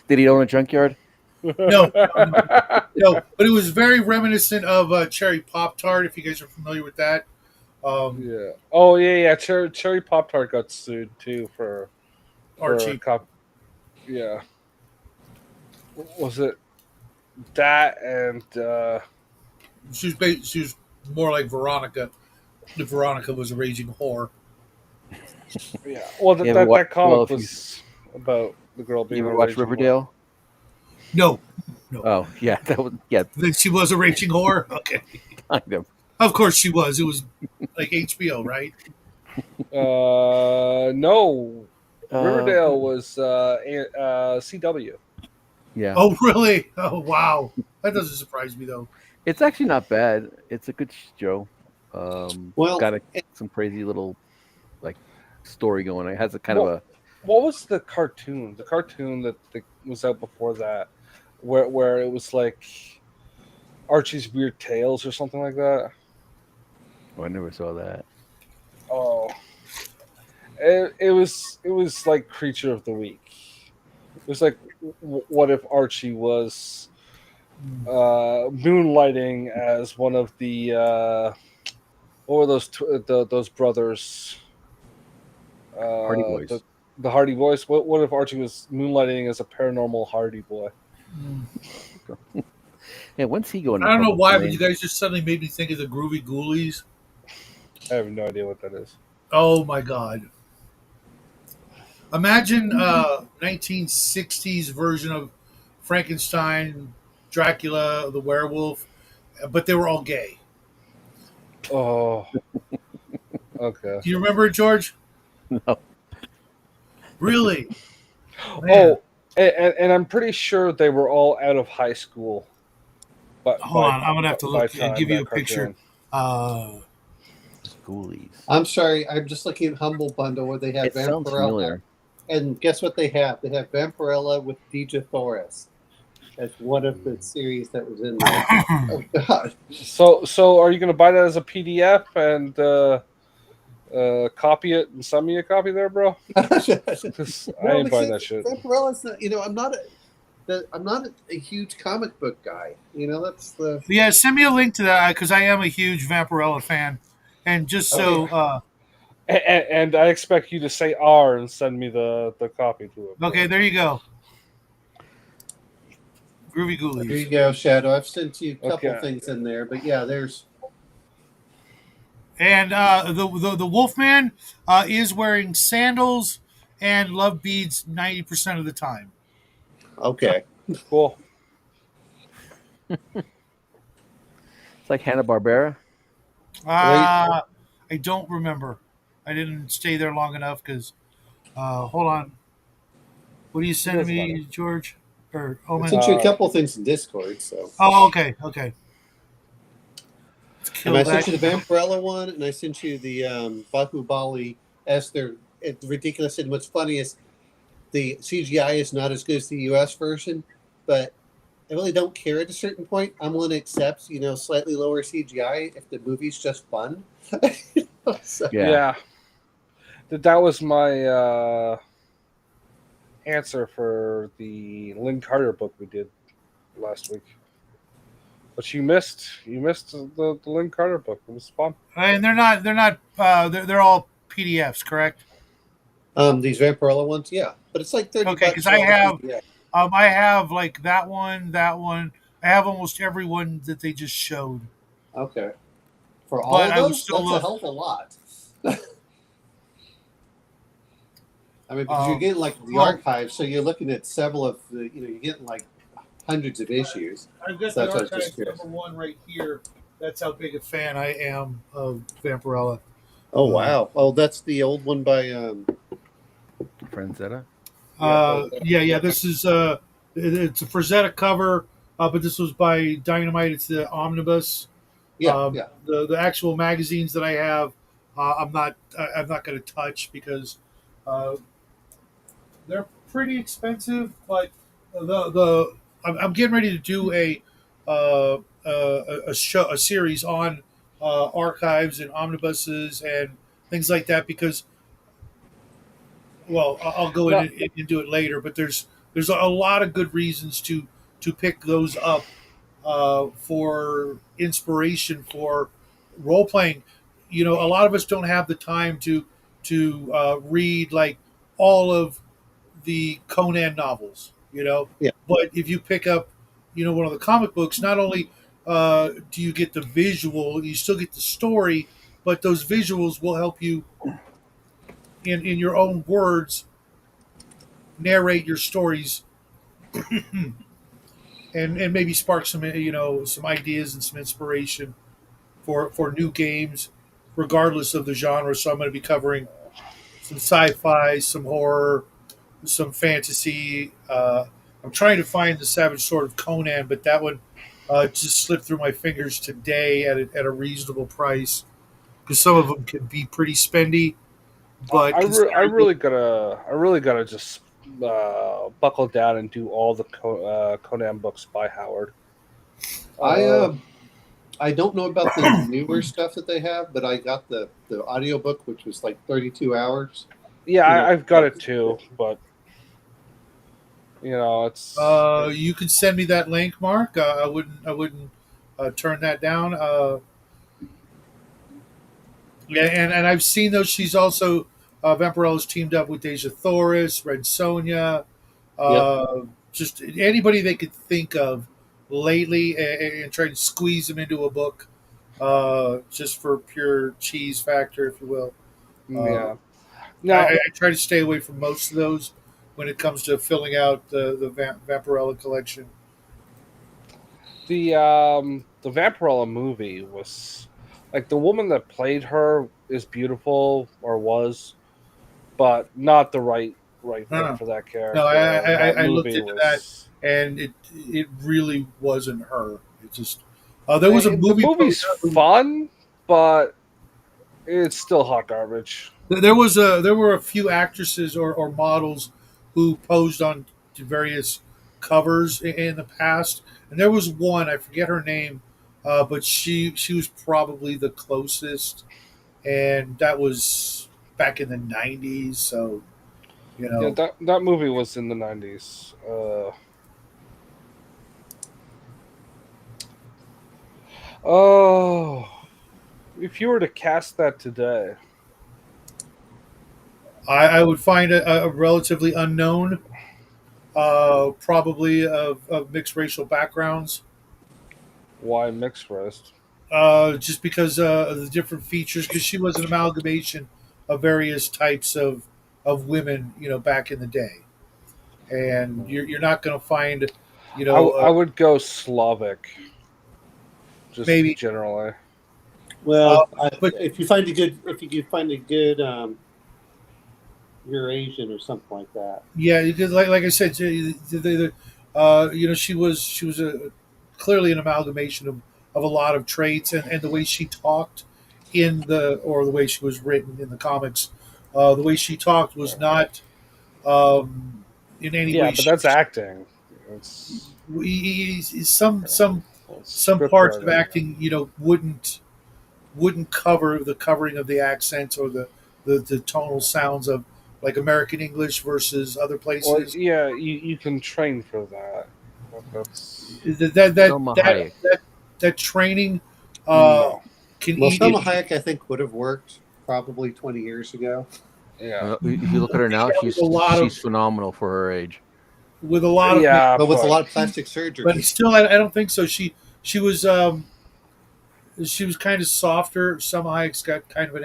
Did he own a junkyard? No, no, but it was very reminiscent of Cherry Pop Tart. If you guys are familiar with that, Yeah. Oh yeah. Cherry Pop Tart got sued too for Archie. Yeah. Was it that and She was more like Veronica. The Veronica was a raging whore. yeah? Well, You ever that comic well, if was about the girl you being ever a watch raging whore. Riverdale? No, no, Oh yeah, that was she was a raging whore. Okay, kind of. of course she was. It was like HBO, right? No, Riverdale Uh, was CW. yeah, Oh, really? Oh, wow. That doesn't surprise me though. it's actually not bad. It's a good show. Well, Got some crazy little like story going. It has a kind Well, of a what was the cartoon? The cartoon that was out before that, where it was like Archie's Weird Tales or something like that. oh, I never saw that. Oh, it was like Creature of the Week. It was like, what if Archie was moonlighting as one of the what were those brothers? Hardy Boys. The Hardy Boys. What if Archie was moonlighting as a paranormal Hardy boy? Yeah, when's he going? I To don't know public why, but domain? you guys just suddenly made me think of the Groovy Ghoulies. I have no idea what that is. Oh my god! Imagine 1960s version of Frankenstein, Dracula, the werewolf, but they were all gay. Oh, okay. Do you remember it, George? No. Really? Man. Oh, and I'm pretty sure they were all out of high school. But Hold on, I'm gonna have to look and give you a that picture. cartoon- Ghoulies. I'm sorry. I'm just looking at Humble Bundle where they have It sounds Vampirella. familiar. And guess what they have? They have Vampirella with Deja Thoris as one of the series that was in there. Oh, God. So are you going to buy that as a PDF and copy it and send me a copy there, bro? 'Cause I ain't buying that shit. Vampirella's not, I'm not a huge comic book guy. That's the. Yeah, send me a link to that because I am a huge Vampirella fan, and just so And I expect you to say R and send me the copy to it. okay, there you go. Groovy Here Ghoulies. you go, Shadow. I've sent you a couple Okay. things in there, but yeah, there's. And the Wolfman is wearing sandals and love beads 90% of the time. Okay. Cool. It's like Hanna-Barbera. I don't remember. I didn't stay there long enough because. Hold on. What are you sending Doesn't matter. me, George? Or I Omen? sent you a couple things in Discord, so. Oh, okay, okay. Let's And kill I that. sent you the Vampirella one, and I sent you the Bahubali Esther. It's ridiculous, and what's funny is the CGI is not as good as the US version, but I really don't care at a certain point. I'm willing to accept, slightly lower CGI if the movie's just fun. So, Yeah. That was my answer for the Lynn Carter book we did last week. But you missed the Lynn Carter book. It was fun. And they're all PDFs, correct? these Vampirella ones, yeah, but it's like 30 Okay, bucks because for all the PDF. I have like that one, that one. I have almost every one that they just showed. Okay, for all But of I would those, still that's a look. hell of a lot. I mean, because you're getting like the well- archive, so you're looking at several of the, you're getting like hundreds of issues. I've got So the that's what I was just archive curious. number one right here. That's how big a fan I am of Vampirella. Oh wow! Oh, that's the old one by Franzetta. Yeah. This is it's a Frazetta cover, but this was by Dynamite. It's the omnibus. yeah. The actual magazines that I have, I'm not going to touch because they're pretty expensive. But I'm getting ready to do a series on archives and omnibuses and things like that because I'll go in No. and do it later. But there's a lot of good reasons to pick those up for inspiration for role playing. A lot of us don't have the time to read like all of the Conan novels. Yeah. But if you pick up one of the comic books, not only do you get the visual, you still get the story, but those visuals will help you in your own words narrate your stories and maybe spark some some ideas and some inspiration for new games regardless of the genre. So I'm going to be covering some sci-fi, some horror, some fantasy. I'm trying to find the Savage Sword of Conan, but that one just slipped through my fingers today at a reasonable price because some of them can be pretty spendy. But I really gotta just buckle down and do all the Conan books by Howard. I don't know about the newer stuff that they have, but I got the audiobook, which was like 32 hours. Yeah, I've got it too, but it's you can send me that link, Mark. I wouldn't turn that down. Yeah, and I've seen those. She's also Vampirella's teamed up with Deja Thoris, Red Sonja, just anybody they could think of lately, and try to squeeze them into a book, just for pure cheese factor, if you will. yeah. Now I try to stay away from most of those when it comes to filling out the Vampirella collection. the Vampirella movie was like the woman that played her is beautiful or was, but not the right fit Huh. for that character. No, That I looked movie into that, was- and it really wasn't her. It just there was a movie. The movie's fun, but it's still hot garbage. There were a few actresses or models who posed on to various covers in the past, and there was one, I forget her name, but she was probably the closest, and that was back in the '90s. So Yeah, that movie was in the 90s. Oh, if you were to cast that today, I would find a relatively unknown, probably of mixed racial backgrounds. why mixed race? Just because of the different features, because she was an amalgamation of various types of women, back in the day, and you're not going to find You know, I would go Slavic. Just maybe. generally. Well, But if you find a good Eurasian or something like that. yeah, because like I said, you know, she was clearly an amalgamation of a lot of traits, and the way she talked or the way she was written in the comics, the way she talked was not in any Yeah, way. but that's acting. It's Some script parts of writing. acting, you know, wouldn't cover the covering of the accents or the tonal sounds of like American English versus other Well, places. yeah, you can train for that. That's That that that Selma that Hayek. that, that training uh, no. can Well, eat. Selma Hayek, I think, would have worked probably 20 years ago. Yeah. If you look at her now, With a lot she's of phenomenal for her age. with a lot of Yeah, But with a but lot of plastic but surgery. still, I don't think so. She was she was kind of softer. Some Hayek's got kind of an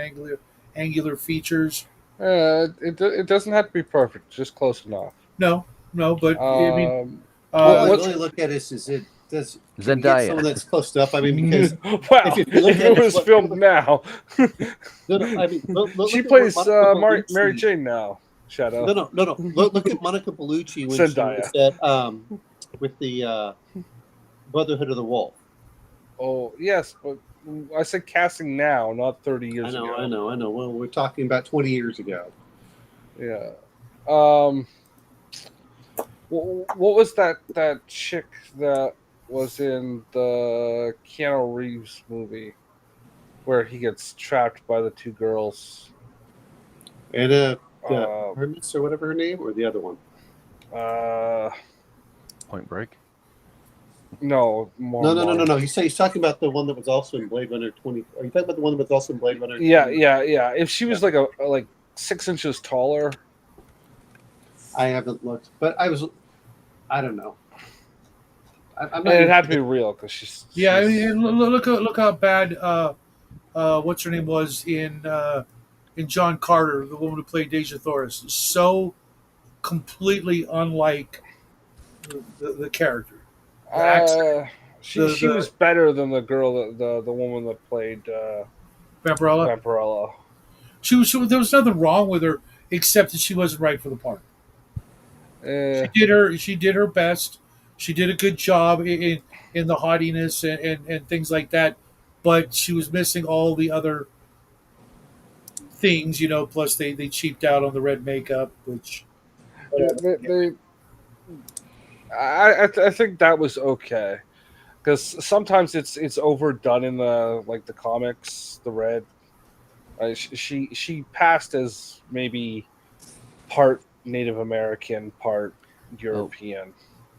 angular features. it doesn't have to be perfect. Just close enough. No, no, but I mean, Um, What I uh, what? really look at is it does can you get Zendaya. someone that's close enough? I mean, because Wow, if you look if at it it, was filmed now, I mean, she look at what plays Monica Mary Bellucci. Jane now. Shadow No. Look at Monica Bellucci when she was Zendaya. at with the Brotherhood of the Wolf. Oh yes, but I said casting now, not 30 years ago. I know. Well, we're talking about 20 years ago. Yeah. What was that chick that was in the Keanu Reeves movie where he gets trapped by the two girls? And the Uh, Hermes or whatever her name, or the other one. uh, Point Break. no, more. No. He's talking about the one that was also in Blade Runner 20. Are you talking about the one that was also in Blade Runner? Yeah. 20? If she was like 6 inches taller, I haven't looked, but I don't know. I'm and not it even, had to be real because yeah. I she's mean, look how bad what's her name was in John Carter, the woman who played Deja Thoris. So completely unlike the character, the accent, uh, she the was better than the girl the woman that played Vampirella. Vampirella. There was nothing wrong with her except that she wasn't right for the part. Eh, She did her best. She did a good job in the haughtiness and things like that, but she was missing all the other things, you know. Plus, they cheaped out on the red makeup, which whatever. they I think that was okay because sometimes it's overdone in the comics. The red, she passed as maybe part Native American, part European.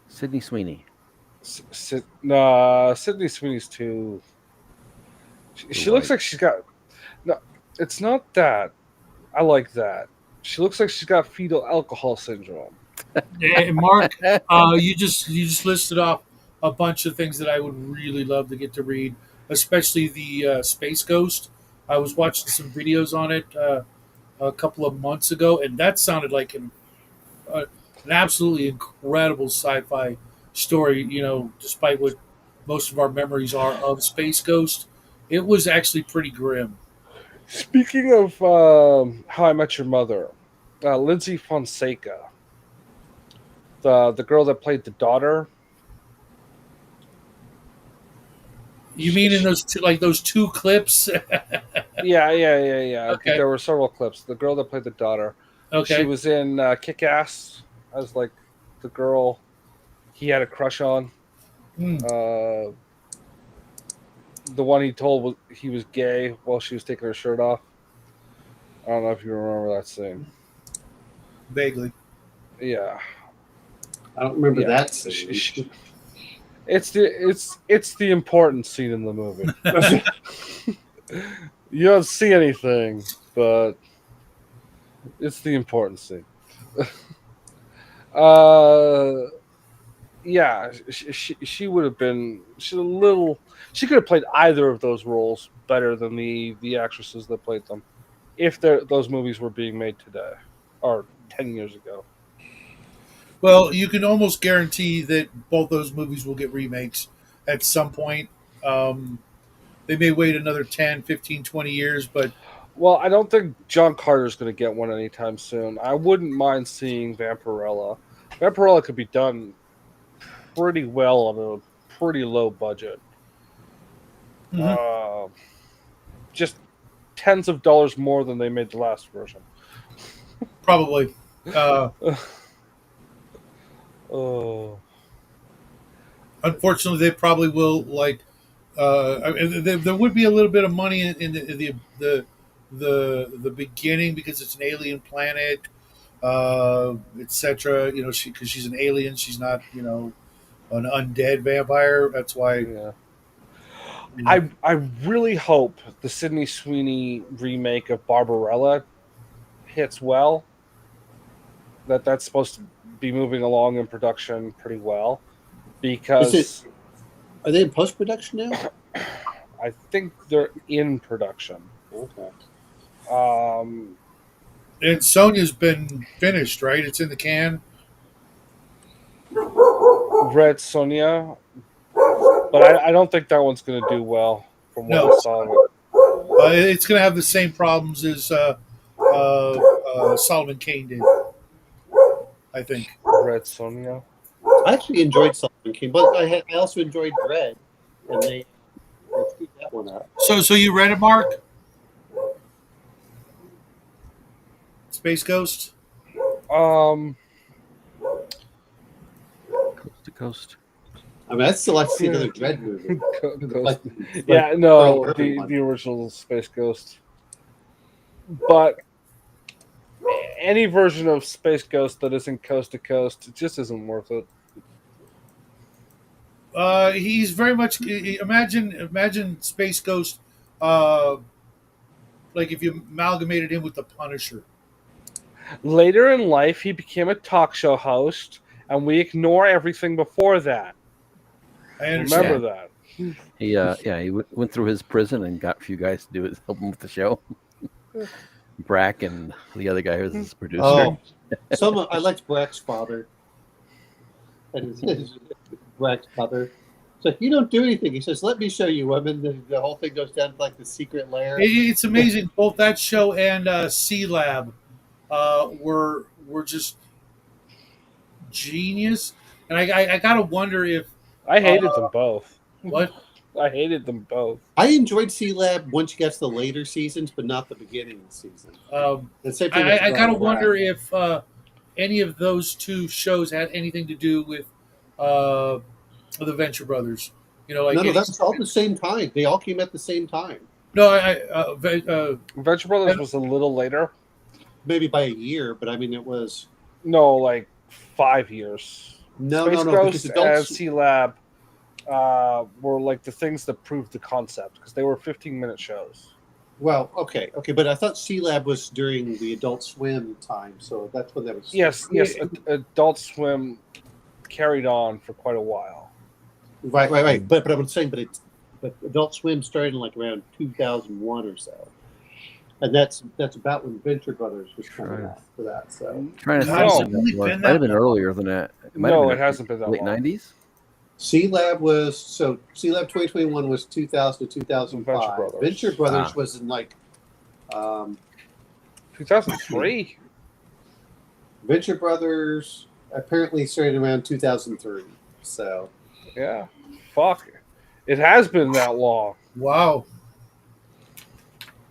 Sydney Sweeney. No, Sydney Sweeney's too. She looks white. like she's got. No, it's not that. I like that. She looks like she's got fetal alcohol syndrome. And Mark, you just listed off a bunch of things that I would really love to get to read, especially the Space Ghost. I was watching some videos on it a couple of months ago, and that sounded like an absolutely incredible sci-fi story. You know, despite what most of our memories are of Space Ghost, it was actually pretty grim. Speaking of How I Met Your Mother, Lindsay Fonseca, the girl that played the daughter. You mean in those two clips? Yeah. Okay, There were several clips. The girl that played the daughter, she okay. was in Kick Ass as like the girl he had a crush on. Hmm. Uh, the one he told he was gay while she was taking her shirt off. I don't know if you remember that scene. Vaguely. Yeah, I don't remember yeah. that scene. It's the important scene in the movie. You don't see anything, but it's the important scene. uh, yeah, she would have been. She's a little. She could have played either of those roles better than the actresses that played them, if those movies were being made today or 10 years ago. Well, you can almost guarantee that both those movies will get remakes at some point. Um, they may wait another 10, 15, 20 years, but Well, I don't think John Carter's going to get one anytime soon. I wouldn't mind seeing Vampirella. Vampirella could be done pretty well on a pretty low budget. mhm, Uh, just tens of dollars more than they made the last version. probably. Uh, Oh, Unfortunately, they probably will like. There would be a little bit of money in the beginning because it's an alien planet, etc. You know, because she's an alien, she's not an undead vampire. That's why. yeah. You know, I really hope the Sydney Sweeney remake of Barbarella hits well. That's supposed to be moving along in production pretty well because Are they in post production now? I think they're in production. Okay. and Sonya's been finished, right? It's in the can. Red Sonja, but I don't think that one's going to do well from what No, I saw of it. it's going to have the same problems as Solomon Kane did, I think. Red Sonja. I actually enjoyed Solomon King, but I also enjoyed Dread, and they screwed that one up. So you read it, Mark? Space Ghost. Um, Coast to coast. I mean, I'd still like to see another Dread movie. Ghost. Like Yeah, no, Pearl Harbor one. the original Space Ghost. But any version of Space Ghost that isn't coast to coast, it just isn't worth it. He's very much imagine Space Ghost, uh, like if you amalgamated him with the Punisher. Later in life, he became a talk show host, and we ignore everything before that. I understand. Remember that. He went through his prison and got a few guys to do it, help him with the show. Brack and the other guy who was his producer. Oh, I liked Brack's father. And his Brack's father. So you don't do anything. He says, "Let me show you women." The whole thing goes down to like the secret lair. It's amazing. Both that show and C Lab were just genius, and I gotta wonder if I hated them both. what I hated them both. I enjoyed C-Lab once you got to the later seasons, but not the beginning of the season. The same thing with I gotta Brack. wonder if any of those two shows had anything to do with the Venture Brothers. You know, like No, that's all at the same time. They all came at the same time. no, Venture Brothers was a little later. Maybe by a year, but I mean, it was... No, like 5 years. No, Space because Ghost and adults... C Lab were like the things that proved the concept because they were 15-minute shows. Well, okay, but I thought C-Lab was during the Adult Swim time, so that's when that was... Yes. Adult Swim carried on for quite a while. Right. But I was saying, but Adult Swim started in like around 2001 or so, and that's about when Venture Brothers was coming out for that. So Trying to No. think. It might have been earlier than that. It hasn't been that late long. 90s. C-Lab 2021 was 2000 to 2005. Venture Brothers was in like 2003. Venture Brothers apparently started around 2003. So Yeah. Fuck. It has been that long. wow.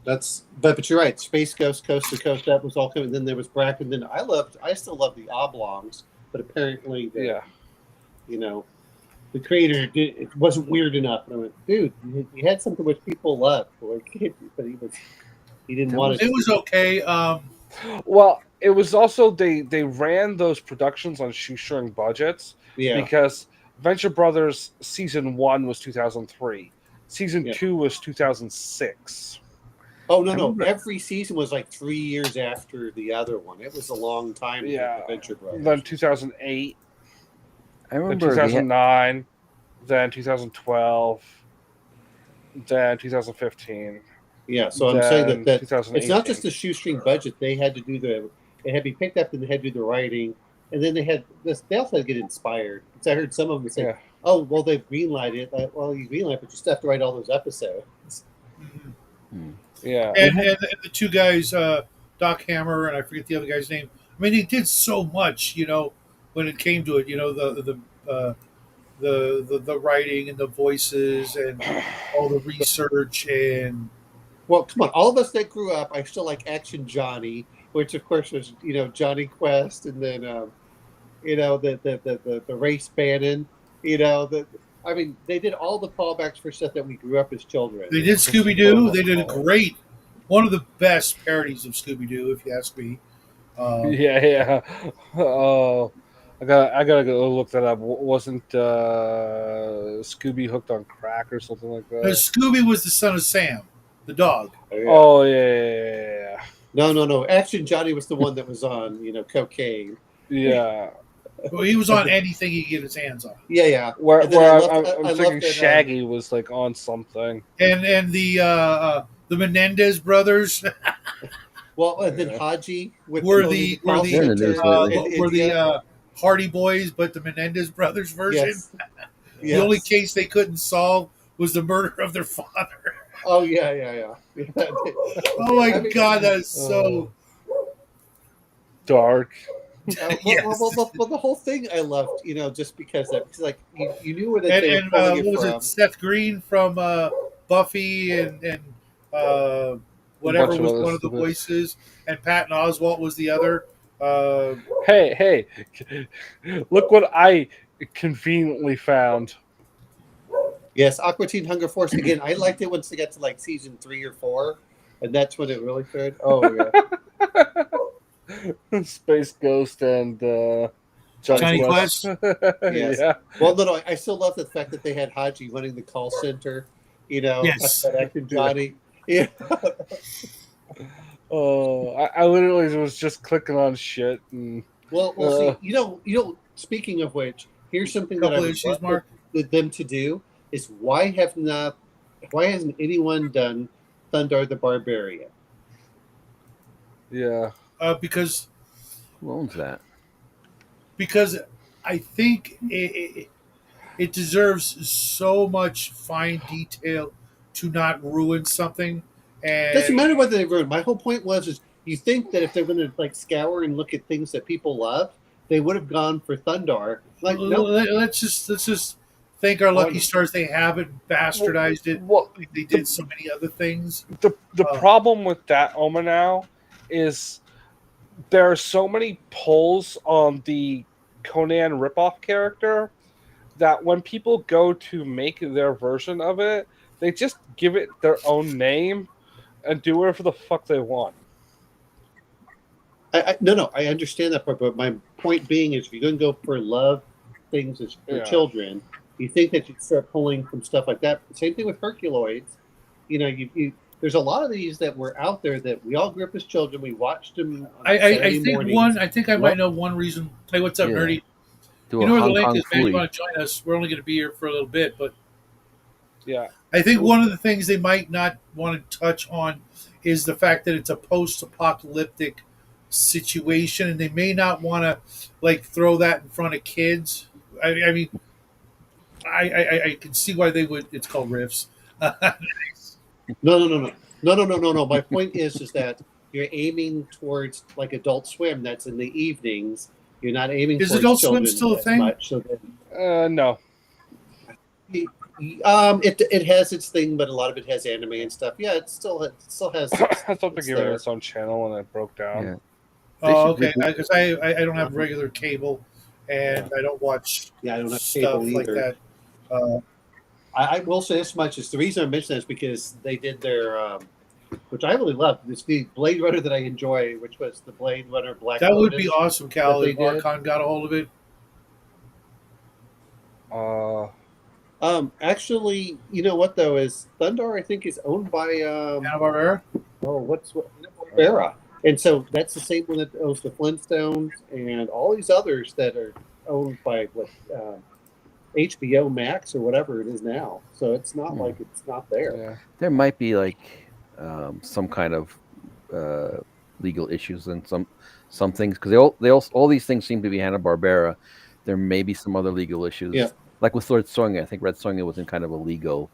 but you're right. Space Ghost, Coast to Coast, that was all coming. Then there was Brack, and then I still love the Oblongs, but apparently Yeah. The creator it wasn't weird enough. And I went, dude, you had something which people loved, but he didn't want it. It was okay. Well, it was also they ran those productions on shoestring budgets because Venture Brothers season 1 was 2003, season 2 was 2006. Oh no! Every season was like 3 years after the other one. It was a long time. Yeah, with the Venture Brothers. then 2008, I then remember 2009, then 2012, then 2015. Yeah, so I'm saying that it's not 2018. just the shoestring budget. They had to do they had to be picked up and they had to do the writing, And then they had this. They also had to get inspired because I heard some of them say, Yeah. "Oh, well, they've greenlighted it." Like, well, you greenlight, but you still have to write all those episodes. Mhm. Yeah. And the two guys, Doc Hammer and I forget the other guy's name. I mean, he did so much, when it came to it. The writing and the voices and all the research and Well, come on, all of us that grew up, I still like Action Johnny, which of course was Johnny Quest, and then the Race Bannon. I mean, they did all the callbacks for stuff that we grew up as children. they did Scooby Doo. They did a great, one of the best parodies of Scooby Doo, if you ask me. Yeah. Oh, I gotta go look that up. Wasn't Scooby hooked on crack or something like that? Scooby was the son of Sam, the dog. Oh yeah. No. Action Johnny was the one that was on cocaine. Yeah. Well, he was on anything he could get his hands on. Yeah. Where And then I I'm loved thinking that, Shaggy was like on something. And the Menendez brothers Well, and then Haji with were Tony the were They're in the center news lately. in were India. the Hardy Boys, but the Menendez brothers version. Yes. The only case they couldn't solve was the murder of their father. Oh yeah. Oh my God, that is so. Dark. Yes. Well, the whole thing I loved, just because like you knew where that And, they and were pulling what it was from. it? Seth Green from Buffy and whatever Bunch of was other one of the stupid- voices, and Patton Oswalt was the other. Hey! Look what I conveniently found. Yes, Aqua Teen Hunger Force. Again, I liked it once they got to like season 3 or 4, and that's when it really started. Oh yeah. Space Ghost and Johnny Quest. Yes. Yeah. Well, no, I still love the fact that they had Haji running the call center. Yes. that Action Johnny. Yeah. Oh, I literally was just clicking on shit and Well, see, speaking of which, here's something that I Couple would issues, love Mark. them to do is why hasn't anyone done Thundar the Barbarian? yeah. Because Who owns that? I think it deserves so much fine detail to not ruin something. It doesn't And matter whether they ruined. My whole point is you think that if they're going to like scour and look at things that people love, they would have gone for Thundar. Like, no, let's just thank our lucky stars they haven't bastardized it Well, like they did so many other things. the problem with that Oma now is there are so many pulls on the Conan ripoff character that when people go to make their version of it, they just give it their own name and do whatever the fuck they want. No, I understand that part, but my point being is if you're going to go for love things as for children, you think that you'd start pulling from stuff like that. Same thing with Herculoids. There's a lot of these that were out there that we all grew up as children. We watched them. I think I might know one reason. Hey, what's up, Yeah. nerdy? Do You a know where the Hong link Kong is, man. If you flea. want to join us, we're only going to be here for a little bit, but Yeah. I think one of the things they might not want to touch on is the fact that it's a post-apocalyptic situation, and they may not want to like throw that in front of kids. I mean, I can see why they would. It's called riffs. No. My point is that you're aiming towards like Adult Swim. That's in the evenings. You're not aiming. Is towards Adult Swim children still a as thing? much, so then, No. it has its thing, but a lot of it has anime and stuff. Yeah, it still has. I thought they it's gave it there. its own channel and it broke down. Yeah. Oh, They okay. should do- Because I don't have regular cable, and I don't watch Yeah, I don't have stuff cable like either. that. I will say this much: is the reason I mention that is because they did their, which I really love. It's the Blade Runner that I enjoy, which was the Blade Runner Black. That would Lotus. be awesome, Cal. that If they did. Archon got a hold of it. Actually, you know what though is Thundar? I think is owned by Hanna-Barbera. Barbera, and so that's the same one that owns the Flintstones and all these others that are owned by HBO Max or whatever it is now. So it's not like it's not there. Yeah. There might be like some kind of legal issues and some things, because all these things seem to be Hanna-Barbera. There may be some other legal issues. Yeah. Like with Red Sonja, I think Red Sonja was in kind of a legal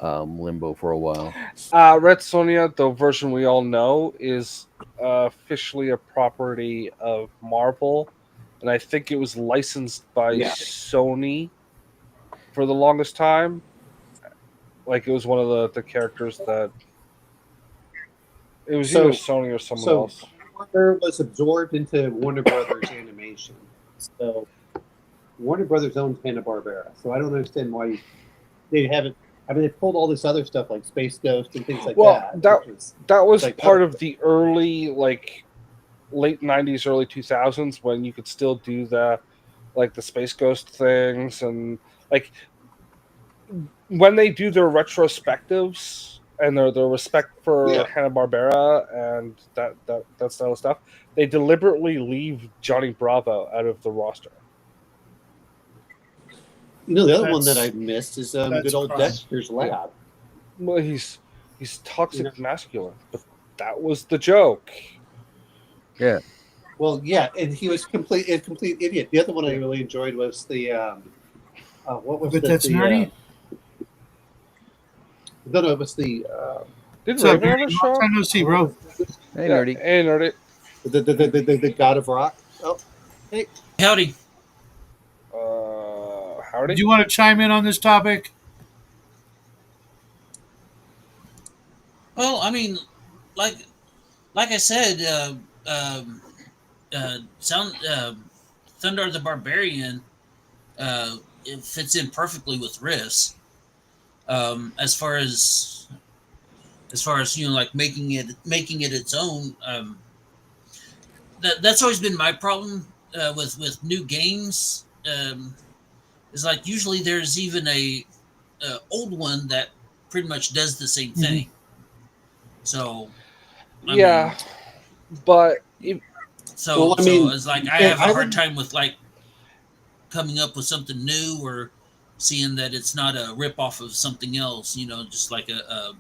limbo for a while. Red Sonja, the version we all know, is officially a property of Marvel, and I think it was licensed by Yeah. Sony for the longest time. Like it was one of the characters that it was either Sony or someone else. Warner was absorbed into Warner Brothers Animation, so Warner Brothers owns Hanna-Barbera. So I don't understand why they haven't. I mean, they pulled all this other stuff like Space Ghost and things like that. That was like part of the early, like, late 90s, early 2000s when you could still do the Space Ghost things, and like when they do their retrospectives and their respect for Hanna-Barbera and that style of stuff, they deliberately leave Johnny Bravo out of the roster. You know, the other one that I missed is good old crime. Dexter's Lab. Well, he's toxic masculine, but that was the joke. Yeah. Well, yeah, and he was a complete idiot. The other one I really enjoyed was the what was But the, that's the nerdy. no, it was the Did So, Raven ever show up? time no see, bro. Hey, nerdy. Hey, nerdy. the God of Rock. Oh, hey, Howdy. Howdy. Do you want to chime in on this topic? Well, I mean, like I said, Thundar the Barbarian, it fits in perfectly with Riffs. As far as like making it its own. That's always been my problem with new games. Is like usually there's even a old one that pretty much does the same thing. So I mean, but so it's like I have a hard time with like coming up with something new or seeing that it's not a rip off of something else. Just like a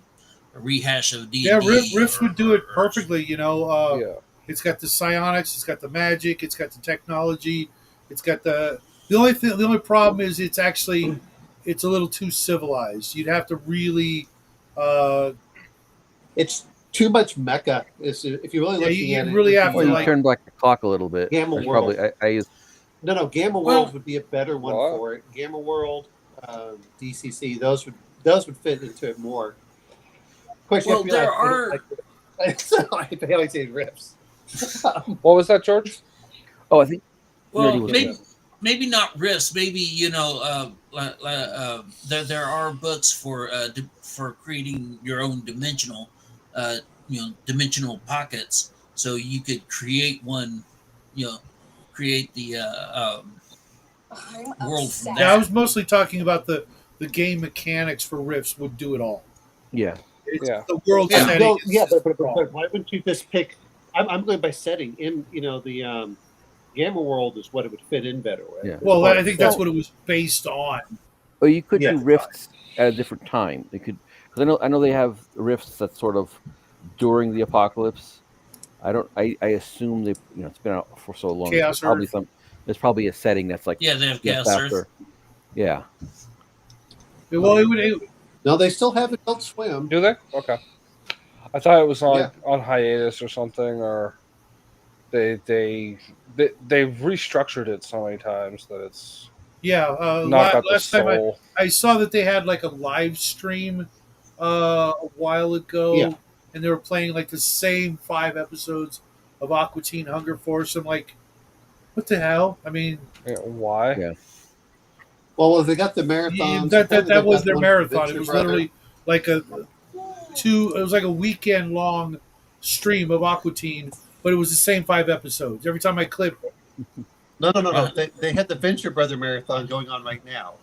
rehash of D&D. Yeah, Rift would do it perfectly. It's got the psionics, it's got the magic, it's got the technology, it's got the only problem is it's a little too civilized. You'd have to really it's too much mecha. If you're really looking at it, really have to you turn back the clock a little bit. Gamma World. Probably I use Gamma World would be a better one for it. Gamma World, DCC, those would fit into it more. Of course, well, there are. I always say riffs. What was that, George? Oh, I think. Well, maybe not riffs. Maybe there are books for creating your own dimensional pockets. So you could create one, create the world from that. Yeah, I was mostly talking about the game mechanics for Rifts would do it all. Yeah. The world setting. But why wouldn't you just pick? I'm going by setting. In the Gamma World is what it would fit in better with. Yeah. Well, I think that's what it was based on. Well, you could do rifts at a different time. They could, because I know they have rifts that's sort of during the apocalypse. I assume they it's been out for so long. Chaos Earth. There's probably a setting that's like they have Chaos Earth. Yeah. No, they still have Adult Swim. Do they? Okay. I thought it was on hiatus or something, or they've restructured it so many times that it's not got the last time soul. I saw that they had like a live stream a while ago, and they were playing like the same 5 episodes of Aqua Teen Hunger Force. I'm like, what the hell? I mean, why? Yeah. Well, they got the marathons. That was their marathon. It was literally like it was like a weekend long stream of Aqua Teen, but it was the same 5 episodes. Every time I clicked. No. They had the Venture Brother marathon going on right now.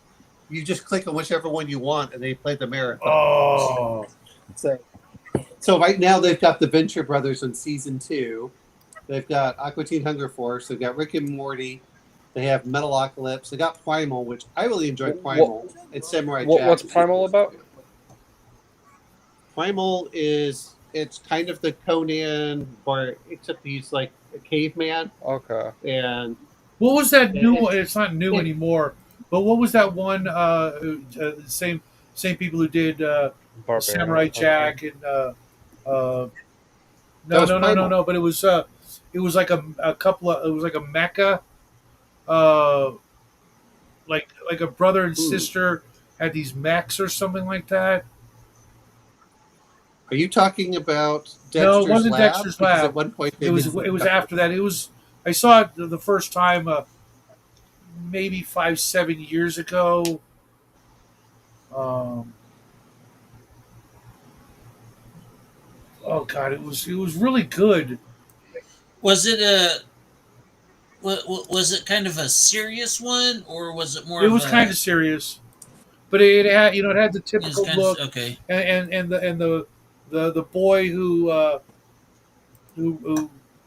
You just click on whichever one you want, and they play the marathon. Oh. So right now they've got the Venture Brothers in season 2. They've got Aqua Teen Hunger Force. They've got Rick and Morty. They have Metalocalypse. They got Primal, which I really enjoy Primal. And Samurai Jack. What's Primal about? Primal is it's kind of the Conan bar, except he's like a caveman, Okay. and What was that new it, one? It's not new it, anymore. But what was that one? Same people who did Samurai Barbarian. Jack and that no was no no no Primal. no. But it was like a couple of it was like a mecha, uh, like a brother and Hmm. sister had these mechs or something like that. Are you talking about No, it Dexter's wasn't Lab? Dexter's Because at Lab. one point they did. It was after that. It was I saw it the first time maybe 5 7 years ago. Um, oh god, it was really good. Was it a was it kind of a serious one, or was it more It of was kind a? of serious, but it had it had the It was typical kind look, of okay. and the boy who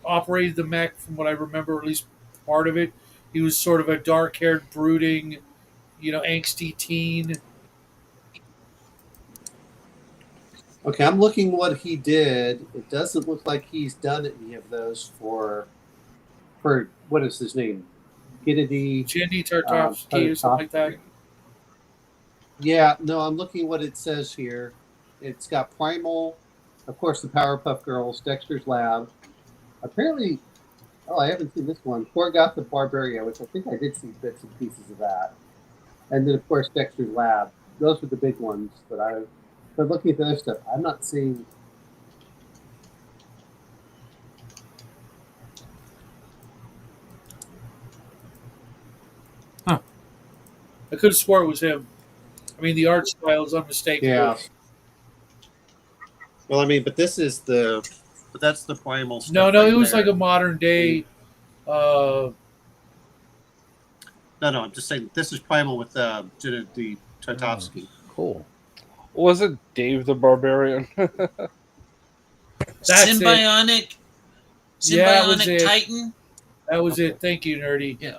operated the mech, from what I remember, or at least part of it, he was sort of a dark haired, brooding, angsty teen. Okay, I'm looking what he did. It doesn't look like he's done any of those for what is his name? Kennedy Jindy Tartovsky or something like that. Yeah, no, I'm looking what it says here. It's got Primal, of course, the Powerpuff Girls, Dexter's Lab. Apparently, oh, I haven't seen this one. Forgot the Barbaria, which I think I did see bits and pieces of that. And then, of course, Dexter's Lab. Those were the big ones that I. But looking at the other stuff, I'm not seeing. Huh. I could have swore it was him. I mean, the art style is unmistakable. Yeah. Well, I mean, but this is the. But that's the Primal stuff. No, right it was there. like a modern day. No, I'm just saying this is Primal with the Tartovsky. Cool. Was it Dave the Barbarian? That's Symbionic, Yeah, that was Symbionic it. Titan. That was it. Thank you, Nerdy. Yeah.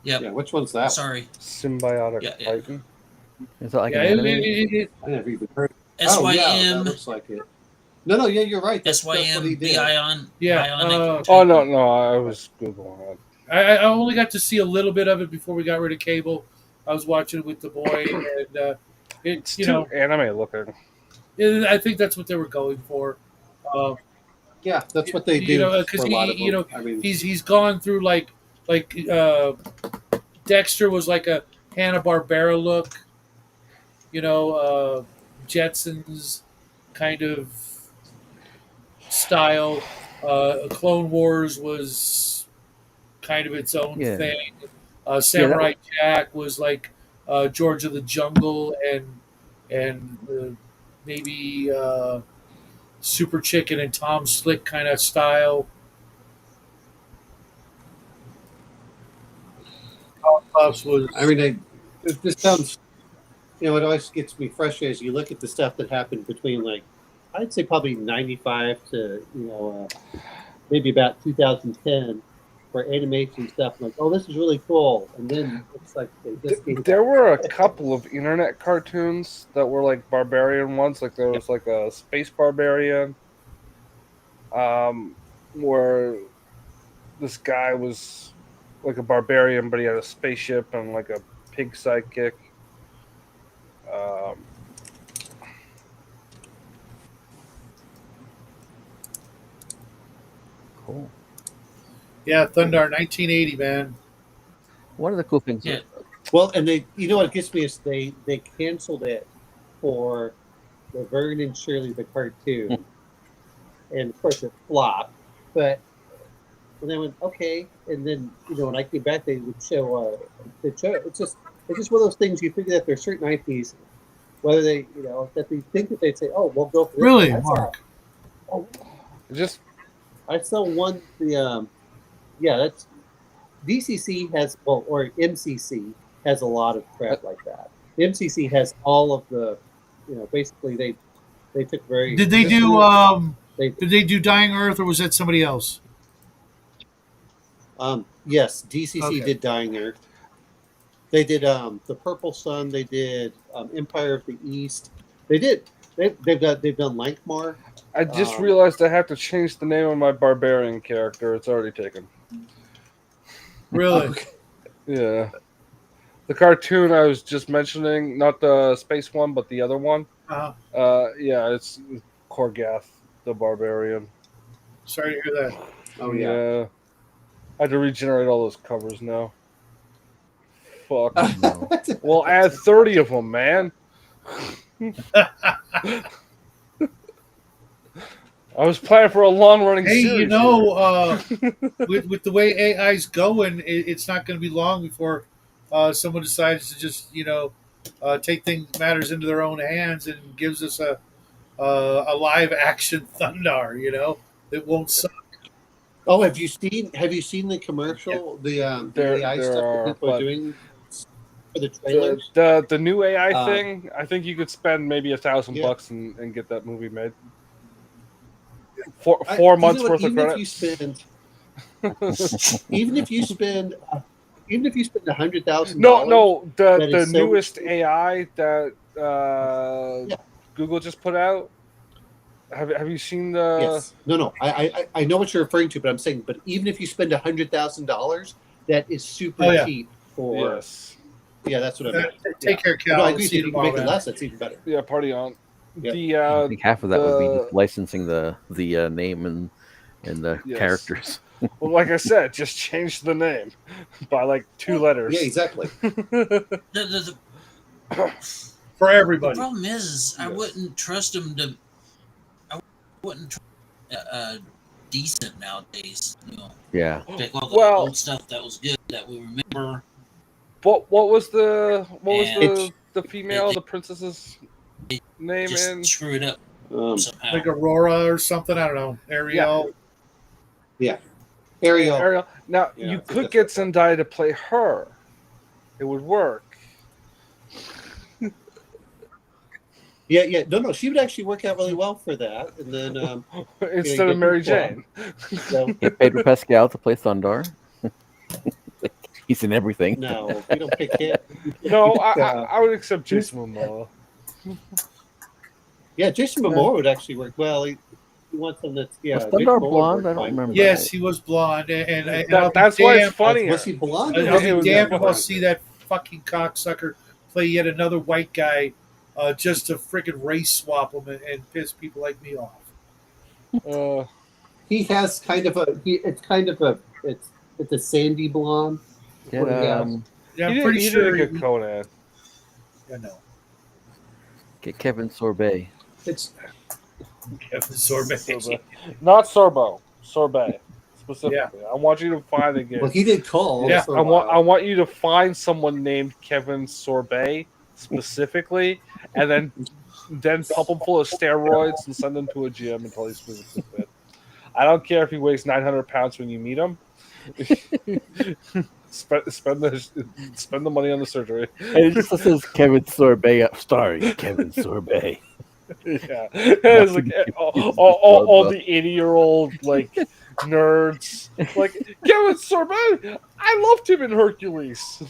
Yep. Yeah, which one's that? Sorry. Symbiotic Yeah, yeah. Titan. Is that like Yeah, an anime? I never even heard. SYM. Oh, yeah, that looks like it. No, yeah, you're right. That's what he SYM did. Bionic. Yeah, Bionic Oh Titan. no, I was googling it. I only got to see a little bit of it before we got rid of cable. I was watching it with the boy, and It's too anime looking. I think that's what they were going for. Yeah, that's what they do. Because for a lot of them. I mean, he's gone through like Dexter was like a Hanna-Barbera look, Jetsons kind of style. Clone Wars was kind of its own Yeah. thing. Samurai Jack was like George of the Jungle and maybe Super Chicken and Tom Slick kind of style. Puffs was I mean, it just sounds. It always gets me frustrated as you look at the stuff that happened between like, I'd say probably 95 to maybe about 2010 for animation stuff. I'm like, oh, this is really cool, and then it's like they just There were a couple of internet cartoons that were like barbarian ones. Like there was like a space barbarian, where this guy was like a barbarian, but he had a spaceship and like a pig sidekick. Cool. yeah, Thundar 1980, man. One of the cool things. Yeah. Well, and they, what gets me is they canceled it for the Vern and Shirley the cartoon, and of course it flopped. But when I went okay, and then when I came back, they would show the show. It's just one of those things you figure that there's certain IPs, whether they that they think that they'd say, oh, we'll go for this. Really, I saw- Mark? Oh, Just I saw one. That's DCC has or MCC has a lot of crap like that. MCC has all of the, basically they took very. Did they do Dying Earth, or was that somebody else? Yes, DCC Okay. did Dying Earth. They did the Purple Sun. They did Empire of the East. They they've done Lankmar. I just realized I have to change the name of my barbarian character. It's already taken. Really? Yeah. The cartoon I was just mentioning, not the space one, but the other one. Yeah, it's Korgath, the barbarian. Sorry to hear that. Oh yeah. I had to regenerate all those covers now. Fuck. No. Well, add 30 of them, man. I was planning for a long-running Hey, series. you know, with the way AI's going, it's not going to be long before someone decides to just, take matters into their own hands and gives us a live action Thundar. It won't suck. Oh, have you seen the commercial? The AI there stuff are, that people but are doing for the trailers. the new AI thing. I think you could spend maybe $1,000 and get that movie made. 4 months worth of credits. Even if you spend $100,000. No, the is so newest AI that Google just put out. Have you seen the? Yes. No. I know what you're referring to, but I'm saying, but even if you spend $100,000, that is super cheap for. Yes. Yeah, that's what I meant. Take care, Cal. No, I agree. If you can make it less, that's even better. Yeah, party on. Yeah. I think half of that would be just licensing the name and the characters. Well, like I said, just change the name by like 2 letters. Yeah, exactly. For everybody. The problem is I wouldn't trust them to. I wouldn't trust decent nowadays. Yeah. Like all the old stuff that was good that we remember. What was the female, the princess's name? Just in screw it up somehow. Like Aurora or something. I don't know. Ariel. Yeah. Ariel. Now you could get Zendaya to play her. It would work. Yeah. No. She would actually work out really well for that. And then instead of Mary Jane. Get Pedro Pascal to play Thundar. He's in everything. No, we don't pick him. No, I would accept Jason Momoa. Yeah, Jason Momoa would actually work well. He wants something that's Was Thundar blonde? I don't remember. Yes, he was blonde, and that's why it's funny. Was he blonde? I'll be damned if I'll see that fucking cocksucker play yet another white guy just to freaking race swap him and piss people like me off. He has kind of it's a sandy blonde. Yeah, I'm pretty sure. He did a good Conan. I know. Get Kevin Sorbet. It's Kevin Sorbet. Not Sorbo. Sorbet. Specifically. I want you to find again. Well, he did call. Yeah. I want you to find someone named Kevin Sorbet specifically, and then pump him full of steroids and send him to a gym until he's physically fit. I don't care if he weighs 900 pounds when you meet him. Spend the money on the surgery. And it just says Kevin Sorbet starring Kevin Sorbet. Yeah, it's like all the 80-year-old like nerds like Kevin Sorbet. I loved him in Hercules.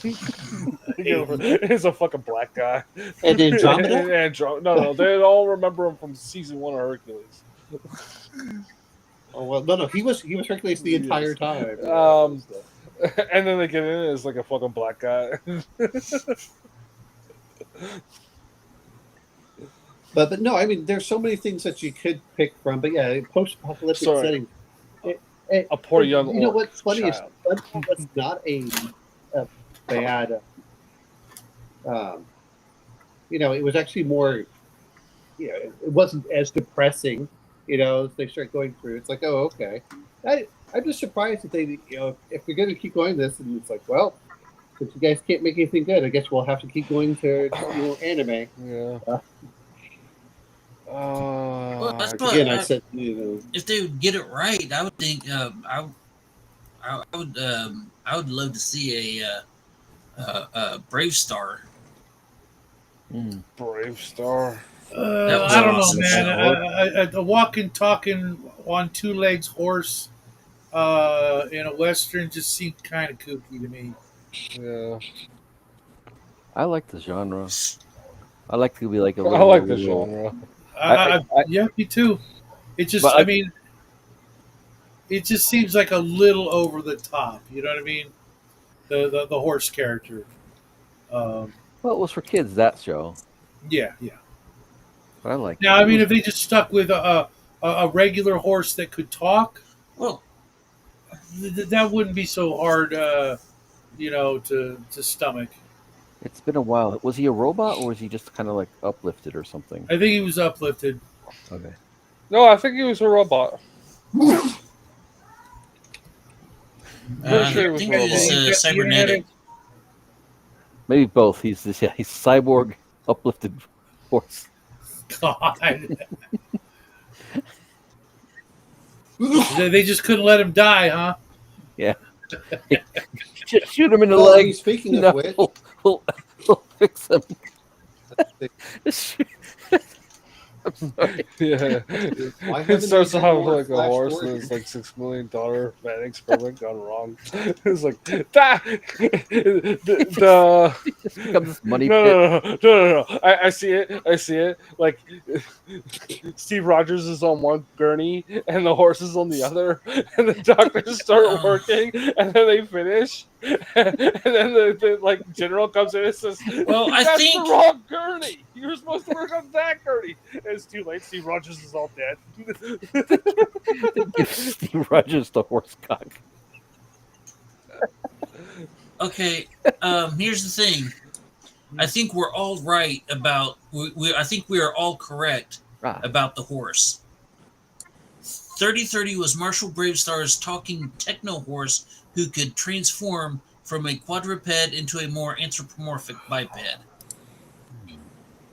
He's a fucking black guy. And Andromeda. No, they all remember him from season 1 of Hercules. Oh well, no, he was Hercules the entire time. And then they get in as like a fucking black guy. But no, I mean, there's so many things that you could pick from. But yeah, post-apocalyptic setting. A poor young. You know what's funny child. is was not a bad. It was actually more. It wasn't as depressing. As they start going through, it's like, oh, okay. I'm just surprised that they, if they're going to keep going this, and it's like, well, since you guys can't make anything good, I guess we'll have to keep going to anime. Yeah. Well, that's what Again, I said, if they would get it right, I would think I would love to see a Brave Star. Brave Star. I don't know, man. A walking, talking on 2 legs horse in a western just seemed kind of kooky to me. Yeah. I like the genre. I like to be like a I like the genre. Yeah, me too. It just, But I mean, it just seems like a little over the top. You know what I mean? The horse character. Um, well, it was for kids, that show. yeah, yeah. But I liked Now, it. I It mean, was if they just stuck with a regular horse that could talk, Well, that wouldn't be so hard, to stomach. it's been a while. Was he a robot or was he just kind of like uplifted or something? I think he was uplifted. Okay. No, I think he was a robot. Pretty sure he I was think a it robot. was You had cybernetic. Maybe both. He's cyborg uplifted horse. God. They just couldn't let him die, huh? Yeah. Just shoot him in the Well, leg. speaking of No, which, we'll fix him. I'm sorry. Yeah. Why It haven't starts we off had with more like a Flash horse Gordon? and it's like $6 million van experiment gone wrong. It's like that. The It just becomes this money no, pit. no, no, no, no, no. I see it. I see it. Like Steve Rogers is on one gurney and the horse is on the other, and the doctors start working, and then they finish, and then the like general comes in and says, Well, I "That's think the wrong gurney. You were supposed to work on that gurney." And it's too late. Steve Rogers is all dead. They give Steve Rogers the horse cock. okay. Here's the thing. I think we're all right about. I think we are all correct Ah, about the horse. 3030 was Marshall Bravestar's talking techno horse who could transform from a quadruped into a more anthropomorphic biped.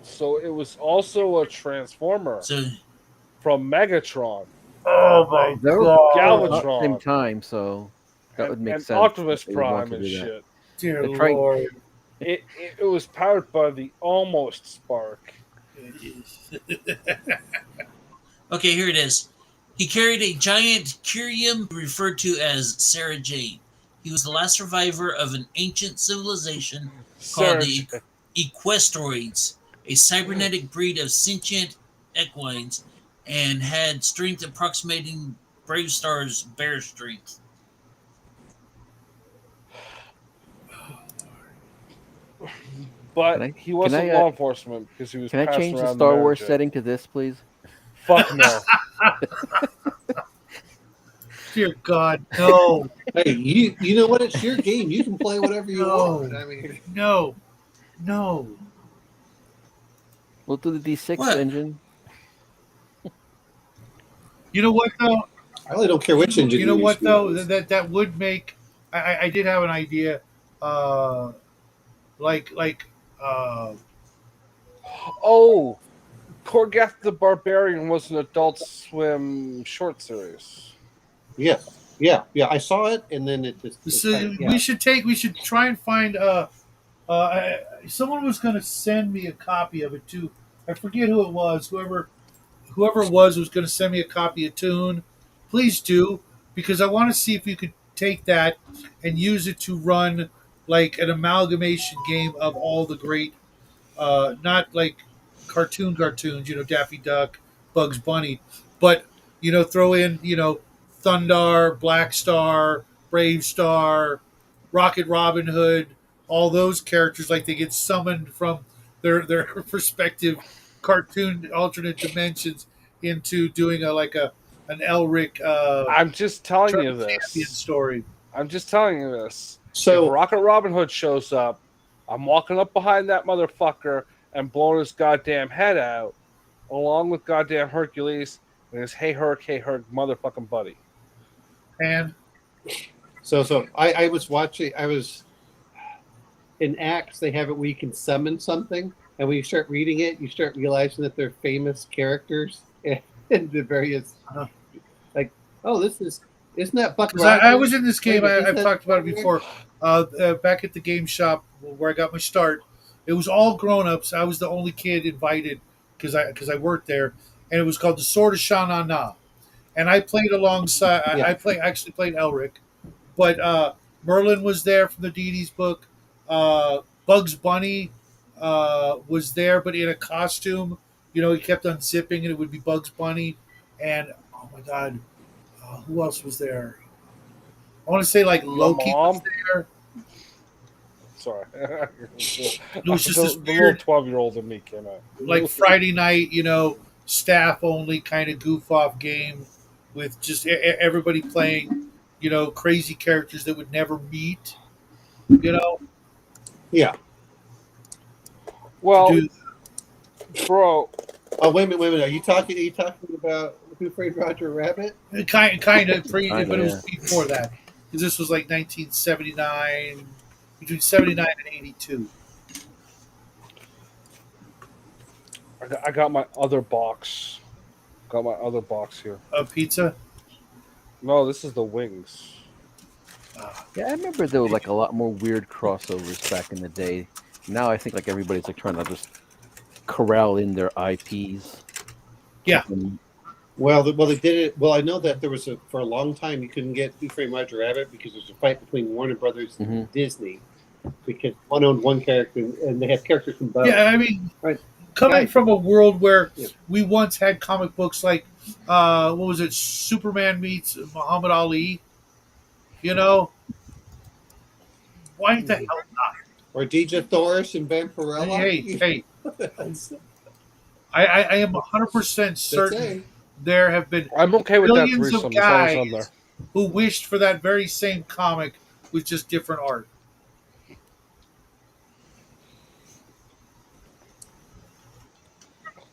So it was also a transformer So from Megatron Oh my they were God. about the same Galvatron time, so that would make and sense. Optimus that they would want Prime to and do that. shit. Dear They're trying- Lord. It was powered by the Almost Spark. okay, here it is. He carried a giant curium referred to as Sarah Jane. He was the last survivor of an ancient civilization called the Equestroids, a cybernetic breed of sentient equines, and had strength approximating Bravestar's bear strength. But Can I- he wasn't can I, law enforcement because he was Can I passing change the around Star the Wars Amerijet. setting to this, please? Fuck no. Dear God, no, hey, you know what? It's your game. You can play whatever you No. want. I mean, no, no. We'll do the D6 What? engine. You know what though? I really don't care which engine You know use, what to be though? honest. That would make. I did have an idea. Like Oh, Korgath the Barbarian was an Adult Swim short series. Yeah. I saw it, and then it just. it's so like, yeah. we should try and find. Someone was going to send me a copy of it too. I forget who it was. Whoever it was going to send me a copy of Toon. Please do, because I want to see if you could take that and use it to run like an amalgamation game of all the great, not like cartoons, Daffy Duck, Bugs Bunny, but throw in Thundar, Black Star, Brave Star, Rocket Robin Hood, all those characters, like they get summoned from their respective cartoon alternate dimensions into doing an Elric I'm just telling you champion this. story. I'm just telling you this. If So Rocket Robin Hood shows up, I'm walking up behind that motherfucker and blowing his goddamn head out, along with goddamn Hercules and his hey Herc, motherfucking buddy. And I was watching. I was in Acts. They have it where you can summon something, and when you start reading it, you start realizing that they're famous characters and the various. Like, oh, isn't that Buck? 'cause I was in this game, Wait, I've isn't talked about it that- before. Back at the game shop where I got my start, it was all grown ups. I was the only kid invited because I worked there, and it was called the Sword of Sha Na. And I played alongside. Yeah. Actually played Elric, but Merlin was there from the Dee book. Bugs Bunny was there, but in a costume, he kept unzipping, and it would be Bugs Bunny, and oh my god, who else was there? I want to say like My Loki was mom. there. Sorry, It was just the this little weird 12-year-old in me came out. like Friday night, staff only kind of goof off game with just everybody playing, crazy characters that would never meet, you know, Yeah. to Well, do bro, Oh, wait a minute, wait a minute. Are you talking about Who Framed Roger Rabbit? kind of pre, Kinda, but it was yeah. before that because this was like 1979, between 79 and 82. I got my other box. Got my other box here. Pizza. No, this is the wings. Yeah, I remember there were like a lot more weird crossovers back in the day. Now I think like everybody's like trying to just corral in their IPs. Yeah. Well, they did it. Well, I know that there was for a long time you couldn't get Who Framed Roger Rabbit because there's a fight between Warner Brothers and Disney because one owned one character and they had characters from both. Yeah, I mean, Right. coming Right. from a world where Yeah. we once had comic books like, what was it, Superman meets Muhammad Ali, why the hell not? Or DJ Thoris and Vampirella. Hey, I am 100% certain there have been I'm okay with that billions of threesome as long as I'm guys there. who wished for that very same comic with just different art.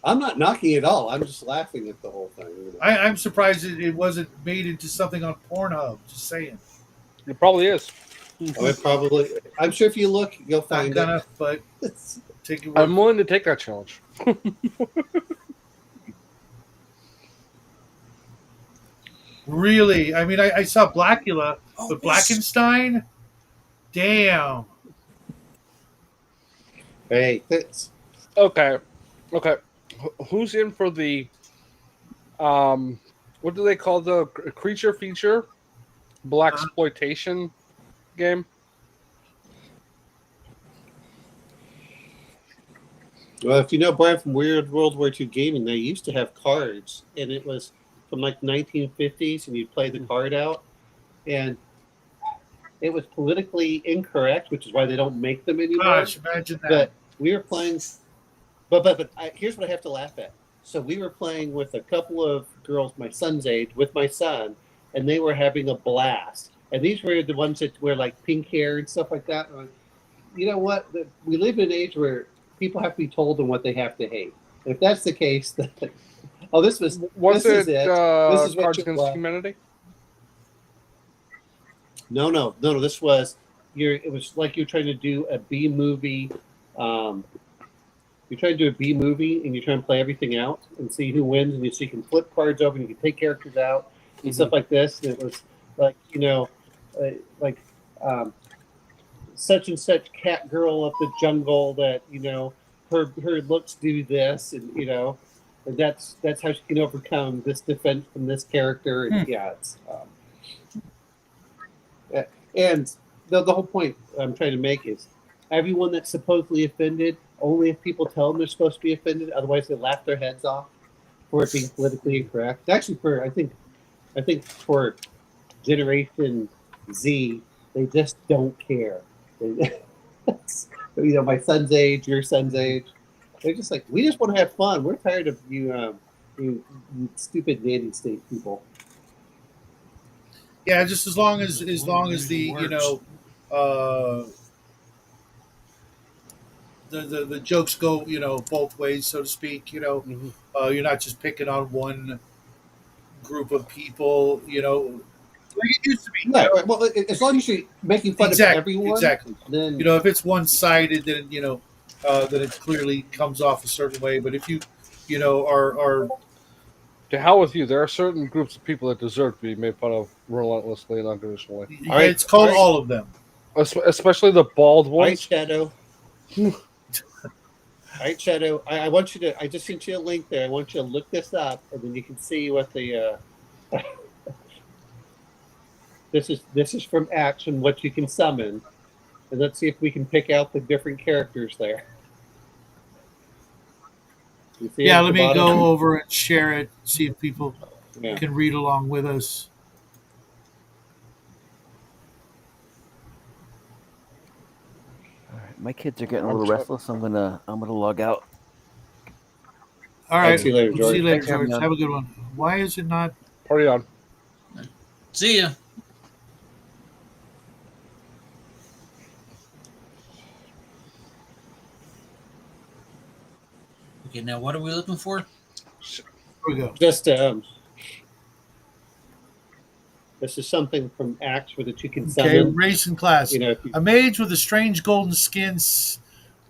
I'm not knocking it all. I'm just laughing at the whole thing. I'm surprised it wasn't made into something on Pornhub. Just saying. It probably is. Oh, it probably. I'm sure if you look, you'll Not find gonna, it. but take it. I'm willing to take that challenge. Really? I mean, I saw Blackula, Oh, but yes. Blackenstein? Damn. Hey, it's Okay. Who's in for the what do they call the creature feature? Black exploitation game? well, if you know Brian from Weird World War II Gaming, they used to have cards, and it was from like 1950s, and you'd play the card out, and it was politically incorrect, which is why they don't make them anymore. Gosh, imagine that. But we were playing, but here's what I have to laugh at. So we were playing with a couple of girls my son's age, with my son, and they were having a blast. And these were the ones that were like pink hair and stuff like that. And you know what? We live in an age where people have to be told them what they have to hate. And if that's the case, then, this was Was this it is it. This is what Cards you Against want. Humanity? No. This was it was like you're trying to do a B movie. You're trying to do a B movie, and you're trying to play everything out and see who wins, and so you can flip cards over, and you can take characters out and stuff like this. And it was like such and such cat girl of the jungle that her looks do this, and and that's how she can overcome this defense from this character. And it's and the whole point I'm trying to make is everyone that's supposedly offended, only if people tell them they're supposed to be offended, otherwise they laugh their heads off for it being politically incorrect. Actually, I think for Generation Z, they just don't care. My son's age, your son's age, they're just like, we just want to have fun. We're tired of you stupid nanny state people. Yeah, just as long as the the jokes go both ways, so to speak. You're not just picking on one group of people. Like it used to be. Right. Well, as long as you're making fun of everyone, exactly. Then If it's one sided, then then it clearly comes off a certain way. But if you are To hell with you. There are certain groups of people that deserve to be made fun of relentlessly and unconditionally. it's called all of them. Especially the bald all right, ones. Shadow. All right, Shadow. I want you to. I just sent you a link there. I want you to look this up, and then you can see what the. This is from Action, what you can summon, and let's see if we can pick out the different characters there. You see it Yeah, at let the me bottom? go over and share it. See if people Yeah. can read along with us. All right, my kids are getting a little restless. I'm gonna log out. All I'll right. see you later, We'll George. see you later, Thanks for having George. me on. Have a good one. Why is it not? Party on. See ya. Okay, now what are we looking for? Here we go. Just this is something from Acts where that you can Okay, summon. race and class. You know, if you, A mage with a strange golden skin,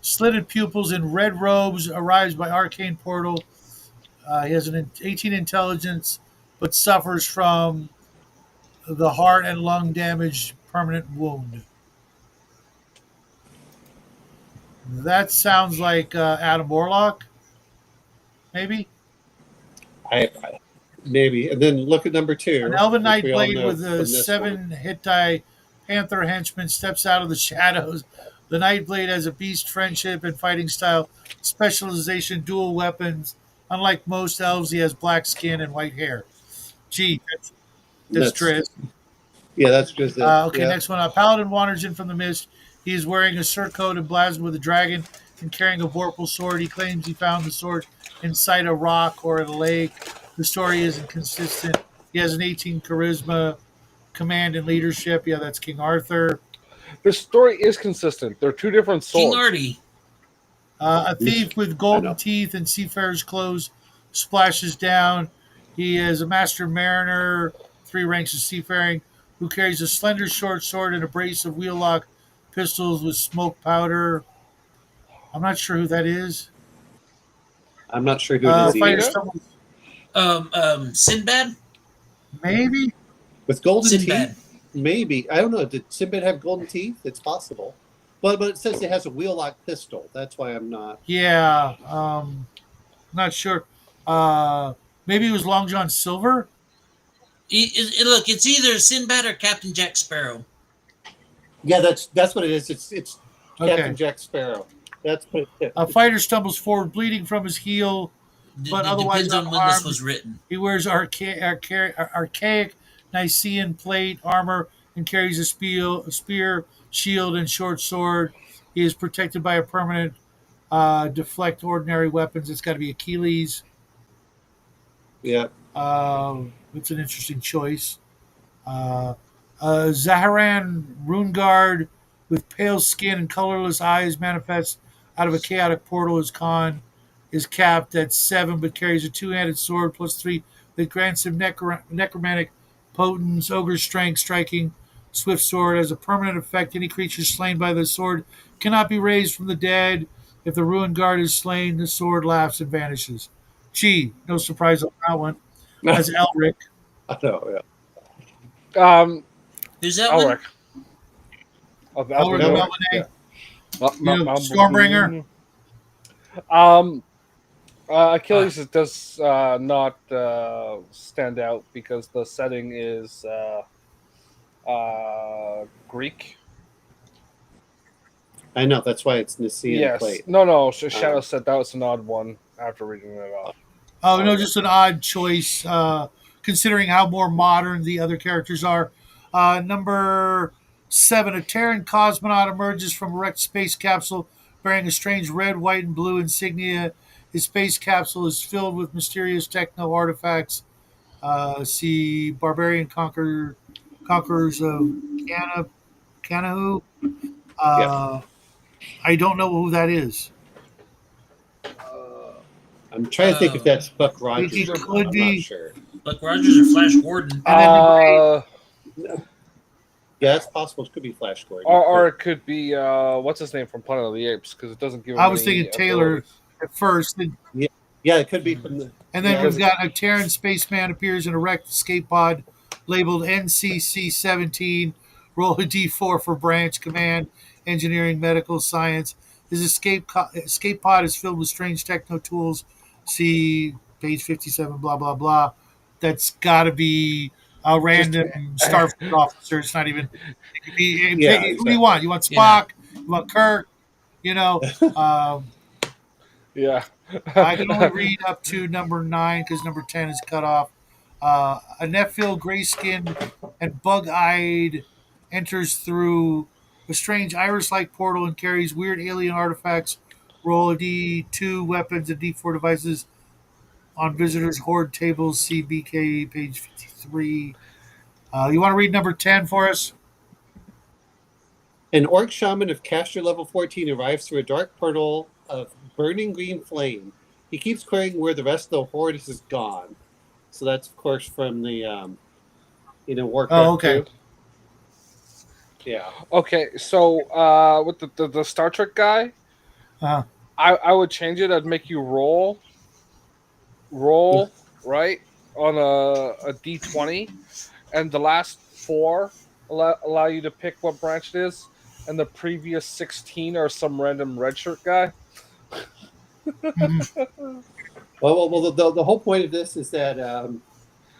slitted pupils, and red robes arrives by arcane portal. He has an 18 intelligence, but suffers from the heart and lung damage permanent wound. That sounds like Adam Warlock, maybe? I maybe, and then look at number 2, An Elven which we all Nightblade know with a from this one. 7 hit die Panther henchman steps out of the shadows. The Nightblade has a beast friendship and fighting style, specialization, dual weapons. Unlike most elves, he has black skin and white hair. Gee, that's Driz. Yeah, that's just it. Okay, next one. A paladin wanders in from the mist. He is wearing a surcoat emblazoned with a dragon and carrying a vorpal sword. He claims he found the sword inside a rock or in a lake. The story isn't consistent. He has an 18 charisma, command, and leadership. Yeah, that's King Arthur. The story is consistent. They're two different King swords. Artie. A thief with golden teeth and seafarer's clothes splashes down. He is a master mariner, 3 ranks of seafaring, who carries a slender short sword and a brace of wheel-lock pistols with smoke powder. I'm not sure who that is. I'm not sure who it is Fighter either. stumbles. Sinbad? Maybe. With golden Sinbad. teeth? Maybe. I don't know. Did Sinbad have golden teeth? It's possible. But it says it has a wheel-lock pistol. That's why I'm not. Yeah. Not sure. Maybe it was Long John Silver. Look, it's either Sinbad or Captain Jack Sparrow. Yeah, that's what it is. It's Okay. Captain Jack Sparrow. That's what it is. A fighter stumbles forward, bleeding from his heel, but otherwise Depends on when this unharmed. was written. He wears archaic Nicaean plate armor and carries a spear, shield, and short sword. He is protected by a permanent deflect ordinary weapons. It's got to be Achilles. Yeah. It's an interesting choice. Zaharan Runeguard with pale skin and colorless eyes manifests out of a chaotic portal. His con is capped at 7, but carries a 2-handed sword plus 3 that grants him necromantic potence, ogre strength, striking, swift sword. As a permanent effect, any creature slain by the sword cannot be raised from the dead. If the ruined guard is slain, the sword laughs and vanishes. Gee, no surprise on that one. As Elric. I know, yeah. Who's that one? Elric Melnick, Melnick. Stormbringer. Achilles does not stand out because the setting is Greek. I know, that's why it's Nicaean plate. No. Shadow said that was an odd one after reading it off. Oh, no, just an odd choice, considering how more modern the other characters are. Number 7, a Terran cosmonaut emerges from a wrecked space capsule bearing a strange red, white, and blue insignia. His space capsule is filled with mysterious techno artifacts. See Barbarian Conquerors of Canahu. I don't know who that is. I'm trying to think if that's Buck Rogers. It or could not. be. I'm not sure. Buck Rogers or Flash Gordon? Yeah, it's possible. It could be Flash Gordon. Or it could be what's his name from Planet of the Apes because it doesn't give. I was thinking Taylor at first. Yeah, it could be from the. And then we've got a Terran spaceman appears in a wrecked escape pod labeled NCC-17. Roll a D4 for branch, command, engineering, medical, science. His escape pod is filled with strange techno tools. See page 57, blah, blah, blah. That's got to be a random Starfleet officer. It's not even. It could be, Exactly. Who do you want? You want Spock? You want Kirk? You know. Yeah. I can only read up to number 9 because number 10 is cut off. A Nephil, gray skinned and bug eyed, enters through a strange iris like portal and carries weird alien artifacts. Roll a D2 weapons and D4 devices on visitors' horde tables. See BK page 53. You want to read number 10 for us? An orc shaman of caster level 14 arrives through a dark portal of burning green flame. He keeps querying where the rest of the horde is gone. So that's, of course, from the Oh, Warcraft okay. 2. Yeah. Okay, so with the Star Trek guy, Uh, I would change it. I'd make you roll right on a D20, and the last four allow you to pick what branch it is, and the previous 16 are some random red shirt guy. mhm. Well, the whole point of this is that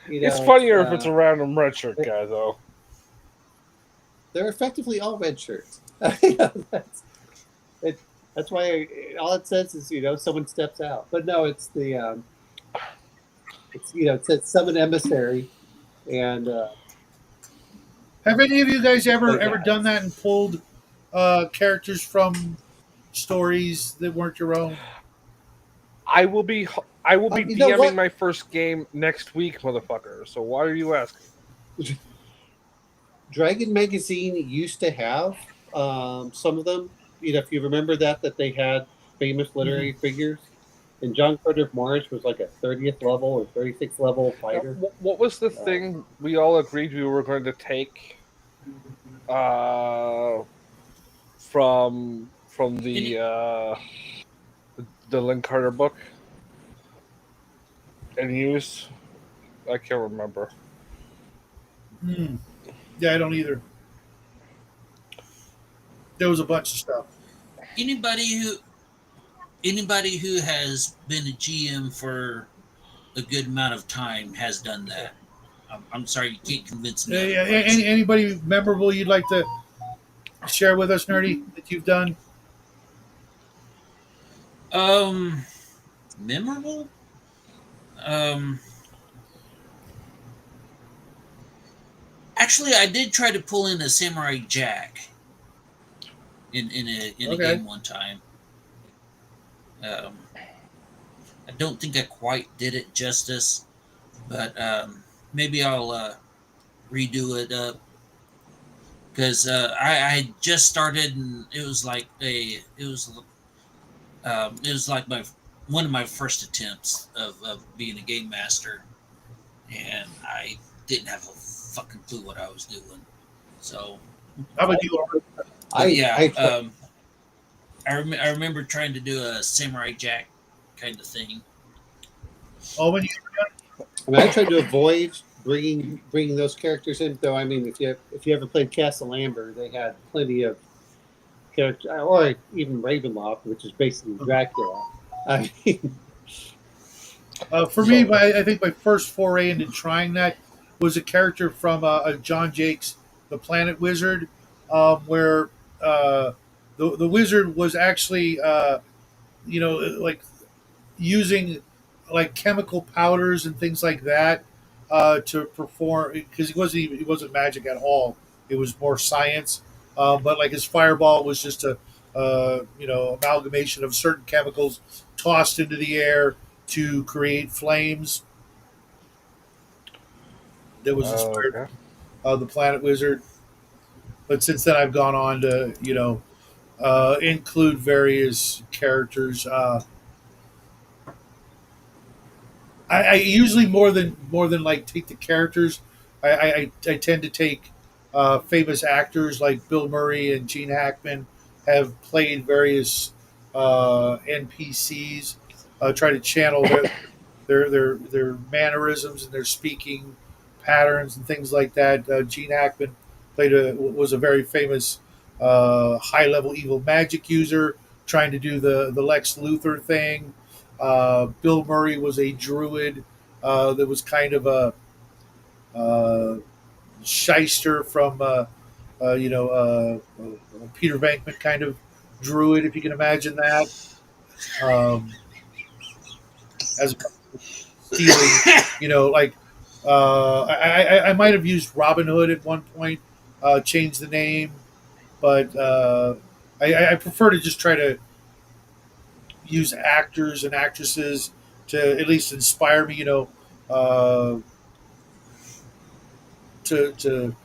It's funnier if it's a random red shirt guy, though. they're effectively all red shirts. that's it. That's why all it says is someone steps out. But no, it's the it says summon emissary, and Have any of you guys ever play done guys. that and pulled characters from stories that weren't your own? I will be You know DMing what? my first game next week, motherfucker. So why are you asking? Dragon Magazine used to have some of them. If you remember that they had famous literary figures. And John Carter of Mars was like a 30th level or 36th level Now, fighter. what was the thing we all agreed we were going to take from the Lynn Carter book and use? I can't remember. Hmm. Yeah, I don't either. There was a bunch of stuff. Anybody who has been a GM for a good amount of time has done that. I'm sorry, you can't convince me otherwise. Anybody memorable you'd like to share with us, Nerdy, that you've done? Um, memorable. Um, Actually, I did try to pull in a Samurai Jack in a Okay. game one time. I don't think I quite did it justice, but maybe I'll redo it up because I just started and it was like my one of my first attempts of being a game master, and I didn't have a fucking clue what I was doing. So How about you? yeah, I remember trying to do a Samurai Jack kind of thing. Oh, when you I tried to avoid bringing those characters in. Though I mean, if you ever played Castle Amber, they had plenty of characters, or even Ravenloft, which is basically Dracula. I mean, for me, I think my first foray into trying that was a character from John Jake's The Planet Wizard, where the wizard was actually, like using like chemical powders and things like that to perform because it wasn't magic at all. It was more science. But like his fireball was just a amalgamation of certain chemicals tossed into the air to create flames. That was inspired Okay. the Planet Wizard. But since then, I've gone on to include various characters. I usually more than like take the characters. I tend to take famous actors like Bill Murray and Gene Hackman have played various NPCs. Try to channel their mannerisms and their speaking patterns and things like that. Gene Hackman was a very famous high level evil magic user, trying to do the Lex Luthor thing. Bill Murray was a druid that was kind of a shyster from Peter Venkman kind of druid, if you can imagine that. as stealing. Like I might have used Robin Hood at one point, changed the name, but I prefer to just try to use actors and actresses to at least inspire me. Uh, to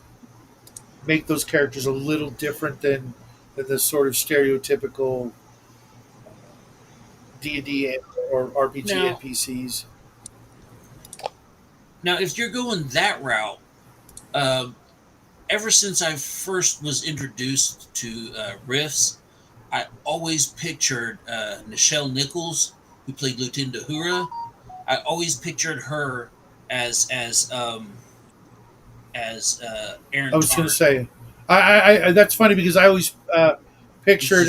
make those characters a little different than the sort of stereotypical D&D or RPG Now- NPCs. Now, if you're going that route, ever since I first was introduced to riffs, I always pictured Nichelle Nichols, who played Lieutenant Uhura. I always pictured her as Aaron. I was going Tarr. to say, I that's funny because I always pictured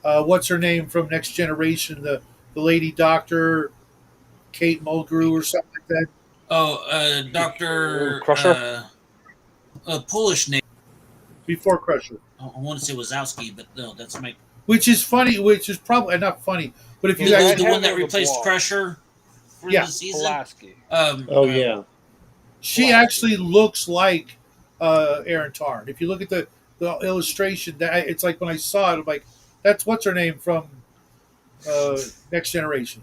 what's her name from Next Generation, the lady doctor, Kate Mulgrew or something like that. Oh, Doctor Crusher? Polish name. Before Crusher, I want to say Wazowski, but no, that's my which is funny, which is probably not funny, but if you the, guys, the have one that her in the replaced blog. Crusher for Yeah, the season. Pulaski. Oh yeah. she actually looks like Aaron Tarn. If you look at the illustration, that it's like when I saw it, I'm like, that's what's her name from Next Generation.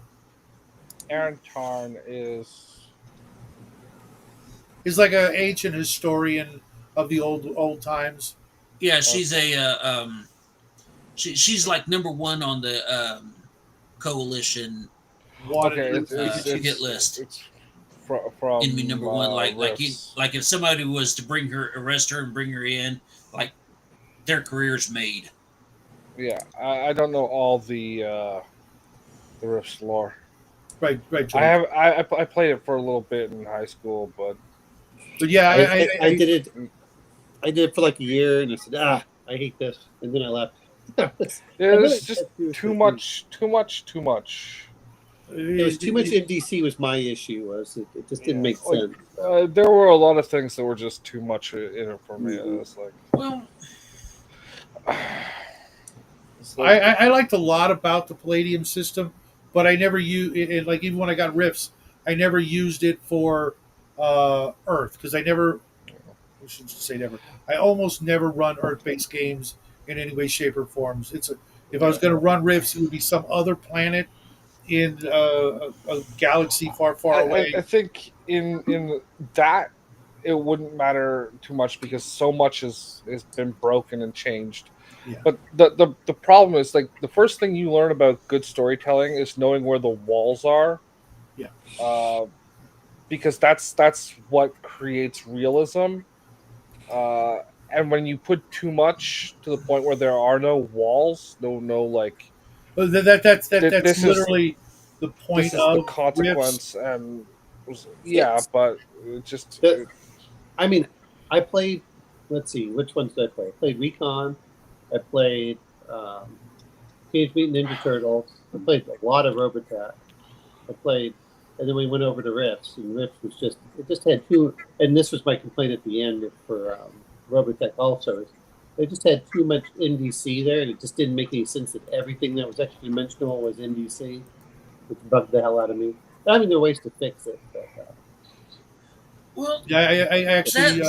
Aaron Tarn is He's like an ancient historian of the old times. Yeah, she's she's like number one on the coalition Wanted hit list. It's from Enemy number one. Like Riffs. if somebody was to arrest her and bring her in, like their career's made. Yeah, I don't know all the Riffs lore. right. I played it for a little bit in high school, but yeah, I did it. I did it for like a year, and I said, I hate this, and then I left. it was just too much. It was too much NDC. Was my issue. It just didn't make sense. There were a lot of things that were just too much in it for me. It was like, Well, I liked a lot about the Palladium system, but I never used it. Like even when I got Rifts, I never used it for Earth because I shouldn't say never. I almost never run Earth-based games in any way, shape, or forms. If I was going to run Rifts, it would be some other planet in a galaxy far away. I think in that it wouldn't matter too much because so much has been broken and changed. Yeah. But the problem is like the first thing you learn about good storytelling is knowing where the walls are. Yeah. Because that's what creates realism. And when you put too much to the point where there are no walls, no like. But that's This literally the point This is of the consequence, and yeah, but it just. I mean, I played. Let's see, which ones did I play? I played Recon. I played Teenage Mutant Ninja Turtles. I played a lot of Robotech. I played, and then we went over to Rifts, and Rifts was just had too. And this was my complaint at the end for Robotech also. They just had too much NDC there, and it just didn't make any sense that everything that was extra dimensional was NDC, which bugged the hell out of me. I mean, there are ways to fix it. But, well, yeah, I actually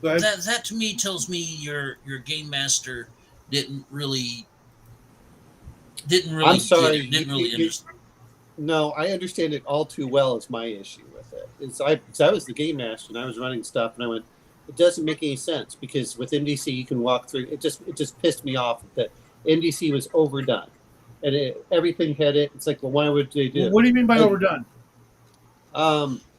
that to me tells me your game master didn't really. I'm sorry, didn't really understand. No, I understand it all too well. Is my issue with it. I was the game master and I was running stuff, and I went, it doesn't make any sense because with NDC you can walk through. It just pissed me off that NDC was overdone, and everything had it. It's like, well, why would they do? What do you mean by overdone?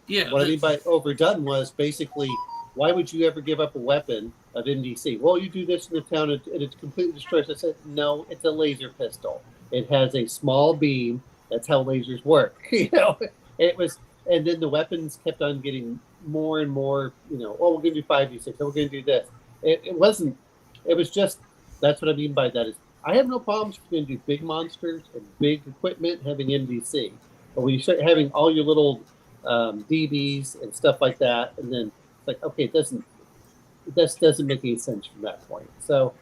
Yeah, what I mean by overdone was basically, why would you ever give up a weapon of NDC? Well, you do this in the town and it's completely destroys. I said, no, it's a laser pistol. It has a small beam. That's how lasers work. It was, and then the weapons kept on getting more and more. Oh, we're going to do 5d6. Oh, we're going to do this. It wasn't. It was just. That's what I mean by that. Is I have no problems if you're going to do big monsters and big equipment having NDC, but when you start having all your little DBs and stuff like that, and then it's like, okay, this doesn't make any sense from that point. So,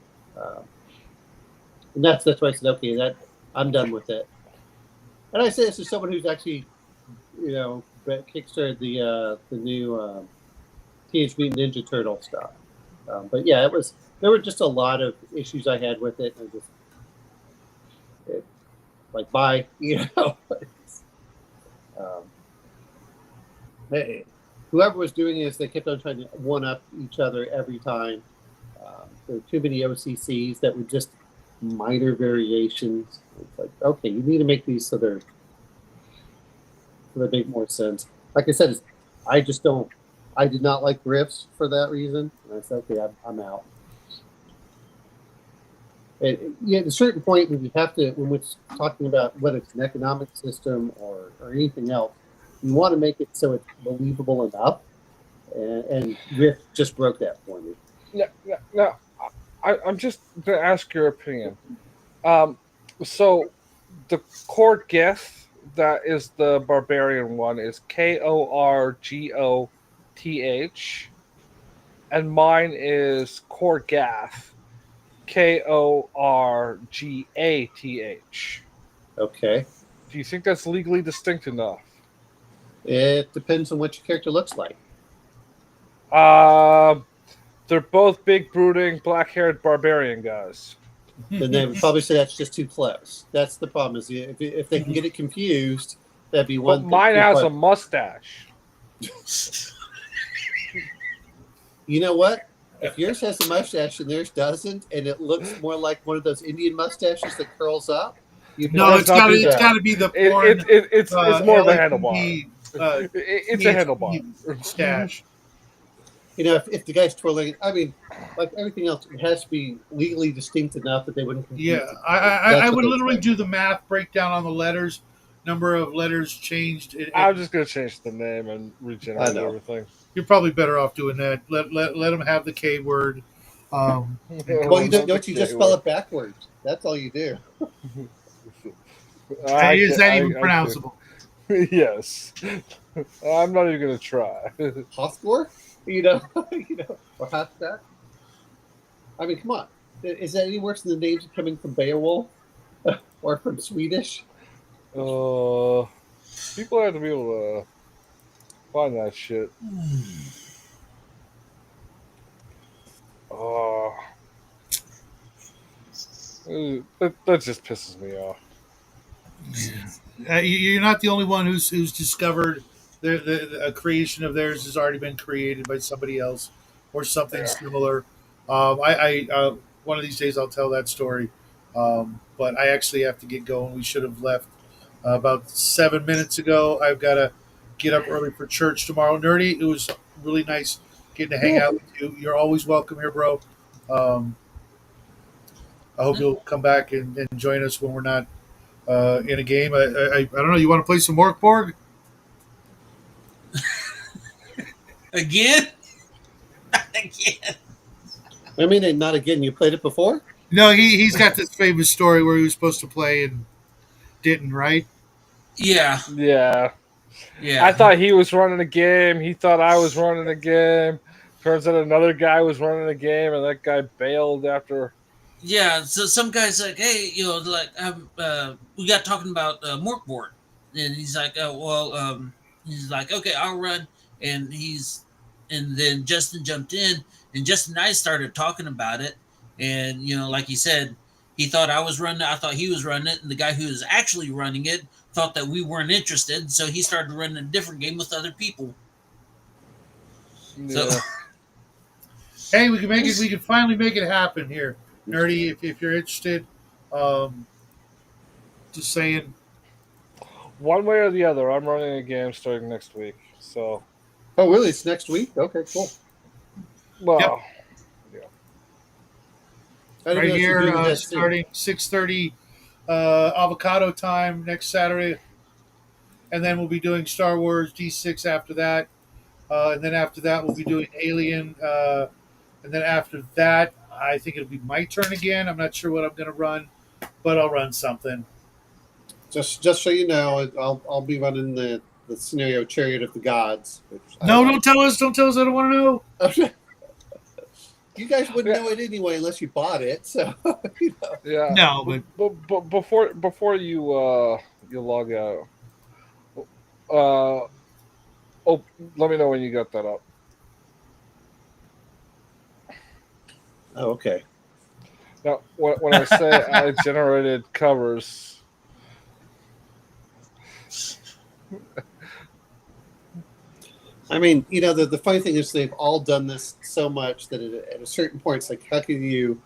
and that's why I said, okay, that I'm done with it. And I say this as someone who's actually, kickstarted the new Teenage Mutant Ninja Turtle stuff. But yeah, there were just a lot of issues I had with it, and bye, Hey, whoever was doing this, they kept on trying to one up each other every time. There were too many OCCs that were just minor variations. It's like, okay, you need to make these so they make more sense. Like I said, I did not like riffs for that reason. And I said, okay, I'm out. And at a certain point, when we're talking about whether it's an economic system or anything else, you want to make it so it's believable enough. And riff just broke that for me. No, I'm just going to ask your opinion. So the core Geth that is the barbarian one is Korgoth, and mine is core Gath, Korgath. Okay. Do you think that's legally distinct enough? It depends on what your character looks like. They're both big, brooding, black-haired barbarian guys. Then they would probably say that's just too close. That's the problem. Is if they can get it confused, that'd be one. But mine has a mustache. You know what? If yours has a mustache and theirs doesn't, and it looks more like one of those Indian mustaches that curls up, no, it's got to be the porn. It's more of a handlebar. It's a handlebar mustache. If the guy's twirling, I mean, like everything else, it has to be legally distinct enough that they wouldn't confuse. Yeah, I would literally do the math breakdown on the letters, number of letters changed. I'm just going to change the name and regenerate everything. You're probably better off doing that. Let them have the K word. Well, you don't you just spell it backwards. That's all you do. Is that even pronounceable? Yes. I'm not even going to try. Hoskor? Or Hofstad? I mean, come on. Is that any worse than the names coming from Beowulf or from Swedish? People have to be able to find that shit. That just pisses me off. You're not the only one who's discovered a creation of theirs has already been created by somebody else or something similar. I one of these days I'll tell that story, but I actually have to get going. We should have left about 7 minutes ago. I've got to get up early for church tomorrow. Nerdy, it was really nice getting to hang out with you. You're always welcome here, bro. I hope you'll come back and join us when we're not in a game. I don't know. You want to play some Mork Borg? Again? Again. I mean, not again. You played it before? No, he's got this famous story where he was supposed to play and didn't, right? Yeah. I thought he was running a game. He thought I was running a game. Turns out another guy was running a game, and that guy bailed after. Yeah, so some guy's like, hey, we got talking about Mork Borg. And he's like, he's like, okay, I'll run. And then Justin jumped in, and Justin and I started talking about it. And, like he said, he thought I was running it. I thought he was running it. And the guy who was actually running it thought that we weren't interested. So he started running a different game with other people. Yeah. So, hey, we can finally make it happen here. Nerdy, if you're interested, just saying. One way or the other, I'm running a game starting next week. So. Oh, really? It's next week? Okay, cool. Well, right here, starting 6:30 avocado time next Saturday, and then we'll be doing Star Wars D6 after that, and then after that we'll be doing Alien, and then after that I think it'll be my turn again. I'm not sure what I'm going to run, but I'll run something. Just so you know, I'll be running the scenario Chariot of the Gods. Don't tell us. Don't tell us. I don't want to know. You guys wouldn't know it anyway unless you bought it. So yeah. No, but before you You log out. Oh, let me know when you got that up. Oh, okay. Now, when I say I generated covers, I mean, the funny thing is they've all done this so much that at a certain point, it's like, how can you?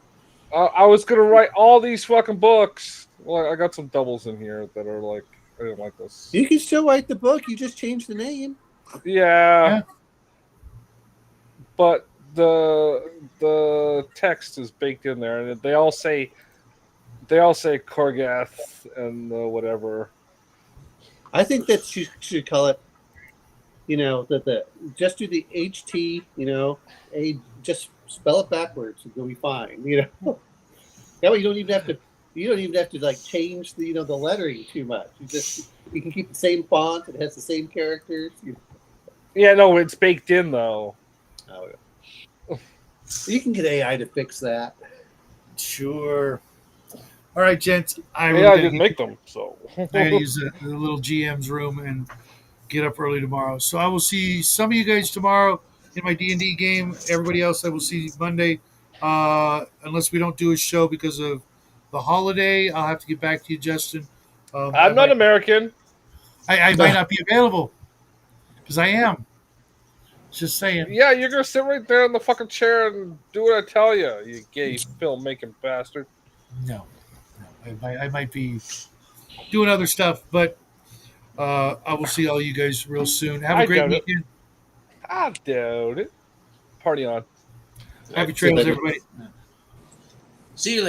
I was gonna write all these fucking books. Well, I got some doubles in here that are like, I didn't like this. You can still write the book. You just change the name. Yeah, Yeah. but the text is baked in there, and they all say Korgath and whatever. I think that you should call it. Just do the HT. Just spell it backwards. It'll be fine. That way you don't even have to. You don't even have to like change the the lettering too much. You can keep the same font. It has the same characters. Yeah, no, it's baked in though. Oh, yeah. You can get AI to fix that. Sure. All right, gents. I didn't make them, so I gotta use the little GM's room and get up early tomorrow. So I will see some of you guys tomorrow in my D&D game. Everybody else I will see Monday, unless we don't do a show because of the holiday. I'll have to get back to you, Justin. I'm not American. I might not be available because I am. Just saying. Yeah, you're gonna sit right there in the fucking chair and do what I tell you, you gay filmmaking bastard. No. I might be doing other stuff, but I will see all you guys real soon. Have a great doubt it. weekend. I doubt it. Party on. Happy trails, everybody. See you later.